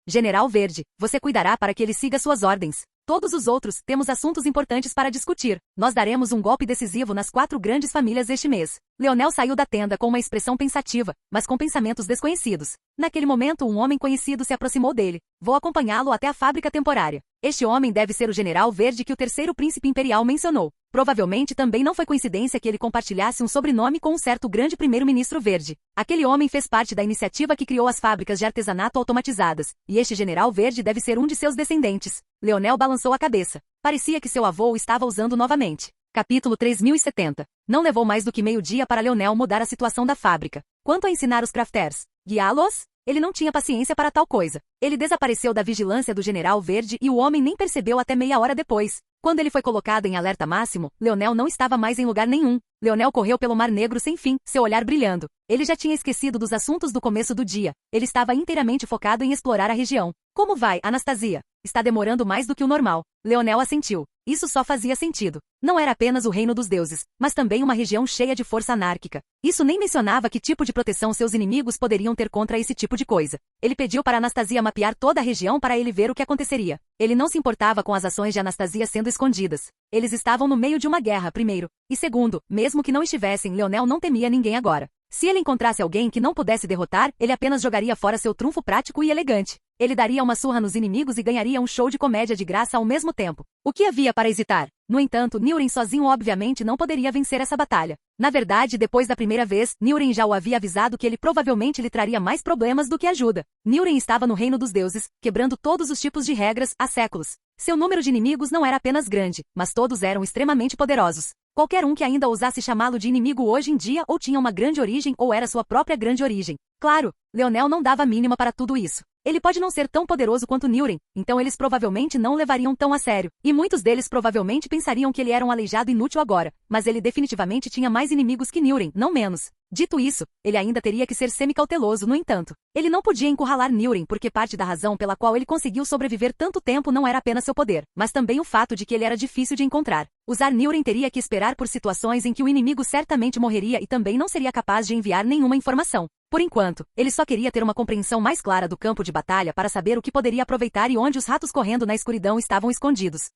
General Verde, você cuidará para que ele siga suas ordens. Todos os outros, temos assuntos importantes para discutir. Nós daremos um golpe decisivo nas 4 grandes famílias este mês. Leonel saiu da tenda com uma expressão pensativa, mas com pensamentos desconhecidos. Naquele momento, um homem conhecido se aproximou dele. Vou acompanhá-lo até a fábrica temporária. Este homem deve ser o General Verde que o terceiro príncipe imperial mencionou. Provavelmente também não foi coincidência que ele compartilhasse um sobrenome com um certo grande primeiro-ministro Verde. Aquele homem fez parte da iniciativa que criou as fábricas de artesanato automatizadas, e este General Verde deve ser um de seus descendentes. Leonel balançou a cabeça. Parecia que seu avô o estava usando novamente. Capítulo 3070. Não levou mais do que meio-dia para Leonel mudar a situação da fábrica. Quanto a ensinar os crafters, guiá-los? Ele não tinha paciência para tal coisa. Ele desapareceu da vigilância do General Verde e o homem nem percebeu até meia hora depois. Quando ele foi colocado em alerta máximo, Leonel não estava mais em lugar nenhum. Leonel correu pelo Mar Negro sem fim, seu olhar brilhando. Ele já tinha esquecido dos assuntos do começo do dia. Ele estava inteiramente focado em explorar a região. Como vai, Anastasia? Está demorando mais do que o normal. Leonel assentiu. Isso só fazia sentido. Não era apenas o reino dos deuses, mas também uma região cheia de força anárquica. Isso nem mencionava que tipo de proteção seus inimigos poderiam ter contra esse tipo de coisa. Ele pediu para Anastasia mapear toda a região para ele ver o que aconteceria. Ele não se importava com as ações de Anastasia sendo escondidas. Eles estavam no meio de uma guerra, primeiro. E segundo, mesmo que não estivessem, Leonel não temia ninguém agora. Se ele encontrasse alguém que não pudesse derrotar, ele apenas jogaria fora seu trunfo prático e elegante. Ele daria uma surra nos inimigos e ganharia um show de comédia de graça ao mesmo tempo. O que havia para hesitar? No entanto, Niuren sozinho obviamente não poderia vencer essa batalha. Na verdade, depois da primeira vez, Niuren já o havia avisado que ele provavelmente lhe traria mais problemas do que ajuda. Niuren estava no reino dos deuses, quebrando todos os tipos de regras há séculos. Seu número de inimigos não era apenas grande, mas todos eram extremamente poderosos. Qualquer um que ainda ousasse chamá-lo de inimigo hoje em dia ou tinha uma grande origem ou era sua própria grande origem. Claro, Leonel não dava a mínima para tudo isso. Ele pode não ser tão poderoso quanto Niuren, então eles provavelmente não o levariam tão a sério. E muitos deles provavelmente pensariam que ele era um aleijado inútil agora, mas ele definitivamente tinha mais inimigos que Niuren, não menos. Dito isso, ele ainda teria que ser semi-cauteloso, no entanto. Ele não podia encurralar Niuren porque parte da razão pela qual ele conseguiu sobreviver tanto tempo não era apenas seu poder, mas também o fato de que ele era difícil de encontrar. Usar Niuren teria que esperar por situações em que o inimigo certamente morreria e também não seria capaz de enviar nenhuma informação. Por enquanto, ele só queria ter uma compreensão mais clara do campo de batalha para saber o que poderia aproveitar e onde os ratos correndo na escuridão estavam escondidos.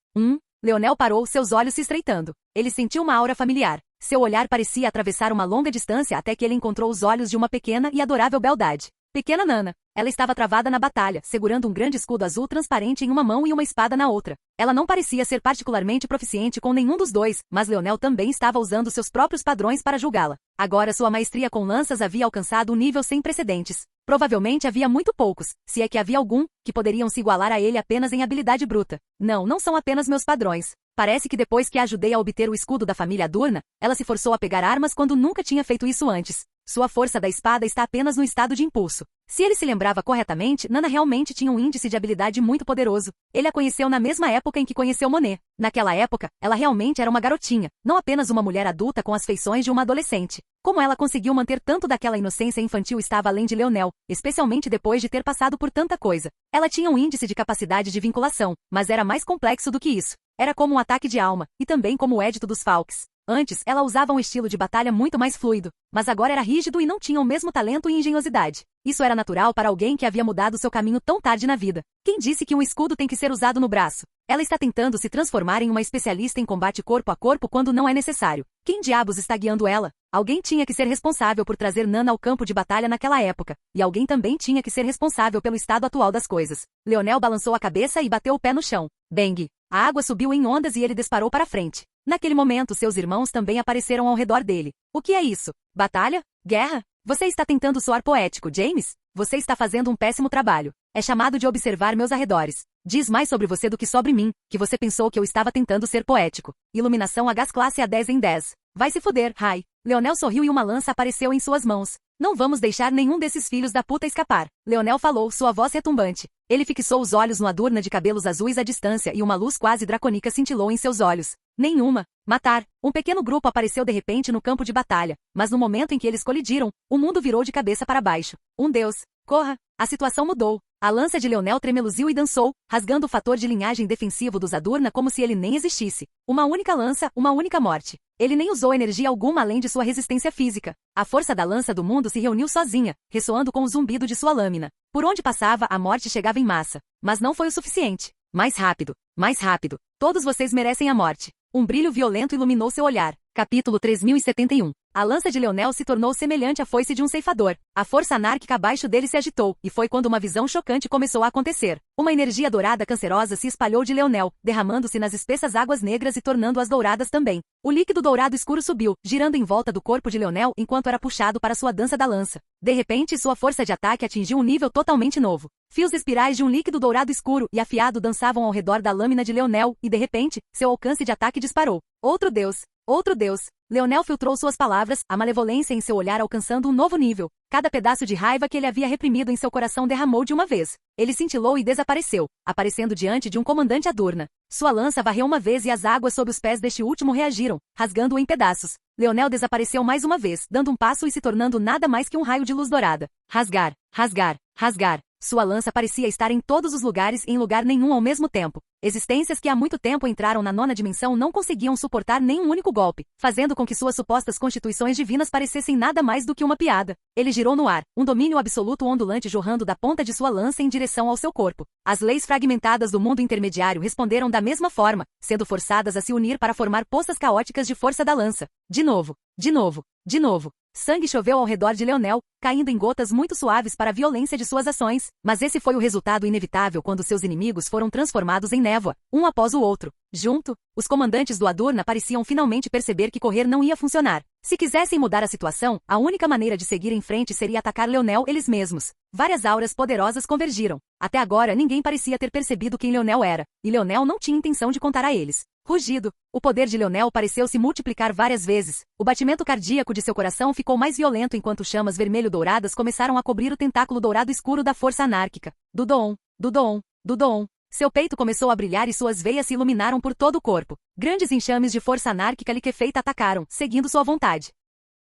Leonel parou, seus olhos se estreitando. Ele sentiu uma aura familiar. Seu olhar parecia atravessar uma longa distância até que ele encontrou os olhos de uma pequena e adorável beldade. Pequena Nana. Ela estava travada na batalha, segurando um grande escudo azul transparente em uma mão e uma espada na outra. Ela não parecia ser particularmente proficiente com nenhum dos dois, mas Leonel também estava usando seus próprios padrões para julgá-la. Agora sua maestria com lanças havia alcançado um nível sem precedentes. Provavelmente havia muito poucos, se é que havia algum, que poderiam se igualar a ele apenas em habilidade bruta. Não são apenas meus padrões. Parece que depois que a ajudei a obter o escudo da família Adurna, ela se forçou a pegar armas quando nunca tinha feito isso antes. Sua força da espada está apenas no estado de impulso. Se ele se lembrava corretamente, Nana realmente tinha um índice de habilidade muito poderoso. Ele a conheceu na mesma época em que conheceu Monet. Naquela época, ela realmente era uma garotinha, não apenas uma mulher adulta com as feições de uma adolescente. Como ela conseguiu manter tanto daquela inocência infantil estava além de Leonel, especialmente depois de ter passado por tanta coisa. Ela tinha um índice de capacidade de vinculação, mas era mais complexo do que isso. Era como um ataque de alma, e também como o Édito dos Falques. Antes, ela usava um estilo de batalha muito mais fluido, mas agora era rígido e não tinha o mesmo talento e engenhosidade. Isso era natural para alguém que havia mudado seu caminho tão tarde na vida. Quem disse que um escudo tem que ser usado no braço? Ela está tentando se transformar em uma especialista em combate corpo a corpo quando não é necessário. Quem diabos está guiando ela? Alguém tinha que ser responsável por trazer Nana ao campo de batalha naquela época, e alguém também tinha que ser responsável pelo estado atual das coisas. Leonel balançou a cabeça e bateu o pé no chão. Bang! A água subiu em ondas e ele disparou para frente. Naquele momento, seus irmãos também apareceram ao redor dele. O que é isso? Batalha? Guerra? Você está tentando soar poético, James? Você está fazendo um péssimo trabalho. É chamado de observar meus arredores. Diz mais sobre você do que sobre mim, que você pensou que eu estava tentando ser poético. Iluminação a gás classe A10 em 10. Vai se fuder, Rai. Leonel sorriu e uma lança apareceu em suas mãos. Não vamos deixar nenhum desses filhos da puta escapar. Leonel falou, sua voz retumbante. Ele fixou os olhos no Adurna de cabelos azuis à distância e uma luz quase dracônica cintilou em seus olhos. Nenhuma. Matar. Um pequeno grupo apareceu de repente no campo de batalha, mas no momento em que eles colidiram, o mundo virou de cabeça para baixo. Um deus. Corra. A situação mudou. A lança de Leonel tremeluziu e dançou, rasgando o fator de linhagem defensivo dos Adurna como se ele nem existisse. Uma única lança, uma única morte. Ele nem usou energia alguma além de sua resistência física. A força da lança do mundo se reuniu sozinha, ressoando com o zumbido de sua lâmina. Por onde passava, a morte chegava em massa. Mas não foi o suficiente. Mais rápido. Mais rápido. Todos vocês merecem a morte. Um brilho violento iluminou seu olhar. Capítulo 3071. A lança de Leonel se tornou semelhante à foice de um ceifador. A força anárquica abaixo dele se agitou, e foi quando uma visão chocante começou a acontecer. Uma energia dourada cancerosa se espalhou de Leonel, derramando-se nas espessas águas negras e tornando-as douradas também. O líquido dourado escuro subiu, girando em volta do corpo de Leonel enquanto era puxado para sua dança da lança. De repente, sua força de ataque atingiu um nível totalmente novo. Fios espirais de um líquido dourado escuro e afiado dançavam ao redor da lâmina de Leonel, e de repente, seu alcance de ataque disparou. Outro deus! Outro deus! Leonel filtrou suas palavras, a malevolência em seu olhar alcançando um novo nível. Cada pedaço de raiva que ele havia reprimido em seu coração derramou de uma vez. Ele cintilou e desapareceu, aparecendo diante de um comandante Adurna. Sua lança varreu uma vez e as águas sob os pés deste último reagiram, rasgando-o em pedaços. Leonel desapareceu mais uma vez, dando um passo e se tornando nada mais que um raio de luz dourada. Rasgar, rasgar, rasgar. Sua lança parecia estar em todos os lugares e em lugar nenhum ao mesmo tempo. Existências que há muito tempo entraram na nona dimensão não conseguiam suportar nem um único golpe, fazendo com que suas supostas constituições divinas parecessem nada mais do que uma piada. Ele girou no ar, um domínio absoluto ondulante jorrando da ponta de sua lança em direção ao seu corpo. As leis fragmentadas do mundo intermediário responderam da mesma forma, sendo forçadas a se unir para formar poças caóticas de força da lança. De novo, de novo, de novo. Sangue choveu ao redor de Leonel, caindo em gotas muito suaves para a violência de suas ações. Mas esse foi o resultado inevitável quando seus inimigos foram transformados em névoa, um após o outro. Junto, os comandantes do Adurna pareciam finalmente perceber que correr não ia funcionar. Se quisessem mudar a situação, a única maneira de seguir em frente seria atacar Leonel eles mesmos. Várias auras poderosas convergiram. Até agora ninguém parecia ter percebido quem Leonel era, e Leonel não tinha intenção de contar a eles. Rugido. O poder de Leonel pareceu se multiplicar várias vezes. O batimento cardíaco de seu coração ficou mais violento enquanto chamas vermelho-douradas começaram a cobrir o tentáculo dourado escuro da força anárquica. Dudoon, Dudoon, Dudoon. Seu peito começou a brilhar e suas veias se iluminaram por todo o corpo. Grandes enxames de força anárquica liquefeita atacaram, seguindo sua vontade.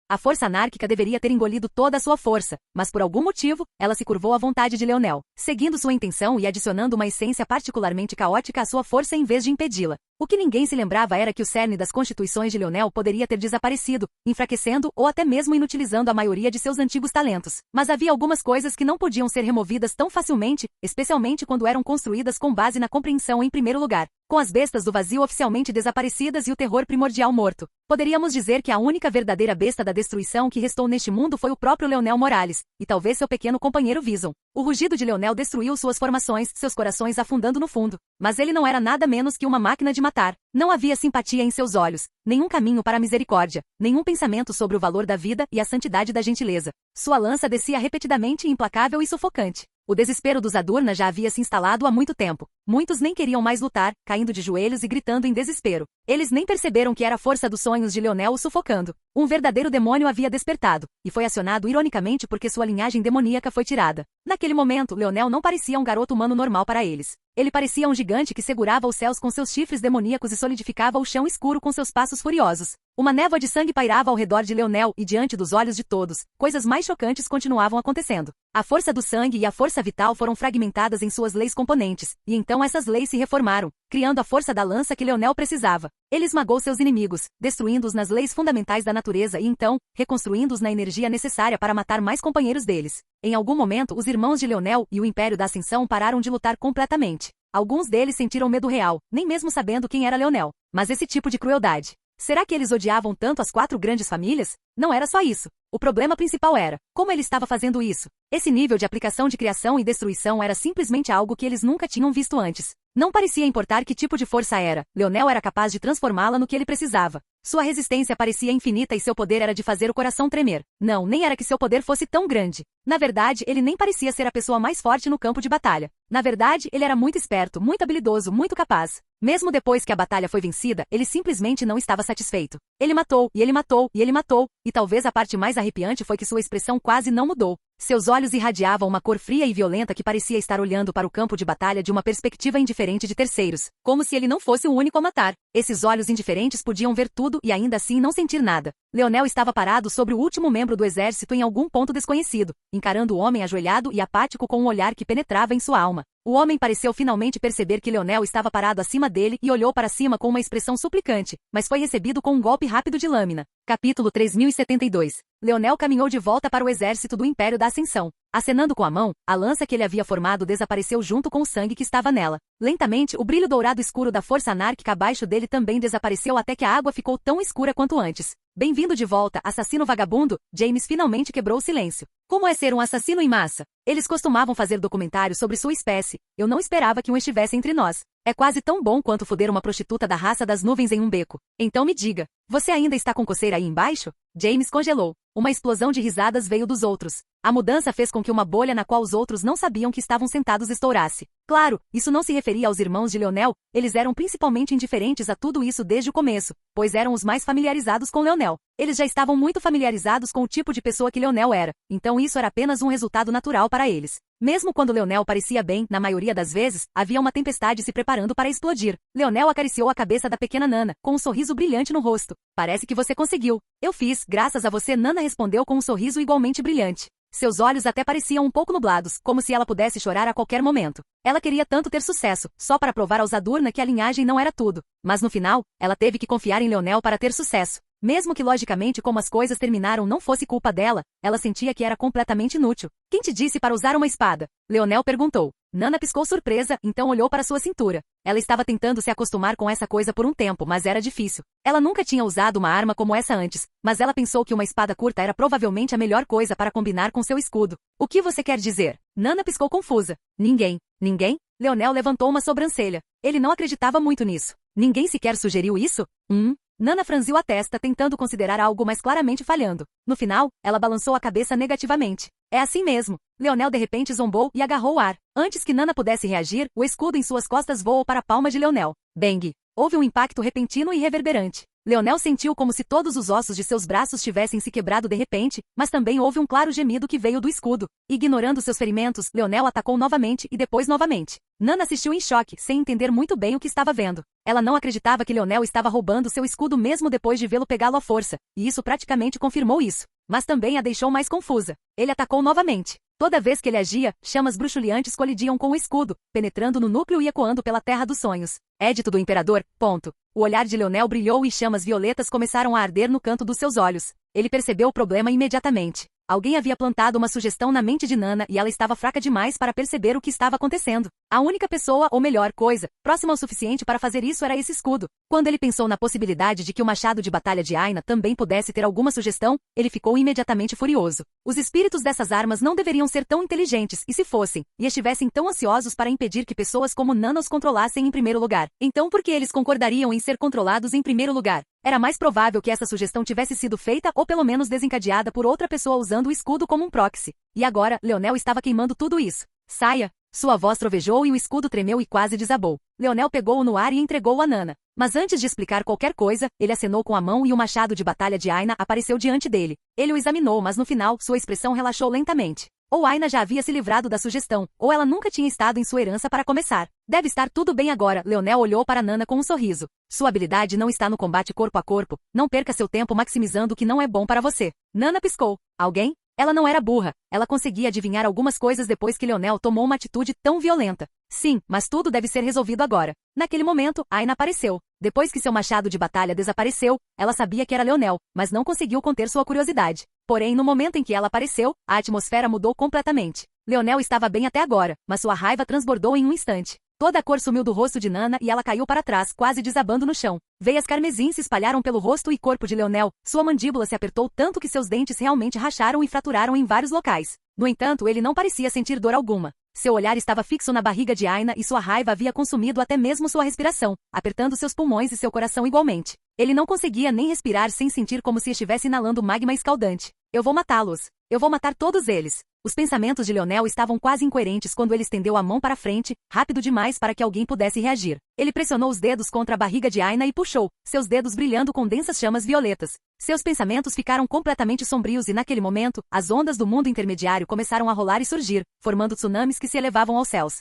A força anárquica deveria ter engolido toda a sua força, mas por algum motivo, ela se curvou à vontade de Leonel, seguindo sua intenção e adicionando uma essência particularmente caótica à sua força em vez de impedi-la. O que ninguém se lembrava era que o cerne das constituições de Leonel poderia ter desaparecido, enfraquecendo ou até mesmo inutilizando a maioria de seus antigos talentos. Mas havia algumas coisas que não podiam ser removidas tão facilmente, especialmente quando eram construídas com base na compreensão em primeiro lugar. Com as bestas do vazio oficialmente desaparecidas e o terror primordial morto, poderíamos dizer que a única verdadeira besta da destruição que restou neste mundo foi o próprio Leonel Morales, e talvez seu pequeno companheiro Vison. O rugido de Leonel destruiu suas formações, seus corações afundando no fundo. Mas ele não era nada menos que uma máquina de matar. Não havia simpatia em seus olhos, nenhum caminho para a misericórdia, nenhum pensamento sobre o valor da vida e a santidade da gentileza. Sua lança descia repetidamente implacável e sufocante. O desespero dos Adurna já havia se instalado há muito tempo. Muitos nem queriam mais lutar, caindo de joelhos e gritando em desespero. Eles nem perceberam que era a força dos sonhos de Leonel o sufocando. Um verdadeiro demônio havia despertado, e foi acionado ironicamente porque sua linhagem demoníaca foi tirada. Naquele momento, Leonel não parecia um garoto humano normal para eles. Ele parecia um gigante que segurava os céus com seus chifres demoníacos e solidificava o chão escuro com seus passos furiosos. Uma névoa de sangue pairava ao redor de Leonel e diante dos olhos de todos, coisas mais chocantes continuavam acontecendo. A força do sangue e a força vital foram fragmentadas em suas leis componentes, e então essas leis se reformaram, criando a força da lança que Leonel precisava. Ele esmagou seus inimigos, destruindo-os nas leis fundamentais da natureza e então, reconstruindo-os na energia necessária para matar mais companheiros deles. Em algum momento, os irmãos de Leonel e o Império da Ascensão pararam de lutar completamente. Alguns deles sentiram medo real, nem mesmo sabendo quem era Leonel. Mas esse tipo de crueldade. Será que eles odiavam tanto as 4 grandes famílias? Não era só isso. O problema principal era, como ele estava fazendo isso? Esse nível de aplicação de criação e destruição era simplesmente algo que eles nunca tinham visto antes. Não parecia importar que tipo de força era, Leonel era capaz de transformá-la no que ele precisava. Sua resistência parecia infinita e seu poder era de fazer o coração tremer. Não, nem era que seu poder fosse tão grande. Na verdade, ele nem parecia ser a pessoa mais forte no campo de batalha. Na verdade, ele era muito esperto, muito habilidoso, muito capaz. Mesmo depois que a batalha foi vencida, ele simplesmente não estava satisfeito. Ele matou, e ele matou, e ele matou, e talvez a parte mais arrepiante foi que sua expressão quase não mudou. Seus olhos irradiavam uma cor fria e violenta que parecia estar olhando para o campo de batalha de uma perspectiva indiferente de terceiros, como se ele não fosse o único a matar. Esses olhos indiferentes podiam ver tudo e ainda assim não sentir nada. Leonel estava parado sobre o último membro do exército em algum ponto desconhecido, encarando o homem ajoelhado e apático com um olhar que penetrava em sua alma. O homem pareceu finalmente perceber que Leonel estava parado acima dele e olhou para cima com uma expressão suplicante, mas foi recebido com um golpe rápido de lâmina. Capítulo 3072. Leonel caminhou de volta para o exército do Império da Ascensão. Acenando com a mão, a lança que ele havia formado desapareceu junto com o sangue que estava nela. Lentamente, o brilho dourado escuro da força anárquica abaixo dele também desapareceu até que a água ficou tão escura quanto antes. Bem-vindo de volta, assassino vagabundo, James finalmente quebrou o silêncio. Como é ser um assassino em massa? Eles costumavam fazer documentários sobre sua espécie. Eu não esperava que um estivesse entre nós. É quase tão bom quanto foder uma prostituta da raça das nuvens em um beco. Então me diga, você ainda está com coceira aí embaixo? James congelou. Uma explosão de risadas veio dos outros. A mudança fez com que uma bolha na qual os outros não sabiam que estavam sentados estourasse. Claro, isso não se referia aos irmãos de Leonel, eles eram principalmente indiferentes a tudo isso desde o começo, pois eram os mais familiarizados com Leonel. Eles já estavam muito familiarizados com o tipo de pessoa que Leonel era, então isso era apenas um resultado natural para eles. Mesmo quando Leonel parecia bem, na maioria das vezes, havia uma tempestade se preparando para explodir. Leonel acariciou a cabeça da pequena Nana, com um sorriso brilhante no rosto. Parece que você conseguiu. Eu fiz, graças a você, Nana respondeu com um sorriso igualmente brilhante. Seus olhos até pareciam um pouco nublados, como se ela pudesse chorar a qualquer momento. Ela queria tanto ter sucesso, só para provar aos Adurna que a linhagem não era tudo. Mas no final, ela teve que confiar em Leonel para ter sucesso. Mesmo que logicamente como as coisas terminaram não fosse culpa dela, ela sentia que era completamente inútil. Quem te disse para usar uma espada? Leonel perguntou. Nana piscou surpresa, então olhou para sua cintura. Ela estava tentando se acostumar com essa coisa por um tempo, mas era difícil. Ela nunca tinha usado uma arma como essa antes, mas ela pensou que uma espada curta era provavelmente a melhor coisa para combinar com seu escudo. O que você quer dizer? Nana piscou confusa. Ninguém. Ninguém? Leonel levantou uma sobrancelha. Ele não acreditava muito nisso. Ninguém sequer sugeriu isso? Nana franziu a testa, tentando considerar algo, mas claramente falhando. No final, ela balançou a cabeça negativamente. É assim mesmo. Leonel de repente zombou e agarrou o ar. Antes que Nana pudesse reagir, o escudo em suas costas voou para a palma de Leonel. Bang! Houve um impacto repentino e reverberante. Leonel sentiu como se todos os ossos de seus braços tivessem se quebrado de repente, mas também houve um claro gemido que veio do escudo. Ignorando seus ferimentos, Leonel atacou novamente e depois novamente. Nana assistiu em choque, sem entender muito bem o que estava vendo. Ela não acreditava que Leonel estava roubando seu escudo mesmo depois de vê-lo pegá-lo à força, e isso praticamente confirmou isso. Mas também a deixou mais confusa. Ele atacou novamente. Toda vez que ele agia, chamas bruxuleantes colidiam com o escudo, penetrando no núcleo e ecoando pela terra dos sonhos. Édito do Imperador, ponto. O olhar de Leonel brilhou e chamas violetas começaram a arder no canto dos seus olhos. Ele percebeu o problema imediatamente. Alguém havia plantado uma sugestão na mente de Nana e ela estava fraca demais para perceber o que estava acontecendo. A única pessoa, ou melhor, coisa, próxima o suficiente para fazer isso era esse escudo. Quando ele pensou na possibilidade de que o machado de batalha de Aina também pudesse ter alguma sugestão, ele ficou imediatamente furioso. Os espíritos dessas armas não deveriam ser tão inteligentes, e se fossem, e estivessem tão ansiosos para impedir que pessoas como Nana os controlassem em primeiro lugar, então por que eles concordariam em ser controlados em primeiro lugar? Era mais provável que essa sugestão tivesse sido feita ou pelo menos desencadeada por outra pessoa usando o escudo como um proxy. E agora, Leonel estava queimando tudo isso. Saia! Sua voz trovejou e o escudo tremeu e quase desabou. Leonel pegou-o no ar e entregou-o a Nana. Mas antes de explicar qualquer coisa, ele acenou com a mão e o machado de batalha de Aina apareceu diante dele. Ele o examinou, mas no final, sua expressão relaxou lentamente. Ou Aina já havia se livrado da sugestão, ou ela nunca tinha estado em sua herança para começar. Deve estar tudo bem agora, Leonel olhou para Nana com um sorriso. Sua habilidade não está no combate corpo a corpo, não perca seu tempo maximizando o que não é bom para você. Nana piscou. Alguém? Ela não era burra, ela conseguia adivinhar algumas coisas depois que Leonel tomou uma atitude tão violenta. Sim, mas tudo deve ser resolvido agora. Naquele momento, Aina apareceu. Depois que seu machado de batalha desapareceu, ela sabia que era Leonel, mas não conseguiu conter sua curiosidade. Porém, no momento em que ela apareceu, a atmosfera mudou completamente. Leonel estava bem até agora, mas sua raiva transbordou em um instante. Toda a cor sumiu do rosto de Nana e ela caiu para trás, quase desabando no chão. Veias carmesim se espalharam pelo rosto e corpo de Leonel, sua mandíbula se apertou tanto que seus dentes realmente racharam e fraturaram em vários locais. No entanto, ele não parecia sentir dor alguma. Seu olhar estava fixo na barriga de Aina e sua raiva havia consumido até mesmo sua respiração, apertando seus pulmões e seu coração igualmente. Ele não conseguia nem respirar sem sentir como se estivesse inalando magma escaldante. Eu vou matá-los. Eu vou matar todos eles. Os pensamentos de Leonel estavam quase incoerentes quando ele estendeu a mão para frente, rápido demais para que alguém pudesse reagir. Ele pressionou os dedos contra a barriga de Aina e puxou, seus dedos brilhando com densas chamas violetas. Seus pensamentos ficaram completamente sombrios e naquele momento, as ondas do mundo intermediário começaram a rolar e surgir, formando tsunamis que se elevavam aos céus.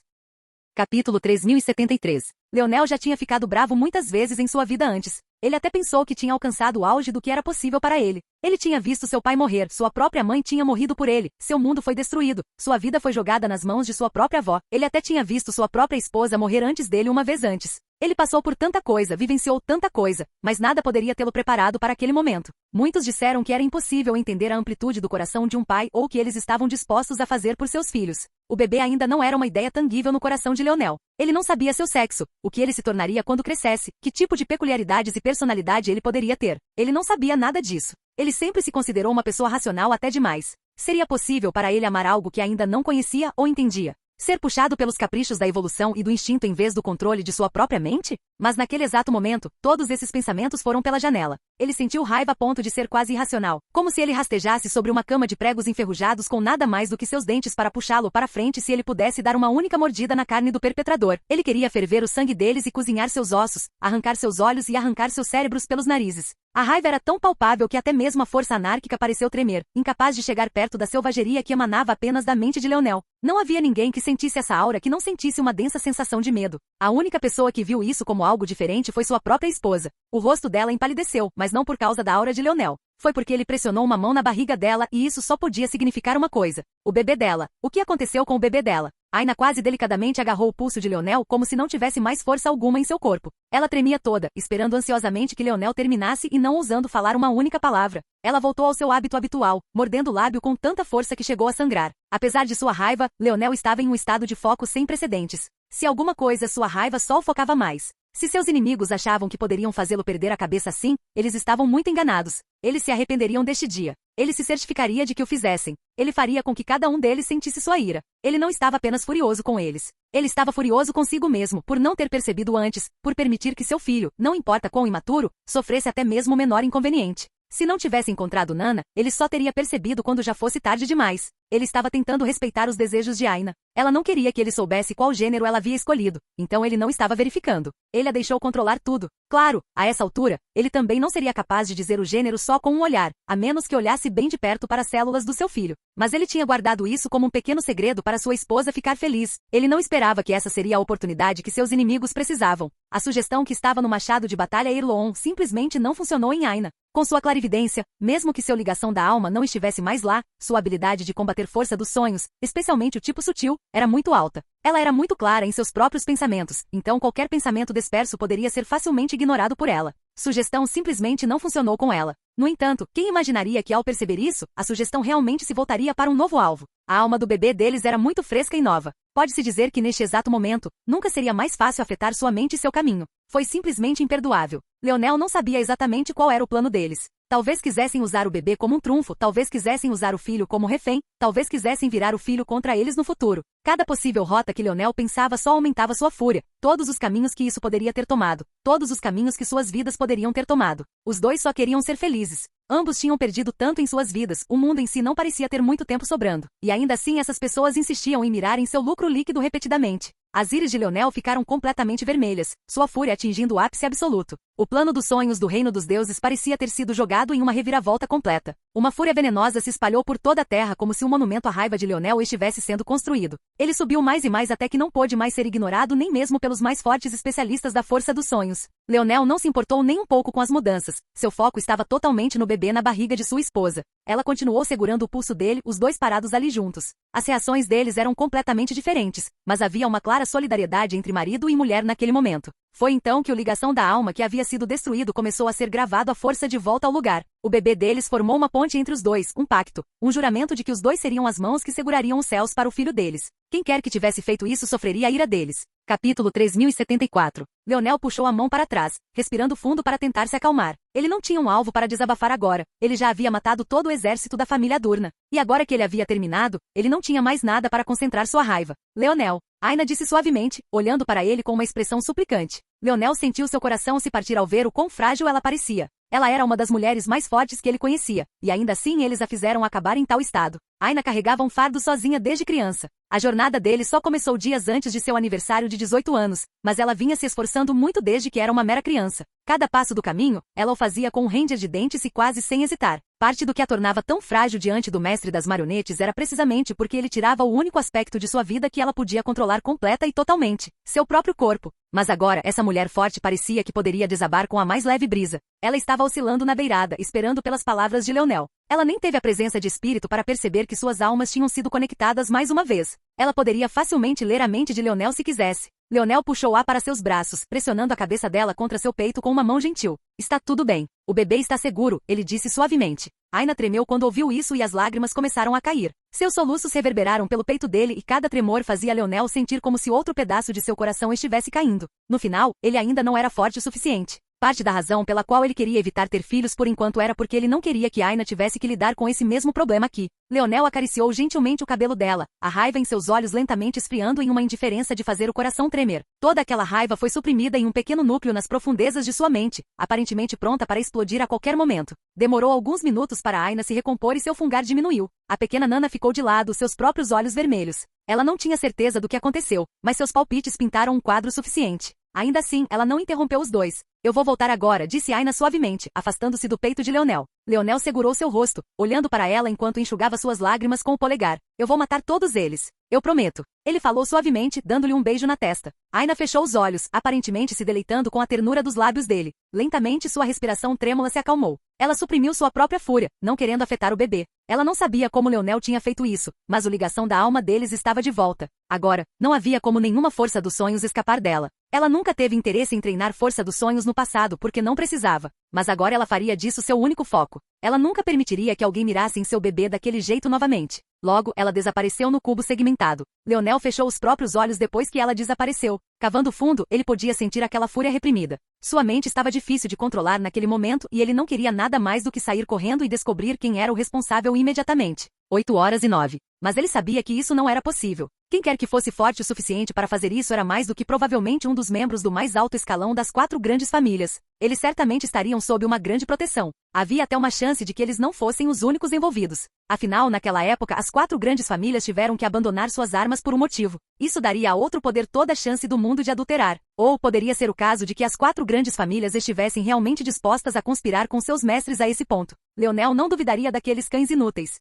Capítulo 3073. Leonel já tinha ficado bravo muitas vezes em sua vida antes. Ele até pensou que tinha alcançado o auge do que era possível para ele. Ele tinha visto seu pai morrer, sua própria mãe tinha morrido por ele, seu mundo foi destruído, sua vida foi jogada nas mãos de sua própria avó. Ele até tinha visto sua própria esposa morrer antes dele uma vez antes. Ele passou por tanta coisa, vivenciou tanta coisa, mas nada poderia tê-lo preparado para aquele momento. Muitos disseram que era impossível entender a amplitude do coração de um pai ou o que eles estavam dispostos a fazer por seus filhos. O bebê ainda não era uma ideia tangível no coração de Leonel. Ele não sabia seu sexo, o que ele se tornaria quando crescesse, que tipo de peculiaridades e personalidade ele poderia ter. Ele não sabia nada disso. Ele sempre se considerou uma pessoa racional até demais. Seria possível para ele amar algo que ainda não conhecia ou entendia? Ser puxado pelos caprichos da evolução e do instinto em vez do controle de sua própria mente? Mas naquele exato momento, todos esses pensamentos foram pela janela. Ele sentiu raiva a ponto de ser quase irracional, como se ele rastejasse sobre uma cama de pregos enferrujados com nada mais do que seus dentes para puxá-lo para frente se ele pudesse dar uma única mordida na carne do perpetrador. Ele queria ferver o sangue deles e cozinhar seus ossos, arrancar seus olhos e arrancar seus cérebros pelos narizes. A raiva era tão palpável que até mesmo a força anárquica pareceu tremer, incapaz de chegar perto da selvageria que emanava apenas da mente de Leonel. Não havia ninguém que sentisse essa aura que não sentisse uma densa sensação de medo. A única pessoa que viu isso como algo diferente foi sua própria esposa. O rosto dela empalideceu, mas não por causa da aura de Leonel. Foi porque ele pressionou uma mão na barriga dela e isso só podia significar uma coisa. O bebê dela. O que aconteceu com o bebê dela? Aina quase delicadamente agarrou o pulso de Leonel como se não tivesse mais força alguma em seu corpo. Ela tremia toda, esperando ansiosamente que Leonel terminasse e não ousando falar uma única palavra. Ela voltou ao seu hábito habitual, mordendo o lábio com tanta força que chegou a sangrar. Apesar de sua raiva, Leonel estava em um estado de foco sem precedentes. Se alguma coisa, sua raiva só o focava mais. Se seus inimigos achavam que poderiam fazê-lo perder a cabeça assim, eles estavam muito enganados. Eles se arrependeriam deste dia. Ele se certificaria de que o fizessem. Ele faria com que cada um deles sentisse sua ira. Ele não estava apenas furioso com eles. Ele estava furioso consigo mesmo, por não ter percebido antes, por permitir que seu filho, não importa quão imaturo, sofresse até mesmo o menor inconveniente. Se não tivesse encontrado Nana, ele só teria percebido quando já fosse tarde demais. Ele estava tentando respeitar os desejos de Aina. Ela não queria que ele soubesse qual gênero ela havia escolhido, então ele não estava verificando. Ele a deixou controlar tudo. Claro, a essa altura, ele também não seria capaz de dizer o gênero só com um olhar, a menos que olhasse bem de perto para as células do seu filho. Mas ele tinha guardado isso como um pequeno segredo para sua esposa ficar feliz. Ele não esperava que essa seria a oportunidade que seus inimigos precisavam. A sugestão que estava no machado de batalha Erloon simplesmente não funcionou em Aina. Com sua clarividência, mesmo que sua ligação da alma não estivesse mais lá, sua habilidade de combater força dos sonhos, especialmente o tipo sutil, era muito alta. Ela era muito clara em seus próprios pensamentos, então qualquer pensamento disperso poderia ser facilmente ignorado por ela. Sugestão simplesmente não funcionou com ela. No entanto, quem imaginaria que ao perceber isso, a sugestão realmente se voltaria para um novo alvo? A alma do bebê deles era muito fresca e nova. Pode-se dizer que neste exato momento, nunca seria mais fácil afetar sua mente e seu caminho. Foi simplesmente imperdoável. Leonel não sabia exatamente qual era o plano deles. Talvez quisessem usar o bebê como um trunfo, talvez quisessem usar o filho como refém, talvez quisessem virar o filho contra eles no futuro. Cada possível rota que Leonel pensava só aumentava sua fúria, todos os caminhos que isso poderia ter tomado, todos os caminhos que suas vidas poderiam ter tomado. Os dois só queriam ser felizes. Ambos tinham perdido tanto em suas vidas, o mundo em si não parecia ter muito tempo sobrando. E ainda assim essas pessoas insistiam em mirar em seu lucro líquido repetidamente. As íris de Leonel ficaram completamente vermelhas, sua fúria atingindo o ápice absoluto. O plano dos sonhos do reino dos deuses parecia ter sido jogado em uma reviravolta completa. Uma fúria venenosa se espalhou por toda a terra como se um monumento à raiva de Leonel estivesse sendo construído. Ele subiu mais e mais até que não pôde mais ser ignorado nem mesmo pelos mais fortes especialistas da força dos sonhos. Leonel não se importou nem um pouco com as mudanças. Seu foco estava totalmente no bebê na barriga de sua esposa. Ela continuou segurando o pulso dele, os dois parados ali juntos. As reações deles eram completamente diferentes, mas havia uma clara solidariedade entre marido e mulher naquele momento. Foi então que o ligação da alma que havia sido destruído começou a ser gravado à força de volta ao lugar. O bebê deles formou uma ponte entre os dois, um pacto, um juramento de que os dois seriam as mãos que segurariam os céus para o filho deles. Quem quer que tivesse feito isso sofreria a ira deles. Capítulo 3074. Leonel puxou a mão para trás, respirando fundo para tentar se acalmar. Ele não tinha um alvo para desabafar agora. Ele já havia matado todo o exército da família Durna. E agora que ele havia terminado, ele não tinha mais nada para concentrar sua raiva. Leonel, Aina disse suavemente, olhando para ele com uma expressão suplicante. Leonel sentiu seu coração se partir ao ver o quão frágil ela parecia. Ela era uma das mulheres mais fortes que ele conhecia, e ainda assim eles a fizeram acabar em tal estado. Aina carregava um fardo sozinha desde criança. A jornada dele só começou dias antes de seu aniversário de 18 anos, mas ela vinha se esforçando muito desde que era uma mera criança. Cada passo do caminho, ela o fazia com um ranger de dentes e quase sem hesitar. Parte do que a tornava tão frágil diante do mestre das marionetes era precisamente porque ele tirava o único aspecto de sua vida que ela podia controlar completa e totalmente, seu próprio corpo. Mas agora, essa mulher forte parecia que poderia desabar com a mais leve brisa. Ela estava oscilando na beirada, esperando pelas palavras de Leonel. Ela nem teve a presença de espírito para perceber que suas almas tinham sido conectadas mais uma vez. Ela poderia facilmente ler a mente de Leonel se quisesse. Leonel puxou-a para seus braços, pressionando a cabeça dela contra seu peito com uma mão gentil. Está tudo bem. O bebê está seguro, ele disse suavemente. Aina tremeu quando ouviu isso e as lágrimas começaram a cair. Seus soluços reverberaram pelo peito dele e cada tremor fazia Leonel sentir como se outro pedaço de seu coração estivesse caindo. No final, ele ainda não era forte o suficiente. Parte da razão pela qual ele queria evitar ter filhos por enquanto era porque ele não queria que Aina tivesse que lidar com esse mesmo problema aqui. Leonel acariciou gentilmente o cabelo dela, a raiva em seus olhos lentamente esfriando em uma indiferença de fazer o coração tremer. Toda aquela raiva foi suprimida em um pequeno núcleo nas profundezas de sua mente, aparentemente pronta para explodir a qualquer momento. Demorou alguns minutos para Aina se recompor e seu fungar diminuiu. A pequena Nana ficou de lado, seus próprios olhos vermelhos. Ela não tinha certeza do que aconteceu, mas seus palpites pintaram um quadro suficiente. Ainda assim, ela não interrompeu os dois. Eu vou voltar agora, disse Aina suavemente, afastando-se do peito de Leonel. Leonel segurou seu rosto, olhando para ela enquanto enxugava suas lágrimas com o polegar. Eu vou matar todos eles. Eu prometo. Ele falou suavemente, dando-lhe um beijo na testa. Aina fechou os olhos, aparentemente se deleitando com a ternura dos lábios dele. Lentamente sua respiração trêmula se acalmou. Ela suprimiu sua própria fúria, não querendo afetar o bebê. Ela não sabia como Leonel tinha feito isso, mas a ligação da alma deles estava de volta. Agora, não havia como nenhuma força dos sonhos escapar dela. Ela nunca teve interesse em treinar força dos sonhos no passado porque não precisava, mas agora ela faria disso seu único foco. Ela nunca permitiria que alguém mirasse em seu bebê daquele jeito novamente. Logo, ela desapareceu no cubo segmentado. Leonel fechou os próprios olhos depois que ela desapareceu. Cavando fundo, ele podia sentir aquela fúria reprimida. Sua mente estava difícil de controlar naquele momento e ele não queria nada mais do que sair correndo e descobrir quem era o responsável imediatamente. 8h09. Mas ele sabia que isso não era possível. Quem quer que fosse forte o suficiente para fazer isso era mais do que provavelmente um dos membros do mais alto escalão das 4 grandes famílias. Eles certamente estariam sob uma grande proteção. Havia até uma chance de que eles não fossem os únicos envolvidos. Afinal, naquela época, as 4 grandes famílias tiveram que abandonar suas armas por um motivo. Isso daria a outro poder toda a chance do mundo de adulterar. Ou poderia ser o caso de que as 4 grandes famílias estivessem realmente dispostas a conspirar com seus mestres a esse ponto. Leonel não duvidaria daqueles cães inúteis.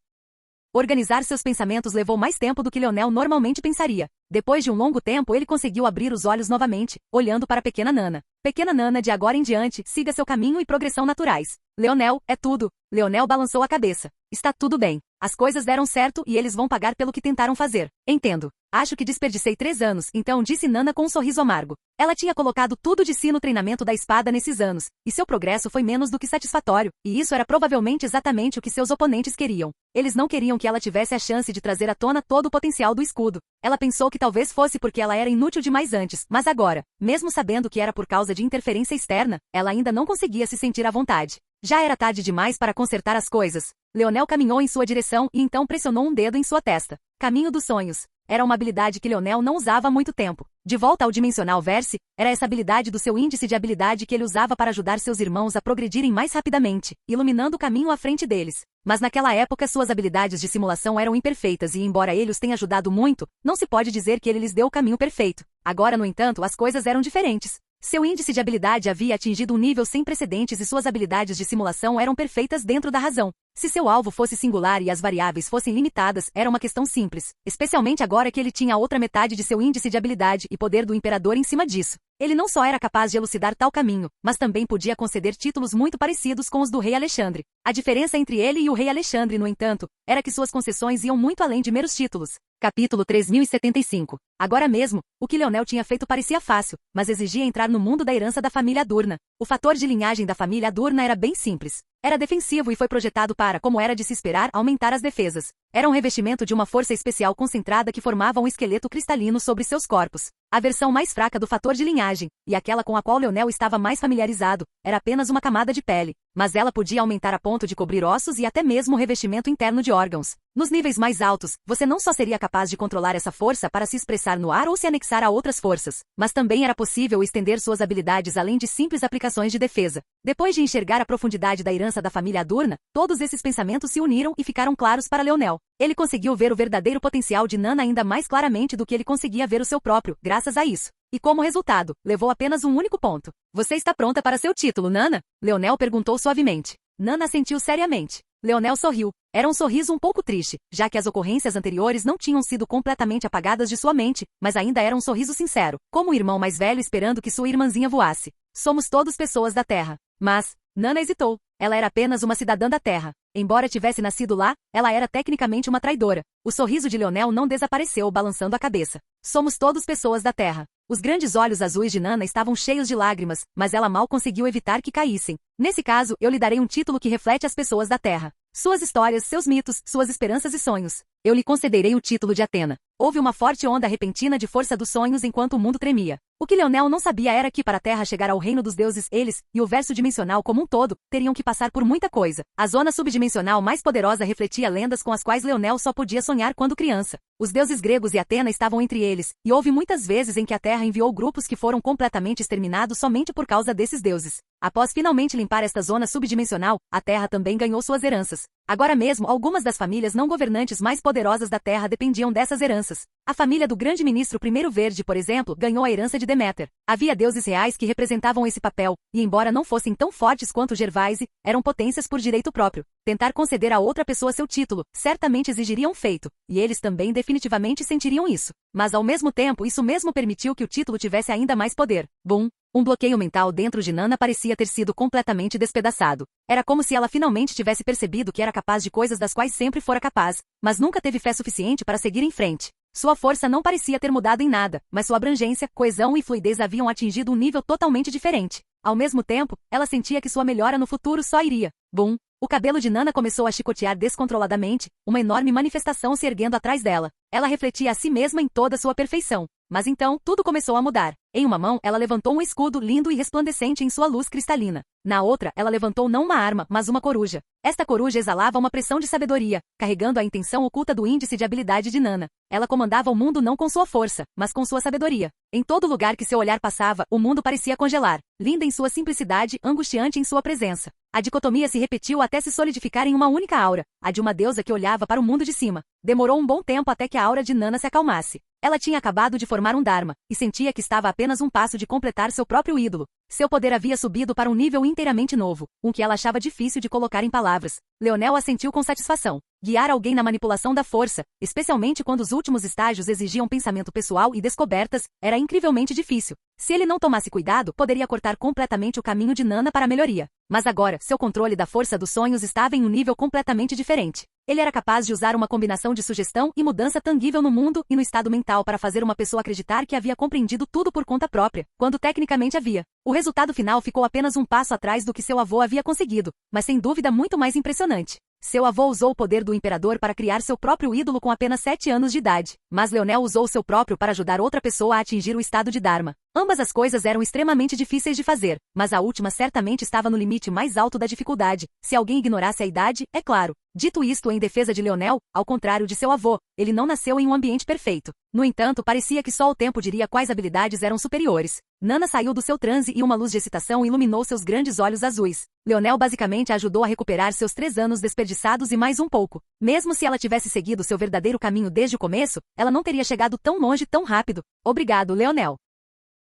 Organizar seus pensamentos levou mais tempo do que Leonel normalmente pensaria. Depois de um longo tempo, ele conseguiu abrir os olhos novamente, olhando para a pequena Nana. Pequena Nana, de agora em diante, siga seu caminho e progressão naturais. Leonel, é tudo. Leonel balançou a cabeça. Está tudo bem. As coisas deram certo e eles vão pagar pelo que tentaram fazer. Entendo. Acho que desperdicei 3 anos, então disse Nana com um sorriso amargo. Ela tinha colocado tudo de si no treinamento da espada nesses anos, e seu progresso foi menos do que satisfatório, e isso era provavelmente exatamente o que seus oponentes queriam. Eles não queriam que ela tivesse a chance de trazer à tona todo o potencial do escudo. Ela pensou que talvez fosse porque ela era inútil demais antes, mas agora, mesmo sabendo que era por causa de interferência externa, ela ainda não conseguia se sentir à vontade. Já era tarde demais para consertar as coisas. Leonel caminhou em sua direção e então pressionou um dedo em sua testa. Caminho dos sonhos. Era uma habilidade que Leonel não usava há muito tempo. De volta ao Dimensional Verse, era essa habilidade do seu índice de habilidade que ele usava para ajudar seus irmãos a progredirem mais rapidamente, iluminando o caminho à frente deles. Mas naquela época suas habilidades de simulação eram imperfeitas e embora ele os tenha ajudado muito, não se pode dizer que ele lhes deu o caminho perfeito. Agora, no entanto, as coisas eram diferentes. Seu índice de habilidade havia atingido um nível sem precedentes e suas habilidades de simulação eram perfeitas dentro da razão. Se seu alvo fosse singular e as variáveis fossem limitadas, era uma questão simples. Especialmente agora que ele tinha a outra metade de seu índice de habilidade e poder do imperador em cima disso. Ele não só era capaz de elucidar tal caminho, mas também podia conceder títulos muito parecidos com os do rei Alexandre. A diferença entre ele e o rei Alexandre, no entanto, era que suas concessões iam muito além de meros títulos. Capítulo 3075. Agora mesmo, o que Leonel tinha feito parecia fácil, mas exigia entrar no mundo da herança da família Adurna. O fator de linhagem da família Adurna era bem simples. Era defensivo e foi projetado para, como era de se esperar, aumentar as defesas. Era um revestimento de uma força especial concentrada que formava um esqueleto cristalino sobre seus corpos. A versão mais fraca do fator de linhagem, e aquela com a qual Leonel estava mais familiarizado, era apenas uma camada de pele, mas ela podia aumentar a ponto de cobrir ossos e até mesmo o revestimento interno de órgãos. Nos níveis mais altos, você não só seria capaz de controlar essa força para se expressar no ar ou se anexar a outras forças, mas também era possível estender suas habilidades além de simples aplicações de defesa. Depois de enxergar a profundidade da herança da família Adurna, todos esses pensamentos se uniram e ficaram claros para Leonel. Ele conseguiu ver o verdadeiro potencial de Nana ainda mais claramente do que ele conseguia ver o seu próprio, graças a isso. E como resultado, levou apenas um único ponto. Você está pronta para seu título, Nana? Leonel perguntou suavemente. Nana assentiu seriamente. Leonel sorriu. Era um sorriso um pouco triste, já que as ocorrências anteriores não tinham sido completamente apagadas de sua mente, mas ainda era um sorriso sincero, como o irmão mais velho esperando que sua irmãzinha voasse. Somos todos pessoas da Terra. Mas, Nana hesitou. Ela era apenas uma cidadã da Terra. Embora tivesse nascido lá, ela era tecnicamente uma traidora. O sorriso de Leonel não desapareceu, balançando a cabeça. Somos todos pessoas da Terra. Os grandes olhos azuis de Nana estavam cheios de lágrimas, mas ela mal conseguiu evitar que caíssem. Nesse caso, eu lhe darei um título que reflete as pessoas da Terra. Suas histórias, seus mitos, suas esperanças e sonhos. Eu lhe concederei o título de Atena. Houve uma forte onda repentina de força dos sonhos enquanto o mundo tremia. O que Leonel não sabia era que para a Terra chegar ao reino dos deuses, eles, e o verso dimensional como um todo, teriam que passar por muita coisa. A zona subdimensional mais poderosa refletia lendas com as quais Leonel só podia sonhar quando criança. Os deuses gregos e Atena estavam entre eles, e houve muitas vezes em que a Terra enviou grupos que foram completamente exterminados somente por causa desses deuses. Após finalmente limpar esta zona subdimensional, a Terra também ganhou suas heranças. Agora mesmo, algumas das famílias não governantes mais poderosas da Terra dependiam dessas heranças. A família do grande ministro Primeiro Verde, por exemplo, ganhou a herança de Deméter. Havia deuses reais que representavam esse papel, e embora não fossem tão fortes quanto Gervaise, eram potências por direito próprio. Tentar conceder a outra pessoa seu título certamente exigiria um feito, e eles também definitivamente sentiriam isso. Mas ao mesmo tempo, isso mesmo permitiu que o título tivesse ainda mais poder. Bum! Um bloqueio mental dentro de Nana parecia ter sido completamente despedaçado. Era como se ela finalmente tivesse percebido que era capaz de coisas das quais sempre fora capaz, mas nunca teve fé suficiente para seguir em frente. Sua força não parecia ter mudado em nada, mas sua abrangência, coesão e fluidez haviam atingido um nível totalmente diferente. Ao mesmo tempo, ela sentia que sua melhora no futuro só iria. Bum! O cabelo de Nana começou a chicotear descontroladamente, uma enorme manifestação se erguendo atrás dela. Ela refletia a si mesma em toda sua perfeição. Mas então, tudo começou a mudar. Em uma mão, ela levantou um escudo lindo e resplandecente em sua luz cristalina. Na outra, ela levantou não uma arma, mas uma coruja. Esta coruja exalava uma pressão de sabedoria, carregando a intenção oculta do índice de habilidade de Nana. Ela comandava o mundo não com sua força, mas com sua sabedoria. Em todo lugar que seu olhar passava, o mundo parecia congelar. Linda em sua simplicidade, angustiante em sua presença. A dicotomia se repetiu até se solidificar em uma única aura, a de uma deusa que olhava para o mundo de cima. Demorou um bom tempo até que a aura de Nana se acalmasse. Ela tinha acabado de formar um Dharma, e sentia que estava a apenas um passo de completar seu próprio ídolo. Seu poder havia subido para um nível inteiramente novo, um que ela achava difícil de colocar em palavras. Leonel assentiu com satisfação. Guiar alguém na manipulação da força, especialmente quando os últimos estágios exigiam pensamento pessoal e descobertas, era incrivelmente difícil. Se ele não tomasse cuidado, poderia cortar completamente o caminho de Nana para a melhoria. Mas agora, seu controle da força dos sonhos estava em um nível completamente diferente. Ele era capaz de usar uma combinação de sugestão e mudança tangível no mundo e no estado mental para fazer uma pessoa acreditar que havia compreendido tudo por conta própria, quando tecnicamente havia. O resultado final ficou apenas um passo atrás do que seu avô havia conseguido, mas sem dúvida muito mais impressionante. Seu avô usou o poder do imperador para criar seu próprio ídolo com apenas 7 anos de idade, mas Leonel usou seu próprio para ajudar outra pessoa a atingir o estado de Dharma. Ambas as coisas eram extremamente difíceis de fazer, mas a última certamente estava no limite mais alto da dificuldade, se alguém ignorasse a idade, é claro. Dito isto em defesa de Leonel, ao contrário de seu avô, ele não nasceu em um ambiente perfeito. No entanto, parecia que só o tempo diria quais habilidades eram superiores. Nana saiu do seu transe e uma luz de excitação iluminou seus grandes olhos azuis. Leonel basicamente a ajudou a recuperar seus 3 anos desperdiçados e mais um pouco. Mesmo se ela tivesse seguido seu verdadeiro caminho desde o começo, ela não teria chegado tão longe tão rápido. Obrigado, Leonel.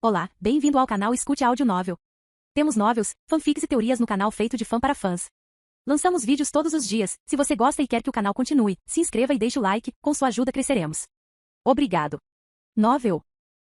Olá, bem-vindo ao canal Escute Áudio Novel. Temos novels, fanfics e teorias no canal feito de fã para fãs. Lançamos vídeos todos os dias. Se você gosta e quer que o canal continue, se inscreva e deixe o like, com sua ajuda cresceremos. Obrigado. Novel.